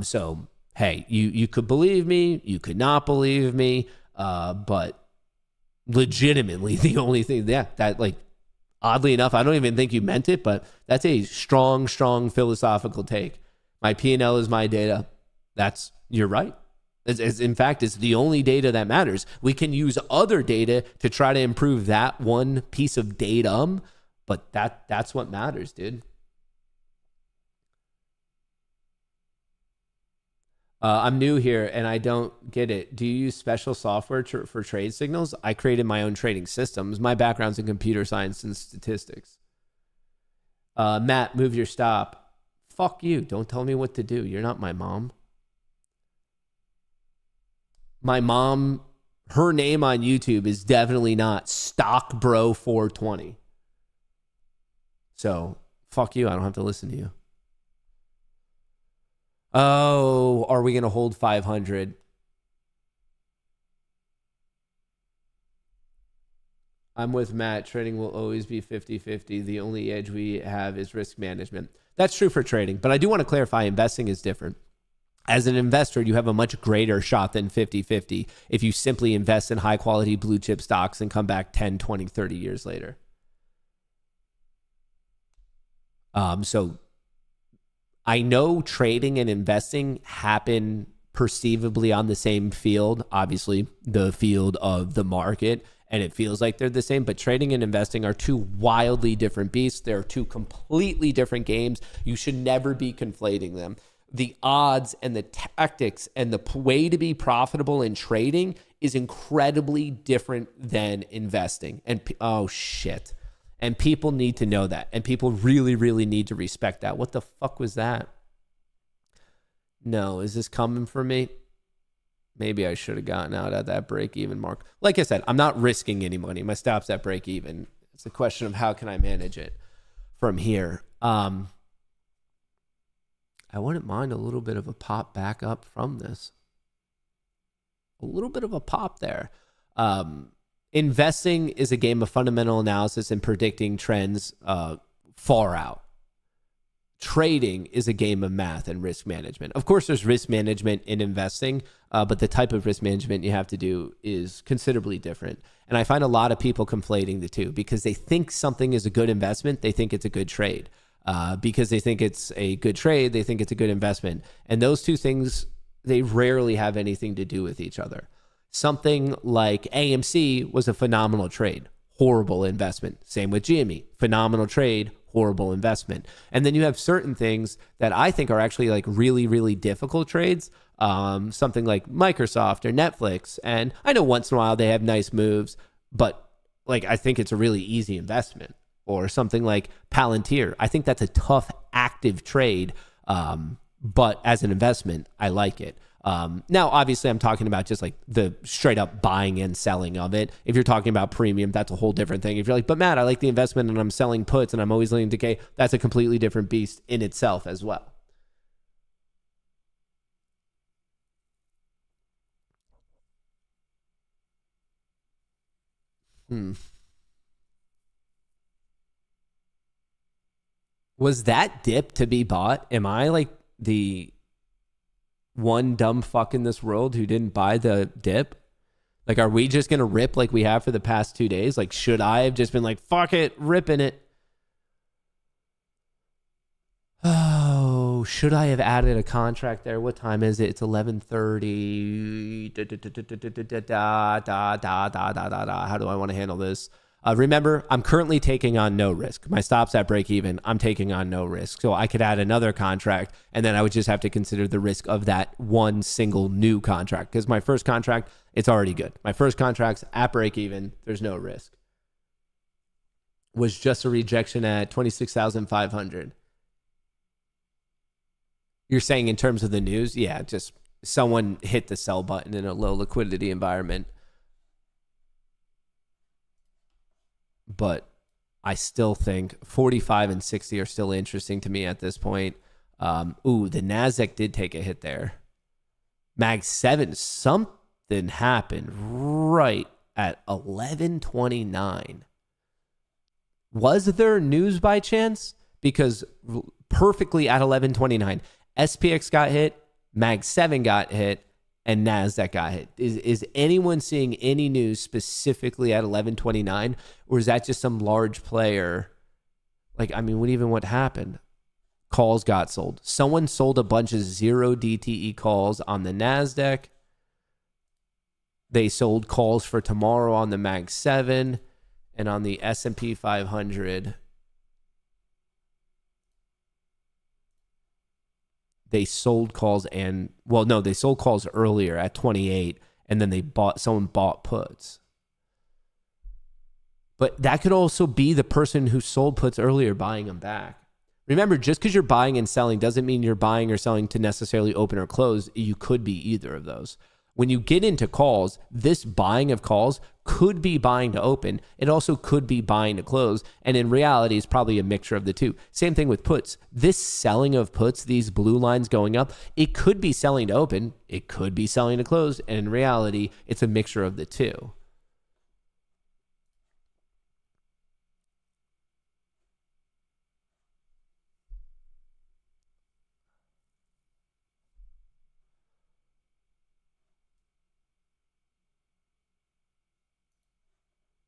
So, hey, you could believe me, you could not believe me, but legitimately the only thing, that like, oddly enough, I don't even think you meant it, but that's a strong, strong philosophical take. My P&L is my data. You're right. In fact, it's the only data that matters. We can use other data to try to improve that one piece of datum, but that's what matters, dude. I'm new here and I don't get it. Do you use special software for trade signals? I created my own trading systems. My background's in computer science and statistics. Matt, move your stop. Fuck you. Don't tell me what to do. You're not my mom. My mom, her name on YouTube is definitely not StockBro420. So, fuck you. I don't have to listen to you. Oh, are we going to hold 500? I'm with Matt. Trading will always be 50-50. The only edge we have is risk management. That's true for trading, but I do want to clarify investing is different. As an investor, you have a much greater shot than 50-50 if you simply invest in high quality blue chip stocks and come back 10, 20, 30 years later. So I know trading and investing happen perceivably on the same field, obviously the field of the market, and it feels like they're the same, but trading and investing are two wildly different beasts. They're two completely different games. You should never be conflating them. The odds and the tactics and the way to be profitable in trading is incredibly different than investing. And oh shit. And people need to know that. And people really, really need to respect that. What the fuck was that? No, is this coming for me? Maybe I should have gotten out at that break-even mark. Like I said, I'm not risking any money. My stop's at break-even. It's a question of how can I manage it from here. I wouldn't mind a little bit of a pop back up from this. A little bit of a pop there. Investing is a game of fundamental analysis and predicting trends far out. Trading is a game of math and risk management. Of course, there's risk management in investing, but the type of risk management you have to do is considerably different. And I find a lot of people conflating the two because they think something is a good investment. They think it's a good trade. Because they think it's a good trade, they think it's a good investment. And those two things, they rarely have anything to do with each other. Something like AMC was a phenomenal trade, horrible investment. Same with GME, phenomenal trade, horrible investment. And then you have certain things that I think are actually like really, really difficult trades. Something like Microsoft or Netflix. And I know once in a while they have nice moves, but like I think it's a really easy investment. Or something like Palantir. I think that's a tough, active trade. But as an investment, I like it. Now, obviously, I'm talking about just like the straight up buying and selling of it. If you're talking about premium, that's a whole different thing. If you're like, but Matt, I like the investment and I'm selling puts and I'm always leaning decay, that's a completely different beast in itself as well. Was that dip to be bought? Am I like the one dumb fuck in this world who didn't buy the dip? Like, are we just going to rip like we have for the past 2 days? Like, should I have just been like, fuck it, ripping it? Oh, should I have added a contract there? What time is it? It's 11:30. How do I want to handle this? Remember, I'm currently taking on no risk. My stop's at break even. I'm taking on no risk. So I could add another contract, and then I would just have to consider the risk of that one single new contract. Because my first contract, it's already good. My first contract's at break even. There's no risk. Was just a rejection at 26,500. You're saying in terms of the news? Yeah, just someone hit the sell button in a low liquidity environment. But I still think 45 and 60 are still interesting to me at this point. The NASDAQ did take a hit there. Mag 7, something happened right at 11:29. Was there news by chance? Because perfectly at 11:29, SPX got hit, Mag 7 got hit, and NASDAQ got hit. Is anyone seeing any news specifically at 11:29, or is that just some large player? Like, I mean, what happened? Calls got sold. Someone sold a bunch of 0 DTE calls on the NASDAQ. They sold calls for tomorrow on the Mag 7 and on the S&P 500. They sold calls they sold calls earlier at 28, and then someone bought puts. But that could also be the person who sold puts earlier buying them back. Remember, just because you're buying and selling doesn't mean you're buying or selling to necessarily open or close. You could be either of those. When you get into calls, this buying of calls could be buying to open. It also could be buying to close. And in reality, it's probably a mixture of the two. Same thing with puts. This selling of puts, these blue lines going up, it could be selling to open. It could be selling to close. And in reality, it's a mixture of the two.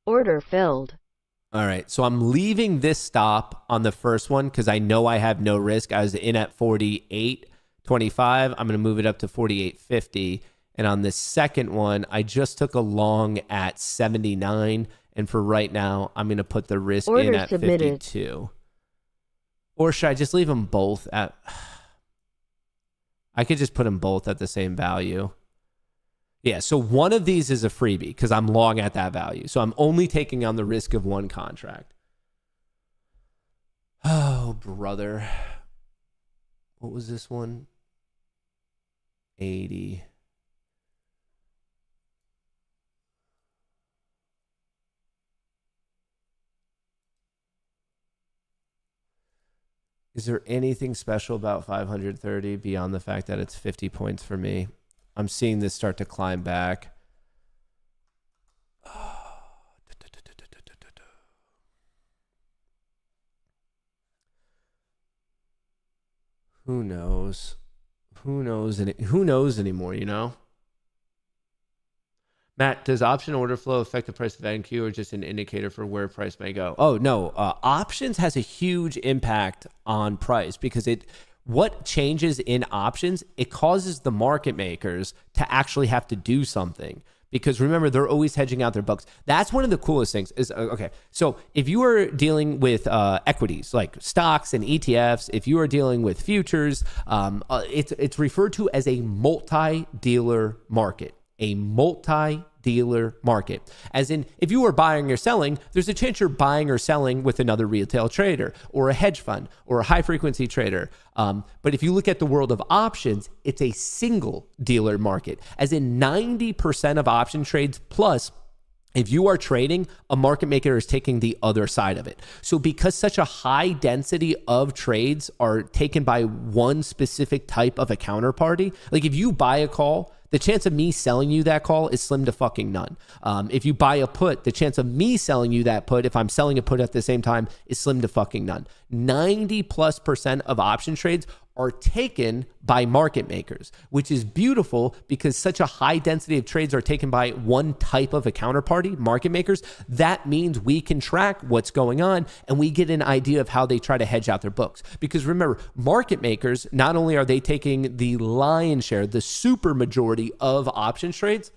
Order filled. All right, so I'm leaving this stop on the first one because I know I have no risk. I was in at 48.25. I'm going to move it up to 48.50. And on the second one, I just took a long at 79. And for right now, I'm going to put the risk Order in at submitted. 52. Or should I just leave them both at... I could just put them both at the same value. Yeah, so one of these is a freebie because I'm long at that value. So I'm only taking on the risk of one contract. Oh, brother. What was this one? 80. Is there anything special about 530 beyond the fact that it's 50 points for me? I'm seeing this start to climb back. Who knows? Who knows? Who knows anymore, you know? Matt, does option order flow affect the price of NQ or just an indicator for where price may go? Oh, no. Options has a huge impact on price because what changes in options, it causes the market makers to actually have to do something. Because remember, they're always hedging out their books. That's one of the coolest things is, okay, so if you are dealing with equities like stocks and ETFs, if you are dealing with futures, it's referred to as a multi-dealer market. A multi-dealer market. As in, if you are buying or selling, there's a chance you're buying or selling with another retail trader or a hedge fund or a high-frequency trader. But if you look at the world of options, it's a single dealer market. As in 90% of option trades plus, if you are trading, a market maker is taking the other side of it. So because such a high density of trades are taken by one specific type of a counterparty, like if you buy a call, the chance of me selling you that call is slim to fucking none. If you buy a put, the chance of me selling you that put, if I'm selling a put at the same time, is slim to fucking none. 90+% of option trades are taken by market makers, which is beautiful because such a high density of trades are taken by one type of a counterparty, market makers. That means we can track what's going on and we get an idea of how they try to hedge out their books. Because remember, market makers, not only are they taking the lion's share, the super majority of option trades,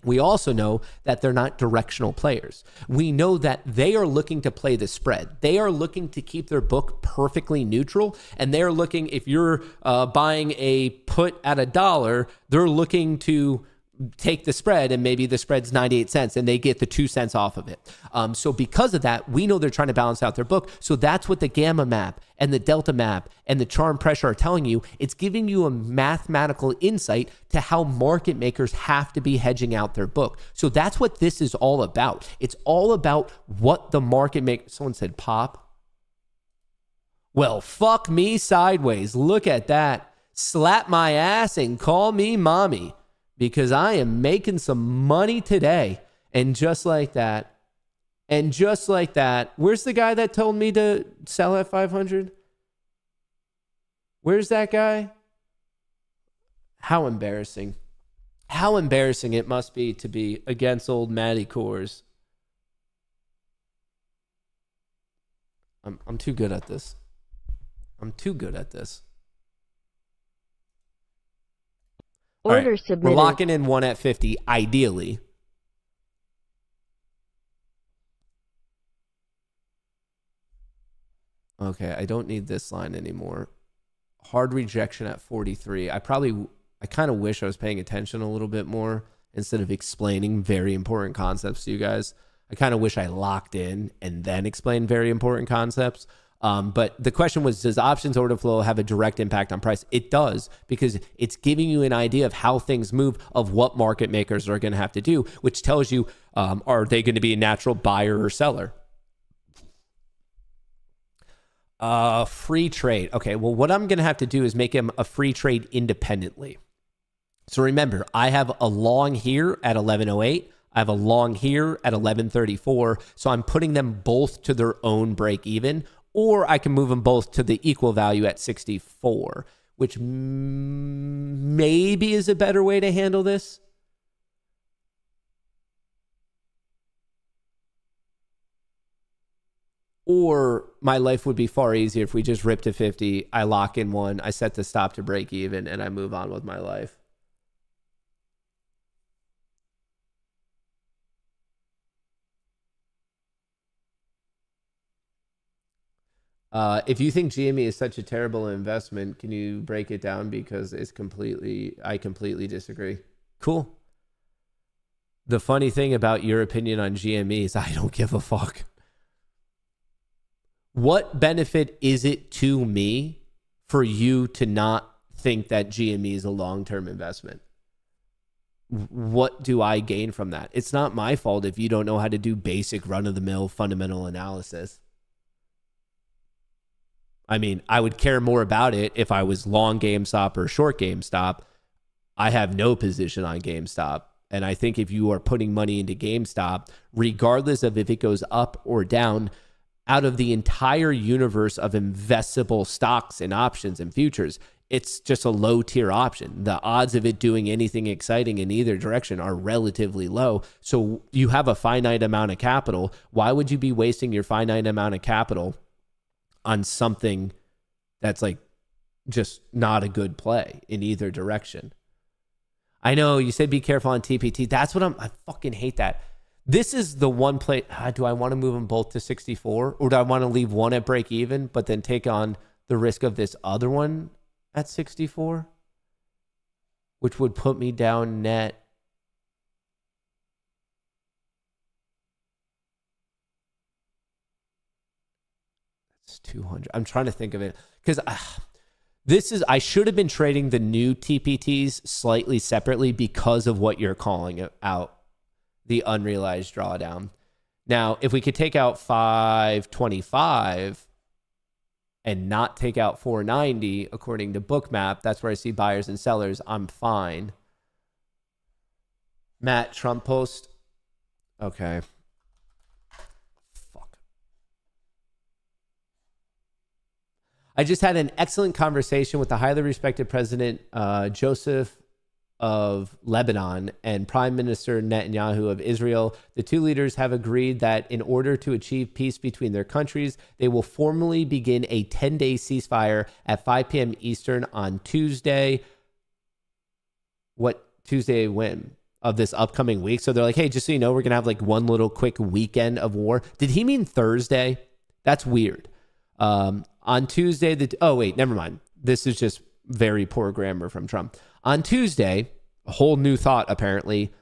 we also know that they're not directional players. We know that they are looking to play the spread. They are looking to keep their book perfectly neutral. And they're looking, if you're buying a put at $1, they're looking to take the spread and maybe the spread's 98 cents and they get the 2 cents off of it. So because of that, we know they're trying to balance out their book. So that's what the gamma map and the delta map and the charm pressure are telling you. It's giving you a mathematical insight to how market makers have to be hedging out their book. So that's what this is all about. It's all about what the market makers, someone said pop. Well, fuck me sideways. Look at that. Slap my ass and call me mommy. Because I am making some money today. And just like that, where's the guy that told me to sell at 500? Where's that guy? How embarrassing. How embarrassing it must be to be against old Matty Kohrs. I'm too good at this. Order right, submitted. We're locking in one at 50, ideally. Okay, I don't need this line anymore. Hard rejection at 43. I kind of wish I was paying attention a little bit more instead of explaining very important concepts to you guys. I kind of wish I locked in and then explained very important concepts. But the question was, does options order flow have a direct impact on price? It does, because it's giving you an idea of how things move, of what market makers are going to have to do, which tells you, are they going to be a natural buyer or seller? Free trade. Okay, well, what I'm going to have to do is make him a free trade independently. So remember, I have a long here at 1108. I have a long here at 1134. So I'm putting them both to their own break even. Or I can move them both to the equal value at 64, which maybe is a better way to handle this. Or my life would be far easier if we just rip to 50, I lock in one, I set the stop to break even, and I move on with my life. If you think GME is such a terrible investment, can you break it down? Because I completely disagree. Cool. The funny thing about your opinion on GME is I don't give a fuck. What benefit is it to me for you to not think that GME is a long-term investment. What do I gain from that? It's not my fault if you don't know how to do basic run-of-the-mill fundamental analysis. I mean, I would care more about it if I was long GameStop or short GameStop. I have no position on GameStop. And I think if you are putting money into GameStop, regardless of if it goes up or down, out of the entire universe of investable stocks and options and futures, it's just a low tier option. The odds of it doing anything exciting in either direction are relatively low. So you have a finite amount of capital. Why would you be wasting your finite amount of capital on something that's like just not a good play in either direction? I know you said be careful on TPT. That's what I fucking hate that. This is the one play. Do I want to move them both to 64, or do I want to leave one at break even, but then take on the risk of this other one at 64, which would put me down net? It's 200. I'm trying to think of it because I should have been trading the new TPTs slightly separately because of what you're calling out, the unrealized drawdown. Now, if we could take out 525 and not take out 490, according to Bookmap, that's where I see buyers and sellers, I'm fine. Matt, Trump post. Okay. Fuck. I just had an excellent conversation with the highly respected President Joseph of Lebanon and Prime Minister Netanyahu of Israel. The two leaders have agreed that in order to achieve peace between their countries, they will formally begin a 10-day ceasefire at 5 p.m. Eastern on Tuesday. What Tuesday when? Of this upcoming week. So they're like, hey, just so you know, we're going to have like one little quick weekend of war. Did he mean Thursday? That's weird. On Tuesday, oh, wait, never mind. This is just very poor grammar from Trump. On Tuesday, a whole new thought, apparently.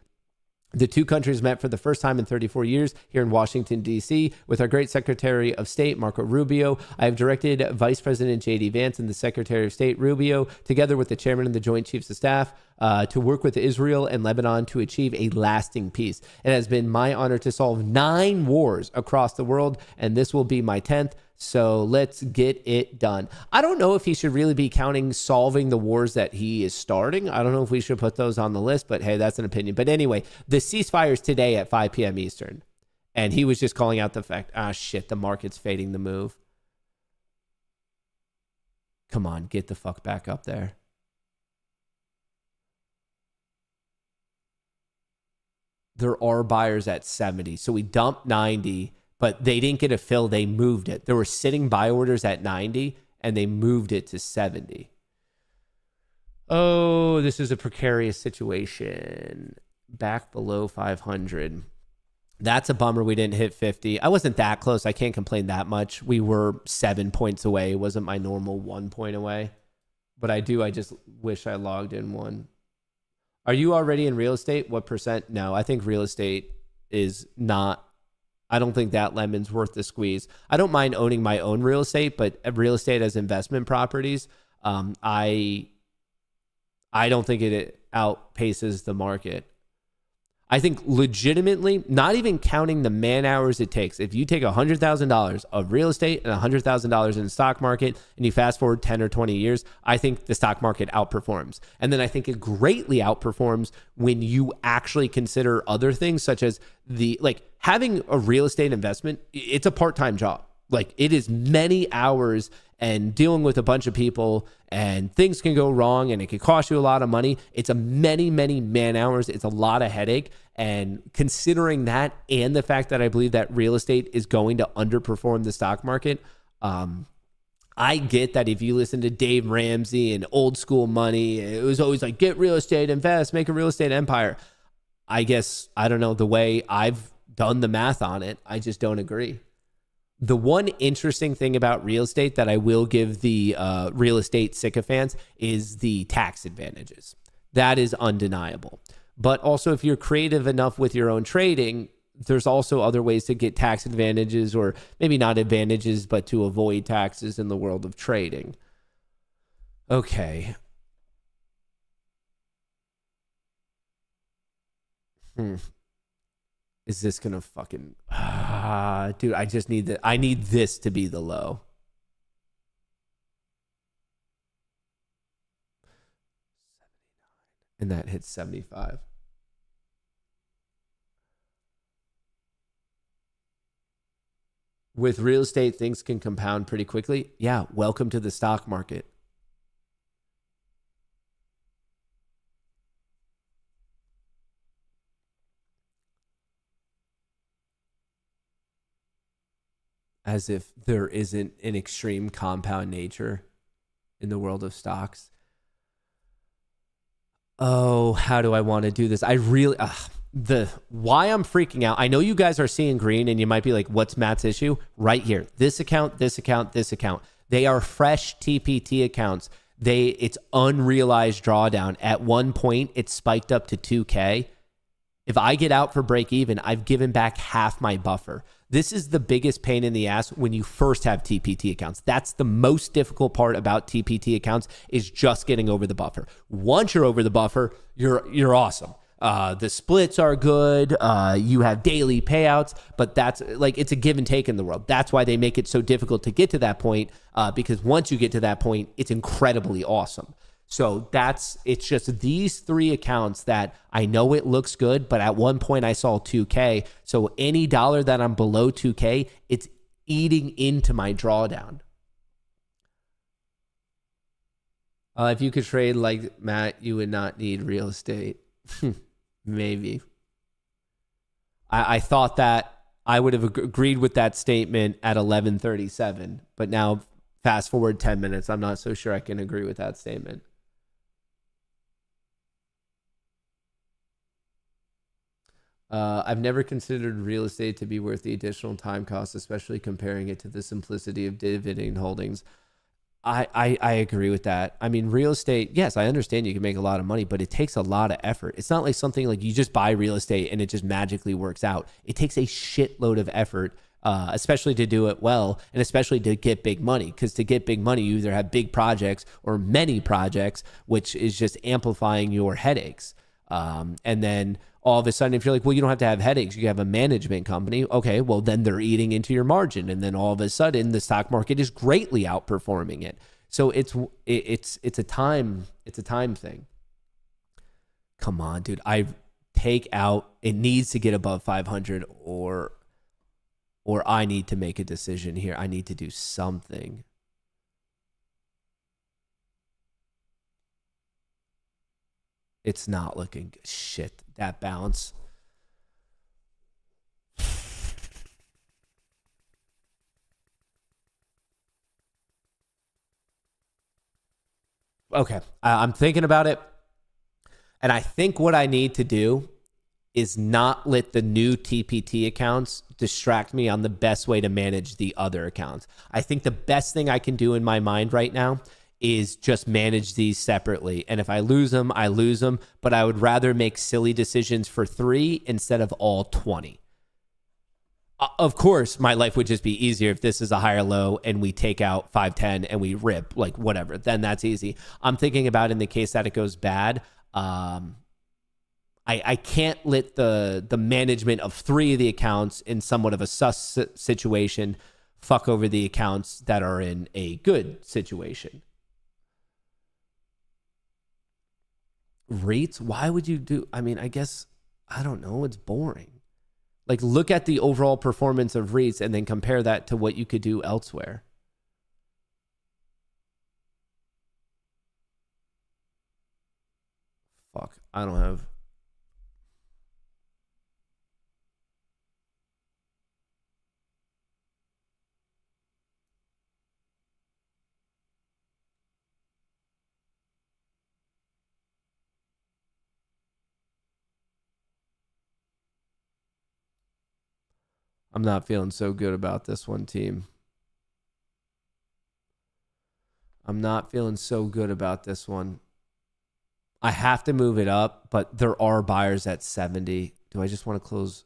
The two countries met for the first time in 34 years here in Washington, D.C. with our great Secretary of State, Marco Rubio. I have directed Vice President J.D. Vance and the Secretary of State, Rubio, together with the Chairman of the Joint Chiefs of Staff, to work with Israel and Lebanon to achieve a lasting peace. It has been my honor to solve 9 wars across the world, and this will be my 10th. So let's get it done. I don't know if he should really be counting solving the wars that he is starting. I don't know if we should put those on the list, but hey, that's an opinion. But anyway, the ceasefire is today at 5 p.m. Eastern. And he was just calling out the fact, shit, the market's fading the move. Come on, get the fuck back up there. There are buyers at 70. So we dumped 90. But they didn't get a fill. They moved it. There were sitting buy orders at 90, and they moved it to 70. Oh, this is a precarious situation. Back below 500. That's a bummer we didn't hit 50. I wasn't that close. I can't complain that much. We were 7 points away. It wasn't my normal 1 point away. But I just wish I logged in one. Are you already in real estate? What percent? No, I think real estate is not. I don't think that lemon's worth the squeeze. I don't mind owning my own real estate, but real estate as investment properties, I don't think it outpaces the market. I think legitimately, not even counting the man hours it takes, if you take $100,000 of real estate and $100,000 in the stock market and you fast forward 10 or 20 years, I think the stock market outperforms. And then I think it greatly outperforms when you actually consider other things such as having a real estate investment. It's a part-time job. Like it is many hours and dealing with a bunch of people and things can go wrong and it can cost you a lot of money. It's a many, many man hours. It's a lot of headache. And considering that and the fact that I believe that real estate is going to underperform the stock market, I get that if you listen to Dave Ramsey and Old School Money, it was always like, get real estate, invest, make a real estate empire. I guess, I don't know, the way I've done the math on it, I just don't agree. The one interesting thing about real estate that I will give the real estate sycophants is the tax advantages. That is undeniable. But also, if you're creative enough with your own trading, there's also other ways to get tax advantages, or maybe not advantages, but to avoid taxes in the world of trading. Okay. Is this gonna fucking dude, I just need I need this to be the low. And that hits 75. With real estate, things can compound pretty quickly. Yeah, welcome to the stock market. As if there isn't an extreme compound nature in the world of stocks. Oh, how do I want to do this? I really, why I'm freaking out. I know you guys are seeing green and you might be like, what's Matt's issue? Right here. This account, this account, this account. They are fresh TPT accounts. It's unrealized drawdown. At one point, it spiked up to 2K. If I get out for break even, I've given back half my buffer. This is the biggest pain in the ass when you first have TPT accounts. That's the most difficult part about TPT accounts, is just getting over the buffer. Once you're over the buffer, you're awesome. The splits are good. You have daily payouts, but that's like, it's a give and take in the world. That's why they make it so difficult to get to that point, because once you get to that point, it's incredibly awesome. So it's just these three accounts that I know it looks good, but at one point I saw 2K. So any dollar that I'm below 2K, it's eating into my drawdown. If you could trade like Matt, you would not need real estate. Maybe. I thought that I would have agreed with that statement at 11:37, but now fast forward 10 minutes, I'm not so sure I can agree with that statement. I've never considered real estate to be worth the additional time cost, especially comparing it to the simplicity of dividend holdings. I agree with that. I mean, real estate, yes, I understand you can make a lot of money, but it takes a lot of effort. It's not like something like you just buy real estate and it just magically works out. It takes a shitload of effort, especially to do it well, and especially to get big money. Because to get big money, you either have big projects or many projects, which is just amplifying your headaches. And then all of a sudden, if you're like, well, you don't have to have headaches, you have a management company. Okay, well, then they're eating into your margin. And then all of a sudden, the stock market is greatly outperforming it. So it's a time thing. Come on, dude. It needs to get above 500 or I need to make a decision here. I need to do something. It's not looking good. Shit, that bounce. Okay, I'm thinking about it. And I think what I need to do is not let the new TPT accounts distract me on the best way to manage the other accounts. I think the best thing I can do in my mind right now is just manage these separately. And if I lose them, I lose them. But I would rather make silly decisions for 3 instead of all 20. Of course, my life would just be easier if this is a higher low and we take out 510 and we rip, like whatever. Then that's easy. I'm thinking about in the case that it goes bad, I can't let the management of 3 of the accounts in somewhat of a sus situation fuck over the accounts that are in a good situation. REITs, why would you do? I mean, I guess, I don't know. It's boring. Like, look at the overall performance of REITs and then compare that to what you could do elsewhere. Fuck, I don't have. I'm not feeling so good about this one, team. I'm not feeling so good about this one. I have to move it up, but there are buyers at 70. Do I just want to close?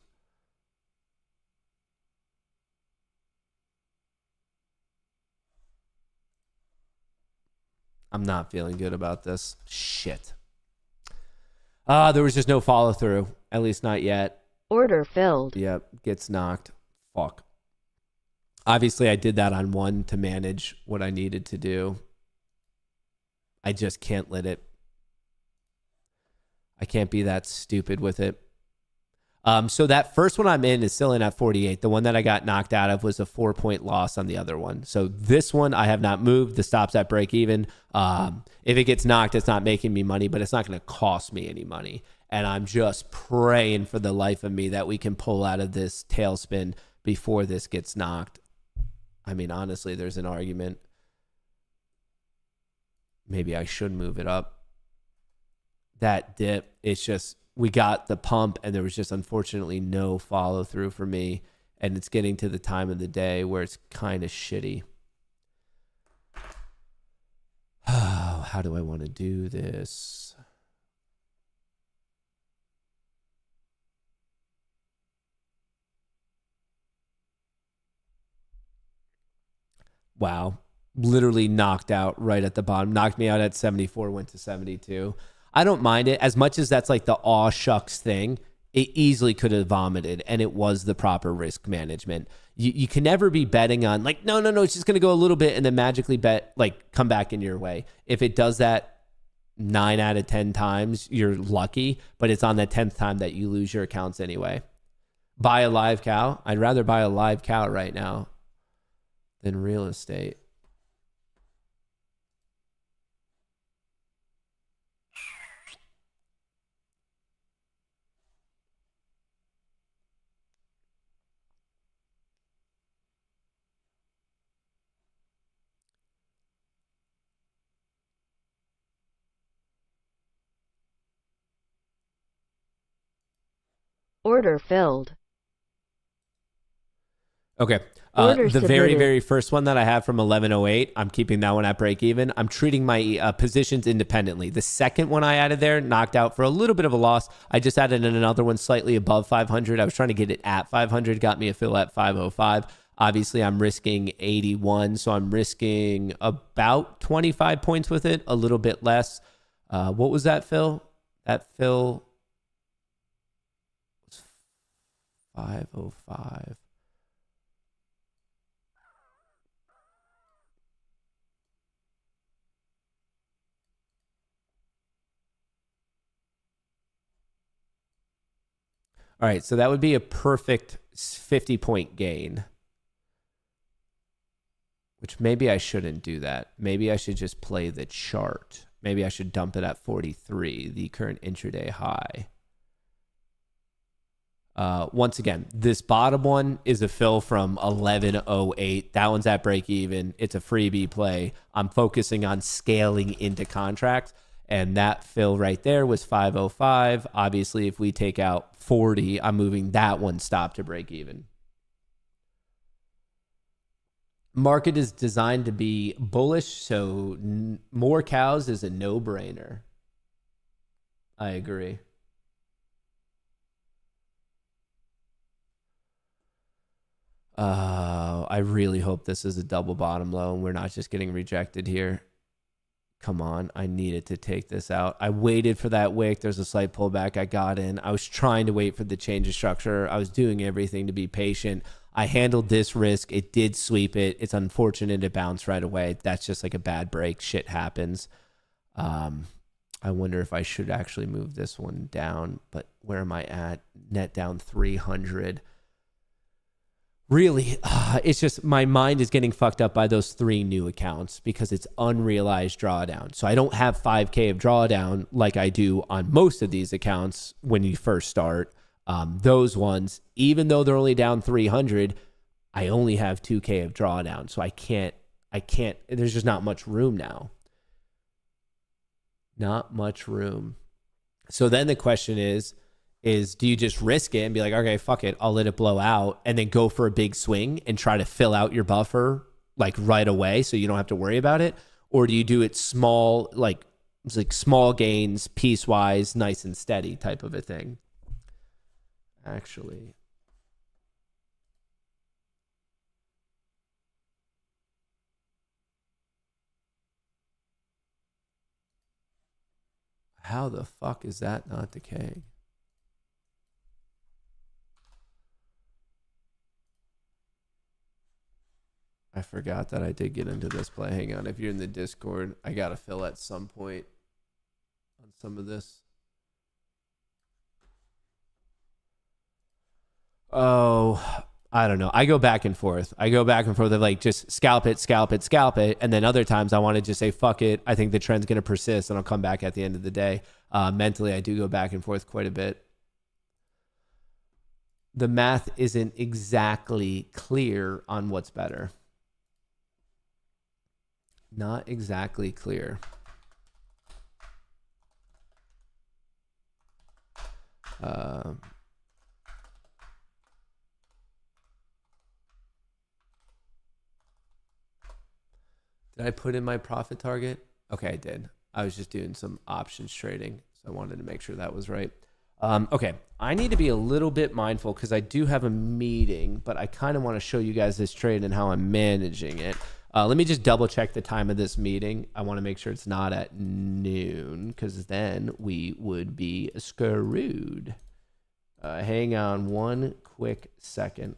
I'm not feeling good about this. Shit. There was just no follow through, at least not yet. Order filled. Yep, gets knocked. Fuck. Obviously, I did that on one to manage what I needed to do. I just can't let it. I can't be that stupid with it. So that first one I'm in is still in at 48. The one that I got knocked out of was a 4-point loss on the other one. So this one I have not moved. The stop's at break even. If it gets knocked, it's not making me money, but it's not going to cost me any money. And I'm just praying for the life of me that we can pull out of this tailspin before this gets knocked. I mean, honestly, there's an argument. Maybe I should move it up. That dip, it's just, we got the pump and there was just unfortunately no follow through for me. And it's getting to the time of the day where it's kind of shitty. Oh, how do I want to do this? Wow. Literally knocked out right at the bottom. Knocked me out at 74, went to 72. I don't mind it. As much as that's like the aw shucks thing, it easily could have vomited, and it was the proper risk management. You can never be betting on like, no, it's just going to go a little bit and then magically come back in your way. If it does that 9 out of 10 times, you're lucky, but it's on the 10th time that you lose your accounts anyway. Buy a live cow. I'd rather buy a live cow right now than real estate. Order filled. Okay. Order The very, submitted. very first one that I have from 1108, I'm keeping that one at break even. I'm treating my positions independently. The second one I added there knocked out for a little bit of a loss. I just added in another one slightly above 500. I was trying to get it at 500, got me a fill at 505. Obviously, I'm risking 81, so I'm risking about 25 points with it, a little bit less. What was that, Phil? That fill was 505. All right, so that would be a perfect 50-point gain, which maybe I shouldn't do that. Maybe I should just play the chart. Maybe I should dump it at 43, the current intraday high. Once again, this bottom one is a fill from 1108. That one's at break even. It's a freebie play. I'm focusing on scaling into contracts. And that fill right there was 505. Obviously, if we take out 40, I'm moving that one stop to break even. Market is designed to be bullish, so more cows is a no-brainer. I agree. I really hope this is a double bottom low and we're not just getting rejected here. Come on, I needed to take this out. I waited for that wick. There's a slight pullback. I got in. I was trying to wait for the change of structure. I was doing everything to be patient. I handled this risk. It did sweep it. It's unfortunate it bounced right away. That's just like a bad break. Shit happens. I wonder if I should actually move this one down, but where am I at? Net down 300. Really, it's just my mind is getting fucked up by those 3 new accounts because it's unrealized drawdown. So I don't have 5K of drawdown like I do on most of these accounts when you first start. Those ones, even though they're only down 300, I only have 2K of drawdown. So I can't, there's just not much room now. Not much room. So then the question is do you just risk it and be like, okay, fuck it, I'll let it blow out and then go for a big swing and try to fill out your buffer like right away so you don't have to worry about it? Or do you do it small, like small gains, piecewise, nice and steady type of a thing? Actually, How the fuck is that not decaying? I forgot that I did get into this play. Hang on. If you're in the Discord, I got to fill at some point on some of this. Oh, I don't know. I go back and forth. Of like just scalp it. And then other times I want to just say, fuck it. I think the trend's going to persist and I'll come back at the end of the day. Mentally, I do go back and forth quite a bit. The math isn't exactly clear on what's better. Not exactly clear. Did I put in my profit target? Okay, I did. I was just doing some options trading, so I wanted to make sure that was right. Okay, I need to be a little bit mindful because I do have a meeting, but I kind of want to show you guys this trade and how I'm managing it. Let me just double check the time of this meeting. I want to make sure it's not at noon because then we would be screwed. Hang on one quick second.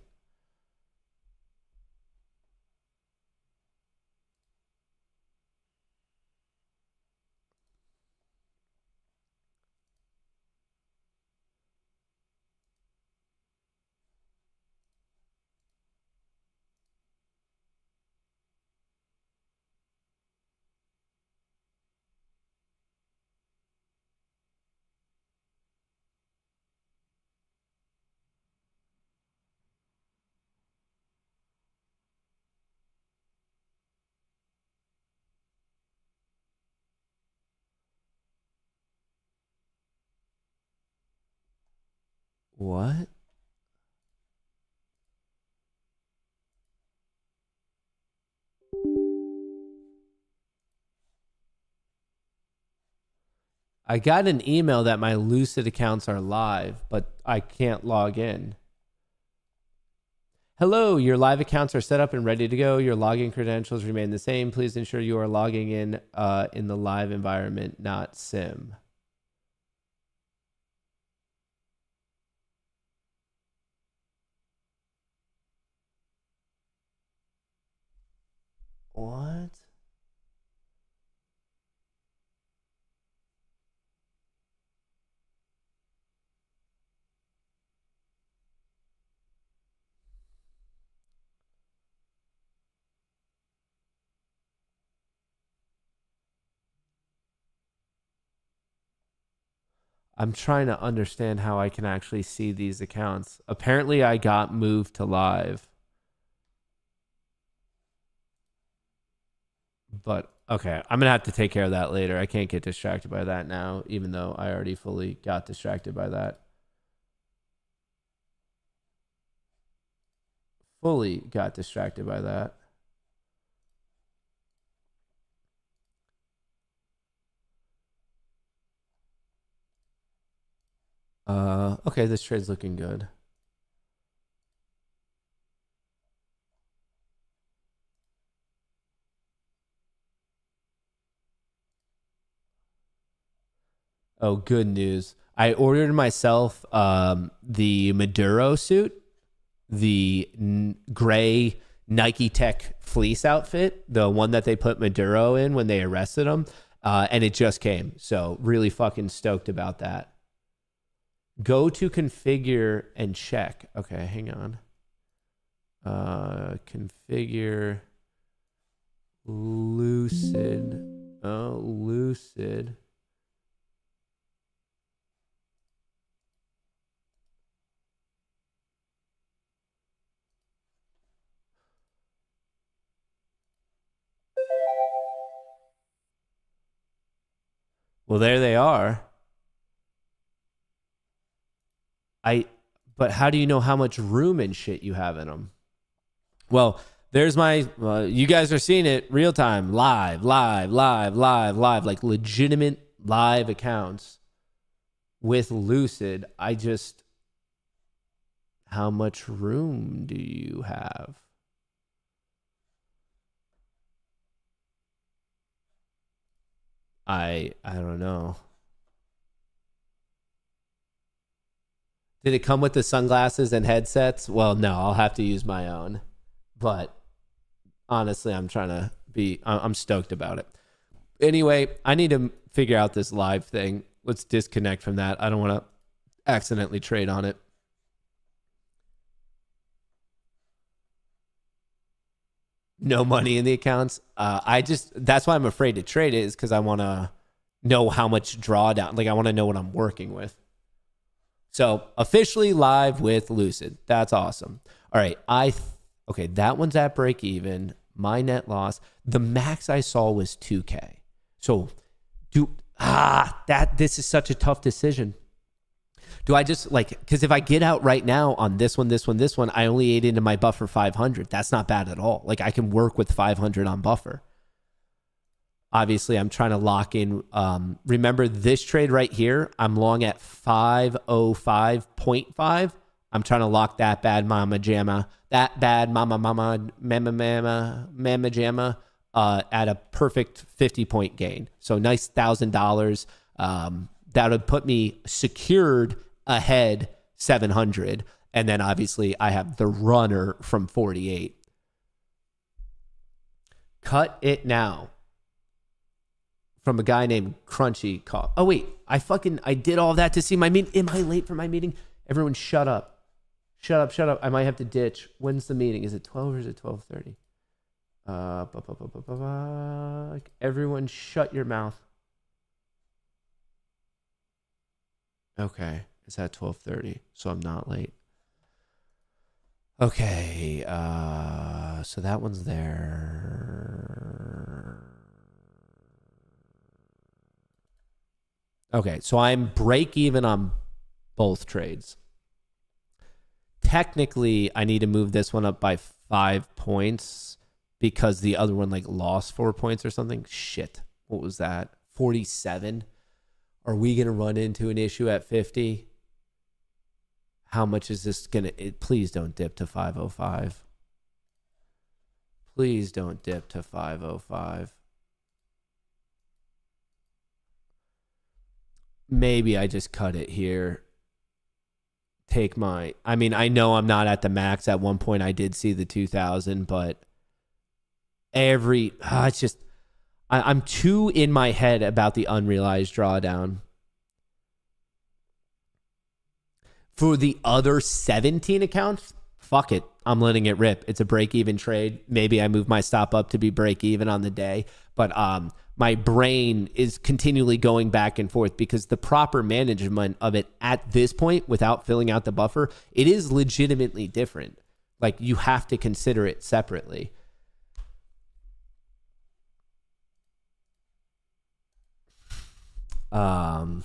What? I got an email that my Lucid accounts are live, but I can't log in. Hello, your live accounts are set up and ready to go. Your login credentials remain the same. Please ensure you are logging in the live environment, not sim. What? I'm trying to understand how I can actually see these accounts. Apparently, I got moved to live. But, okay, I'm going to have to take care of that later. I can't get distracted by that now, even though I already fully got distracted by that. Fully got distracted by that. Okay, this trade's looking good. Oh, good news. I ordered myself the Maduro suit, the gray Nike Tech fleece outfit, the one that they put Maduro in when they arrested him, and it just came. So really fucking stoked about that. Go to configure and check. Okay, hang on. Configure Lucid. Oh, Lucid. Well, there they are. But how do you know how much room and shit you have in them? Well, there's my, you guys are seeing it real time, live, like legitimate live accounts with Lucid. How much room do you have? I don't know. Did it come with the sunglasses and headsets? Well, no, I'll have to use my own. But honestly, I'm stoked about it. Anyway, I need to figure out this live thing. Let's disconnect from that. I don't want to accidentally trade on it. No money in the accounts. That's why I'm afraid to trade it, is because I want to know how much drawdown. Like, I want to know what I'm working with. So officially live with Lucid. That's awesome. All right. Okay. That one's at break even. My net loss. The max I saw was 2K. So this is such a tough decision. Do I just because if I get out right now on this one, I only ate into my buffer 500. That's not bad at all. Like, I can work with 500 on buffer. Obviously, I'm trying to lock in. Remember this trade right here? I'm long at 505.5. I'm trying to lock that bad mama jamma at a perfect 50-point gain. So nice $1,000. That would put me secured ahead 700. And then obviously I have the runner from 48. Cut it now. From a guy named Crunchy. Oh, wait. I did all that to see my meeting. Am I late for my meeting? Everyone shut up. Shut up. I might have to ditch. When's the meeting? Is it 12 or is it 12:30? Everyone shut your mouth. Okay. It's at 12:30, so I'm not late. Okay. So that one's there. Okay, so I'm break even on both trades. Technically, I need to move this one up by 5 points because the other one lost 4 points or something. Shit. What was that? 47? Are we going to run into an issue at 50? How much is this going to... Please don't dip to 505. Please don't dip to 505. Maybe I just cut it here. I know I'm not at the max. At one point I did see the 2000, but it's just, I'm too in my head about the unrealized drawdown. For the other 17 accounts, fuck it. I'm letting it rip. It's a break-even trade. Maybe I move my stop up to be break-even on the day. But my brain is continually going back and forth because the proper management of it at this point, without filling out the buffer, it is legitimately different. You have to consider it separately. And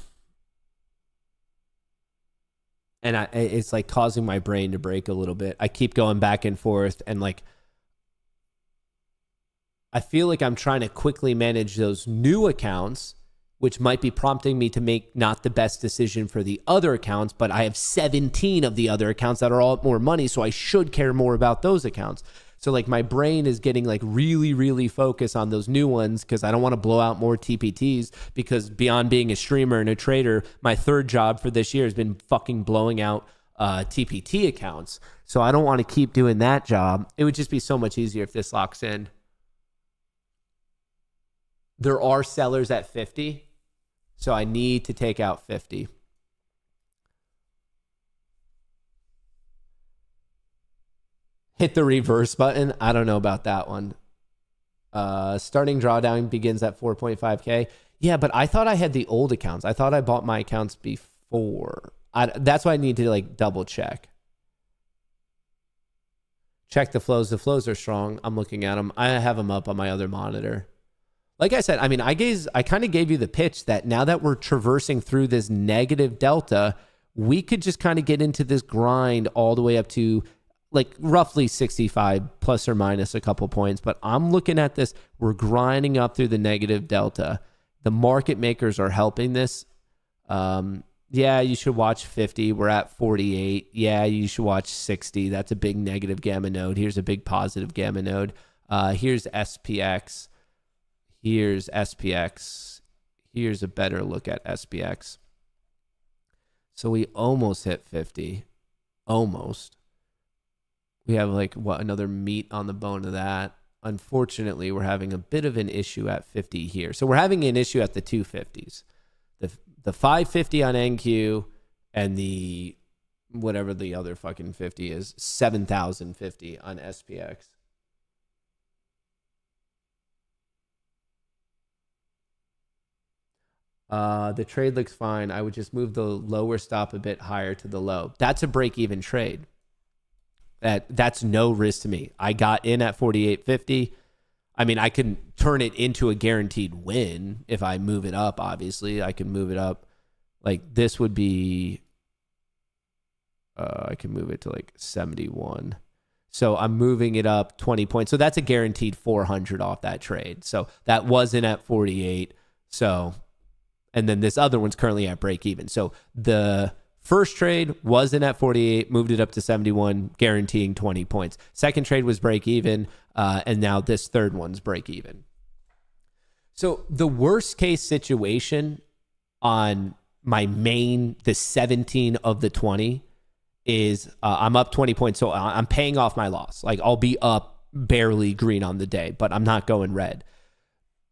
it's causing my brain to break a little bit. I keep going back and forth and I feel like I'm trying to quickly manage those new accounts, which might be prompting me to make not the best decision for the other accounts, but I have 17 of the other accounts that are all more money, so I should care more about those accounts. So my brain is getting really, really focused on those new ones because I don't want to blow out more TPTs, because beyond being a streamer and a trader, my third job for this year has been fucking blowing out TPT accounts. So I don't want to keep doing that job. It would just be so much easier if this locks in. There are sellers at 50, so I need to take out 50. Hit the reverse button. I don't know about that one. Starting drawdown begins at 4.5K. Yeah, but I thought I had the old accounts. I thought I bought my accounts before. That's why I need to double check. Check the flows. The flows are strong. I'm looking at them. I have them up on my other monitor. Like I said, I kind of gave you the pitch that now that we're traversing through this negative delta, we could just kind of get into this grind all the way up to roughly 65 plus or minus a couple points. But I'm looking at this. We're grinding up through the negative delta. The market makers are helping this. Yeah, you should watch 50. We're at 48. Yeah, you should watch 60. That's a big negative gamma node. Here's a big positive gamma node. Here's SPX. Here's SPX. Here's a better look at SPX. So we almost hit 50. Almost. We have another meat on the bone of that. Unfortunately, we're having a bit of an issue at 50 here. So we're having an issue at the 250s. The 550 on NQ and the whatever the other fucking 50 is, 7,050 on SPX. The trade looks fine. I would just move the lower stop a bit higher to the low. That's a break-even trade. That's no risk to me. I got in at 48.50. I mean, I can turn it into a guaranteed win if I move it up, obviously. I can move it up. Like, this would be... I can move it to 71. So I'm moving it up 20 points. So that's a guaranteed 400 off that trade. So that wasn't at 48. So, and then this other one's currently at break even. So the first trade wasn't at 48, moved it up to 71, guaranteeing 20 points. Second trade was break even. And now this third one's break even. So the worst case situation on my main, the 17 of the 20, is I'm up 20 points. So I'm paying off my loss. I'll be up barely green on the day, but I'm not going red.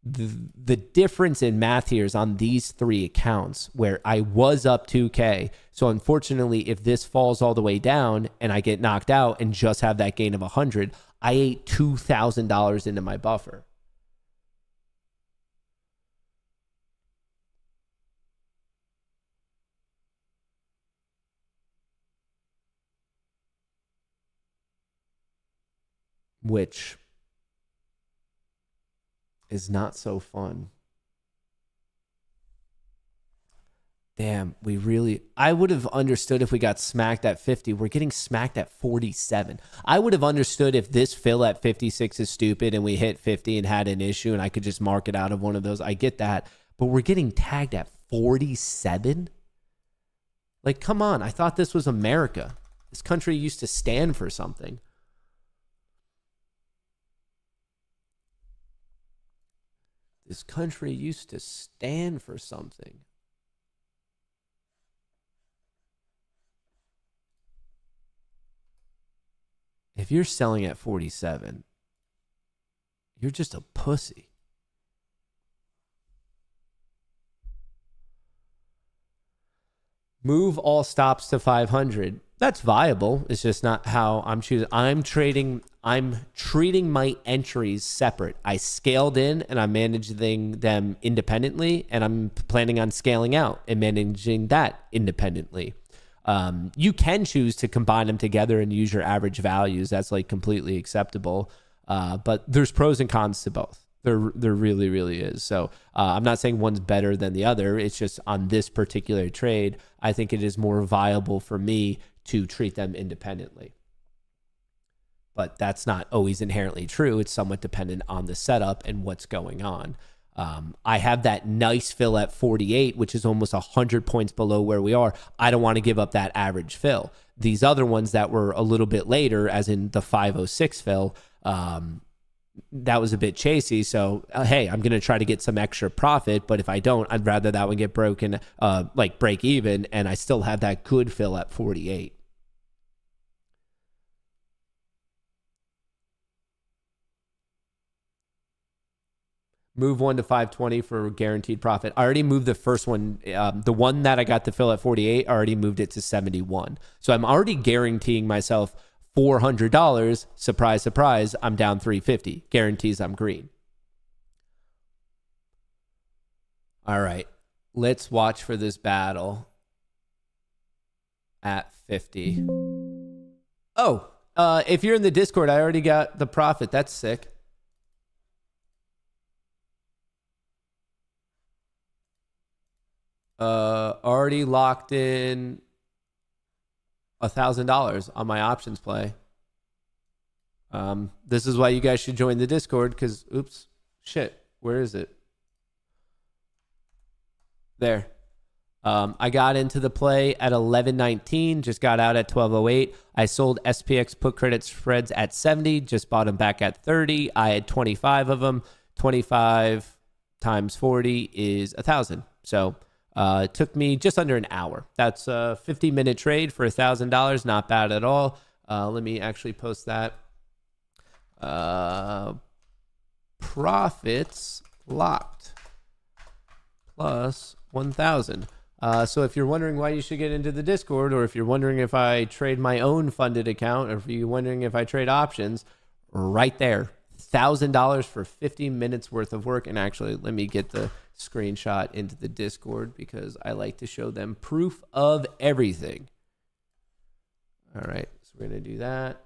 The difference in math here is on these three accounts where I was up 2K. So unfortunately, if this falls all the way down and I get knocked out and just have that gain of 100, I ate $2,000 into my buffer. Which is not so fun. Damn, I would have understood if we got smacked at 50. We're getting smacked at 47. I would have understood if this fill at 56 is stupid and we hit 50 and had an issue and I could just mark it out of one of those. I get that. But we're getting tagged at 47? Come on. I thought this was America. This country used to stand for something. This country used to stand for something. If you're selling at 47, you're just a pussy. Move all stops to 500. That's viable. It's just not how I'm choosing. I'm treating my entries separate. I scaled in and I'm managing them independently, and I'm planning on scaling out and managing that independently. You can choose to combine them together and use your average values. That's completely acceptable. But there's pros and cons to both. There really, really is. So I'm not saying one's better than the other. It's just on this particular trade, I think it is more viable for me to treat them independently. But that's not always inherently true. It's somewhat dependent on the setup and what's going on. I have that nice fill at 48, which is almost 100 points below where we are. I don't want to give up that average fill. These other ones that were a little bit later, as in the 506 fill, that was a bit chasey. So, hey, I'm going to try to get some extra profit. But if I don't, I'd rather that one get broken, break even, and I still have that good fill at 48. Move one to 520 for guaranteed profit. I already moved the first one. The one that I got to fill at 48, I already moved it to 71. So I'm already guaranteeing myself $400. Surprise, surprise. I'm down 350. Guarantees I'm green. All right. Let's watch for this battle at 50. Oh, if you're in the Discord, I already got the profit. That's sick. Already locked in $1,000 on my options play. This is why you guys should join the Discord, because, oops, shit, where is it? There. I got into the play at 11.19, just got out at 12.08. I sold SPX put credit spreads at 70, just bought them back at 30. I had 25 of them. 25 times 40 is 1,000. So It took me just under an hour. That's a 50-minute trade for $1,000. Not bad at all. Let me actually post that. Profits locked plus 1,000. So if you're wondering why you should get into the Discord, or if you're wondering if I trade my own funded account, or if you're wondering if I trade options, right there, $1,000 for 50 minutes worth of work. And actually, let me get the screenshot into the Discord because I like to show them proof of everything. All right, so we're going to do that.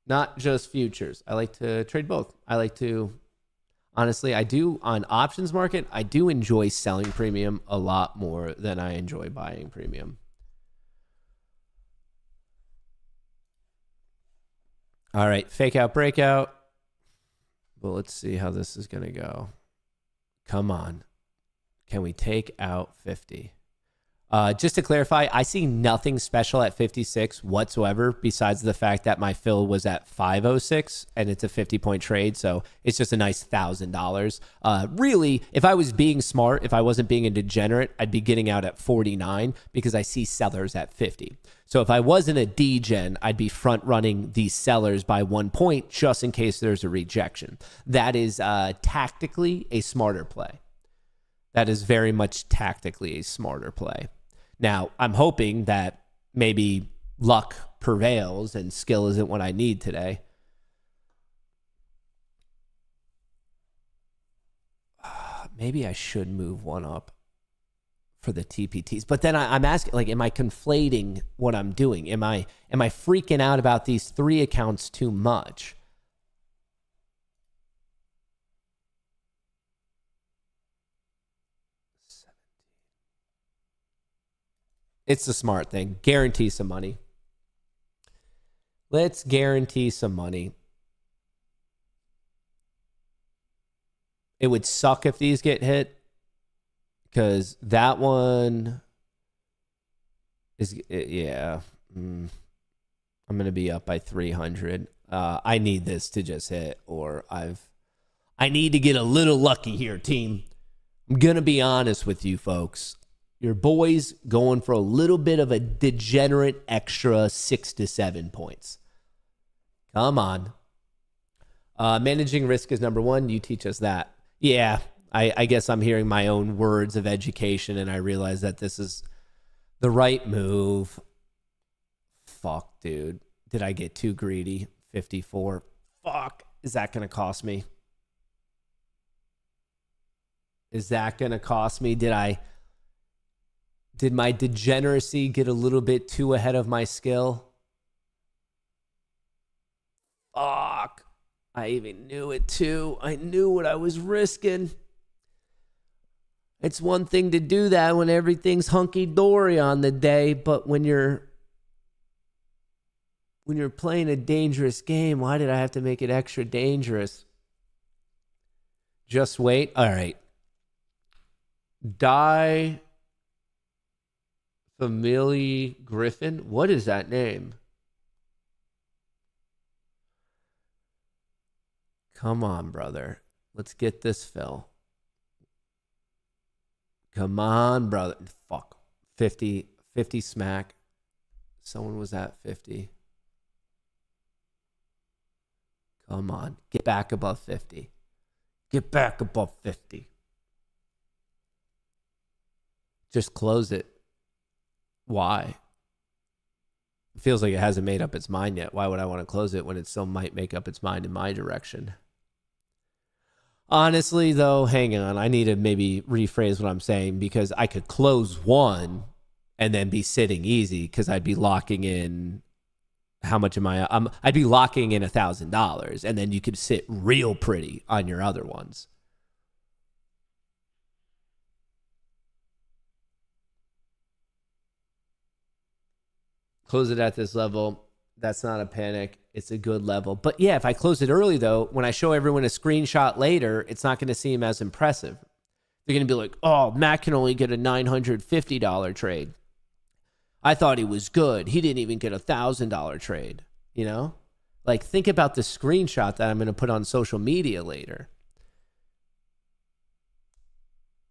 Not just futures. I like to trade both. I like to, honestly, I do on options market, I do enjoy selling premium a lot more than I enjoy buying premium. All right, fake out, breakout. Well, let's see how this is going to go. Come on. Can we take out 50? Just to clarify, I see nothing special at 56 whatsoever besides the fact that my fill was at 506 and it's a 50-point trade. So it's just a nice $1,000. Really, if I was being smart, if I wasn't being a degenerate, I'd be getting out at 49 because I see sellers at 50. So if I wasn't a degen, I'd be front running these sellers by 1 point just in case there's a rejection. That is tactically a smarter play. That is very much tactically a smarter play. Now, I'm hoping that maybe luck prevails and skill isn't what I need today. Maybe I should move one up for the TPTs. But then I'm asking, like, am I conflating what I'm doing? Am I freaking out about these 3 accounts too much? It's the smart thing. Guarantee some money. Let's guarantee some money. It would suck if these get hit because that one is, yeah. I'm going to be up by 300. I need this to just hit, or I need to get a little lucky here, team. I'm going to be honest with you folks. Your boy's going for a little bit of a degenerate extra 6 to 7 points. Come on. Managing risk is number 1. You teach us that. Yeah, I guess I'm hearing my own words of education, and I realize that this is the right move. Fuck, dude. Did I get too greedy? 54. Fuck. Is that going to cost me? Is that going to cost me? Did my degeneracy get a little bit too ahead of my skill? Fuck. I even knew it too. I knew what I was risking. It's one thing to do that when everything's hunky-dory on the day, but when you're playing a dangerous game, why did I have to make it extra dangerous? Just wait. All right. Die Family Griffin. What is that name? Come on, brother. Let's get this fill. Come on, brother. Fuck. 50 smack. Someone was at 50. Come on. Get back above 50. Get back above 50. Just close it. Why? It feels like it hasn't made up its mind yet. Why would I want to close it when it still might make up its mind in my direction? Honestly, though, hang on. I need to maybe rephrase what I'm saying because I could close one and then be sitting easy because I'd be locking in. How much am I? I'd be locking in $1,000 and then you could sit real pretty on your other ones. Close it at this level. That's not a panic. It's a good level. But yeah, if I close it early, though, when I show everyone a screenshot later, it's not going to seem as impressive. They're going to be like, oh, Matt can only get a $950 trade. I thought he was good. He didn't even get a $1,000 trade. You know? Like, think about the screenshot that I'm going to put on social media later.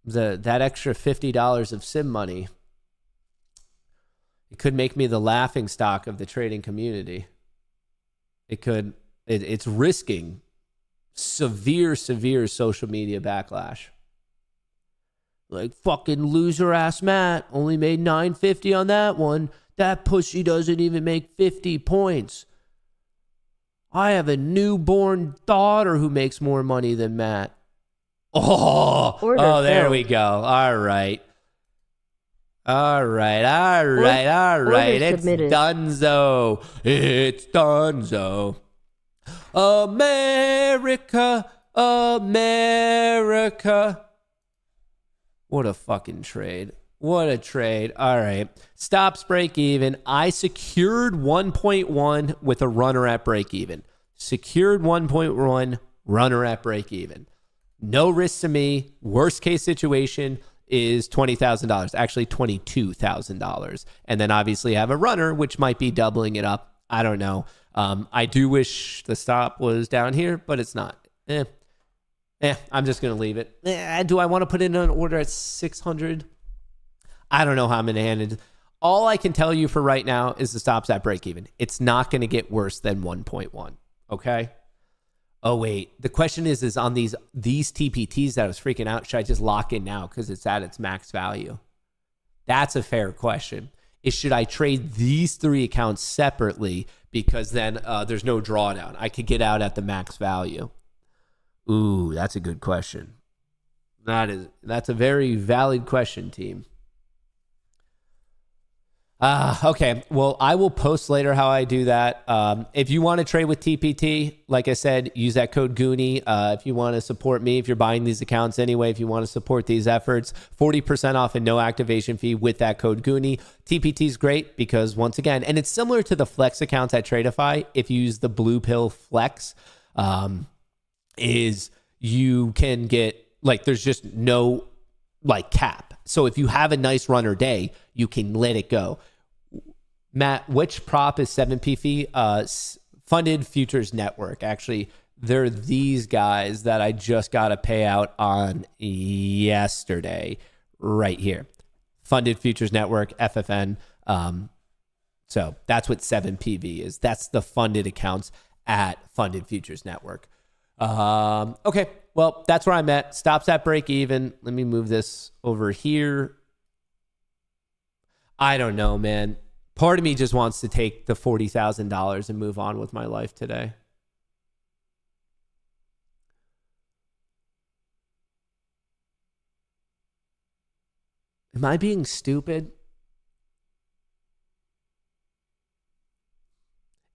that extra $50 of sim money, it could make me the laughing stock of the trading community. It's risking severe social media backlash. Like, fucking loser ass Matt only made $950 on that one. That pussy doesn't even make 50 points. I have a newborn daughter who makes more money than Matt. There filled. we go. All right. Order It's submitted. donezo. It's donezo. America. What a fucking trade. What a trade. All right. Stops break even. I secured 1.1 with a runner at break even. Secured 1.1, runner at break even. No risk to me. Worst case situation is $20,000, actually $22,000. And then obviously have a runner, which might be doubling it up. I don't know. I do wish the stop was down here, but it's not. I'm just going to leave it. Do I want to put in an order at 600? I don't know how I'm going to handle it. All I can tell you for right now is the stop's at break even. It's not going to get worse than 1.1. Okay. Oh, wait. The question is on these TPTs that I was freaking out, should I just lock in now because it's at its max value? That's a fair question. Should I trade these three accounts separately because then there's no drawdown? I could get out at the max value. Ooh, that's a good question. That's a very valid question, team. Okay. Well, I will post later how I do that. If you want to trade with TPT, like I said, use that code Goonie. If you want to support me, if you're buying these accounts anyway, if you want to support these efforts, 40% off and no activation fee with that code Goonie. TPT is great because once again, and it's similar to the Flex accounts at Tradeify. If you use the Blue Pill Flex, is you can get there's just no cap. So if you have a nice runner day, you can let it go. Matt, which prop is 7P fee? Funded Futures Network. Actually, they're these guys that I just got a payout on yesterday, right here. Funded Futures Network, FFN. So that's what 7PV is. That's the funded accounts at Funded Futures Network. Okay, well, that's where I'm at. Stops at break even. Let me move this over here. I don't know, man. Part of me just wants to take the $40,000 and move on with my life today. Am I being stupid?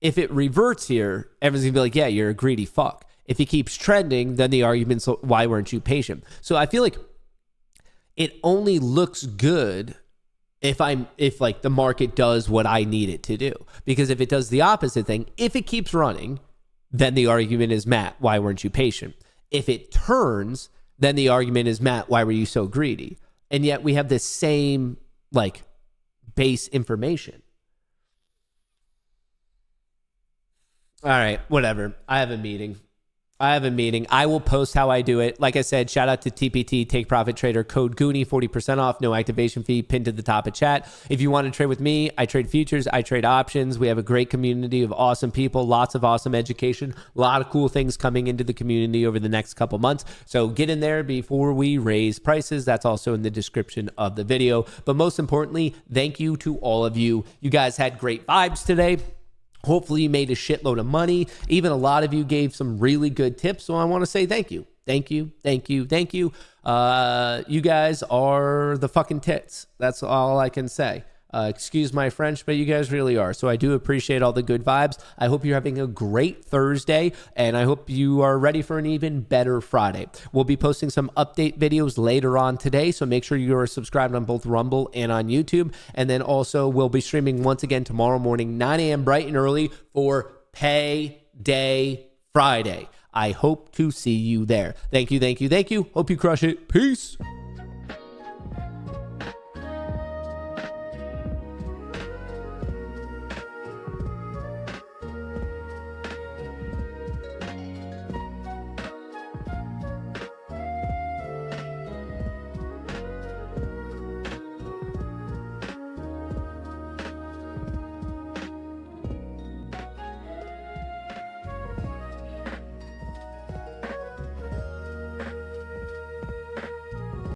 If it reverts here, everyone's going to be like, yeah, you're a greedy fuck. If it keeps trending, then the argument's, why weren't you patient? So I feel like it only looks good if the market does what I need it to do. Because if it does the opposite thing, if it keeps running, then the argument is, Matt, why weren't you patient? If it turns, then the argument is, Matt, why were you so greedy? And yet we have the same base information. All right, whatever. I have a meeting. I will post how I do it. Like I said, shout out to TPT, Take Profit Trader, code Goonie, 40% off, no activation fee, pinned to the top of chat. If you want to trade with me, I trade futures, I trade options. We have a great community of awesome people, lots of awesome education, a lot of cool things coming into the community over the next couple months. So get in there before we raise prices. That's also in the description of the video. But most importantly, thank you to all of you. You guys had great vibes today. Hopefully you made a shitload of money. Even a lot of you gave some really good tips. So I want to say thank you. Thank you. Thank you. Thank you. You guys are the fucking tits. That's all I can say. Excuse my French, but you guys really are. So I do appreciate all the good vibes. I hope you're having a great Thursday, and I hope you are ready for an even better Friday. We'll be posting some update videos later on today, so make sure you are subscribed on both Rumble and on YouTube. And then also we'll be streaming once again tomorrow morning, 9 a.m. bright and early for Payday Friday. I hope to see you there. Thank you, thank you, thank you. Hope you crush it. Peace.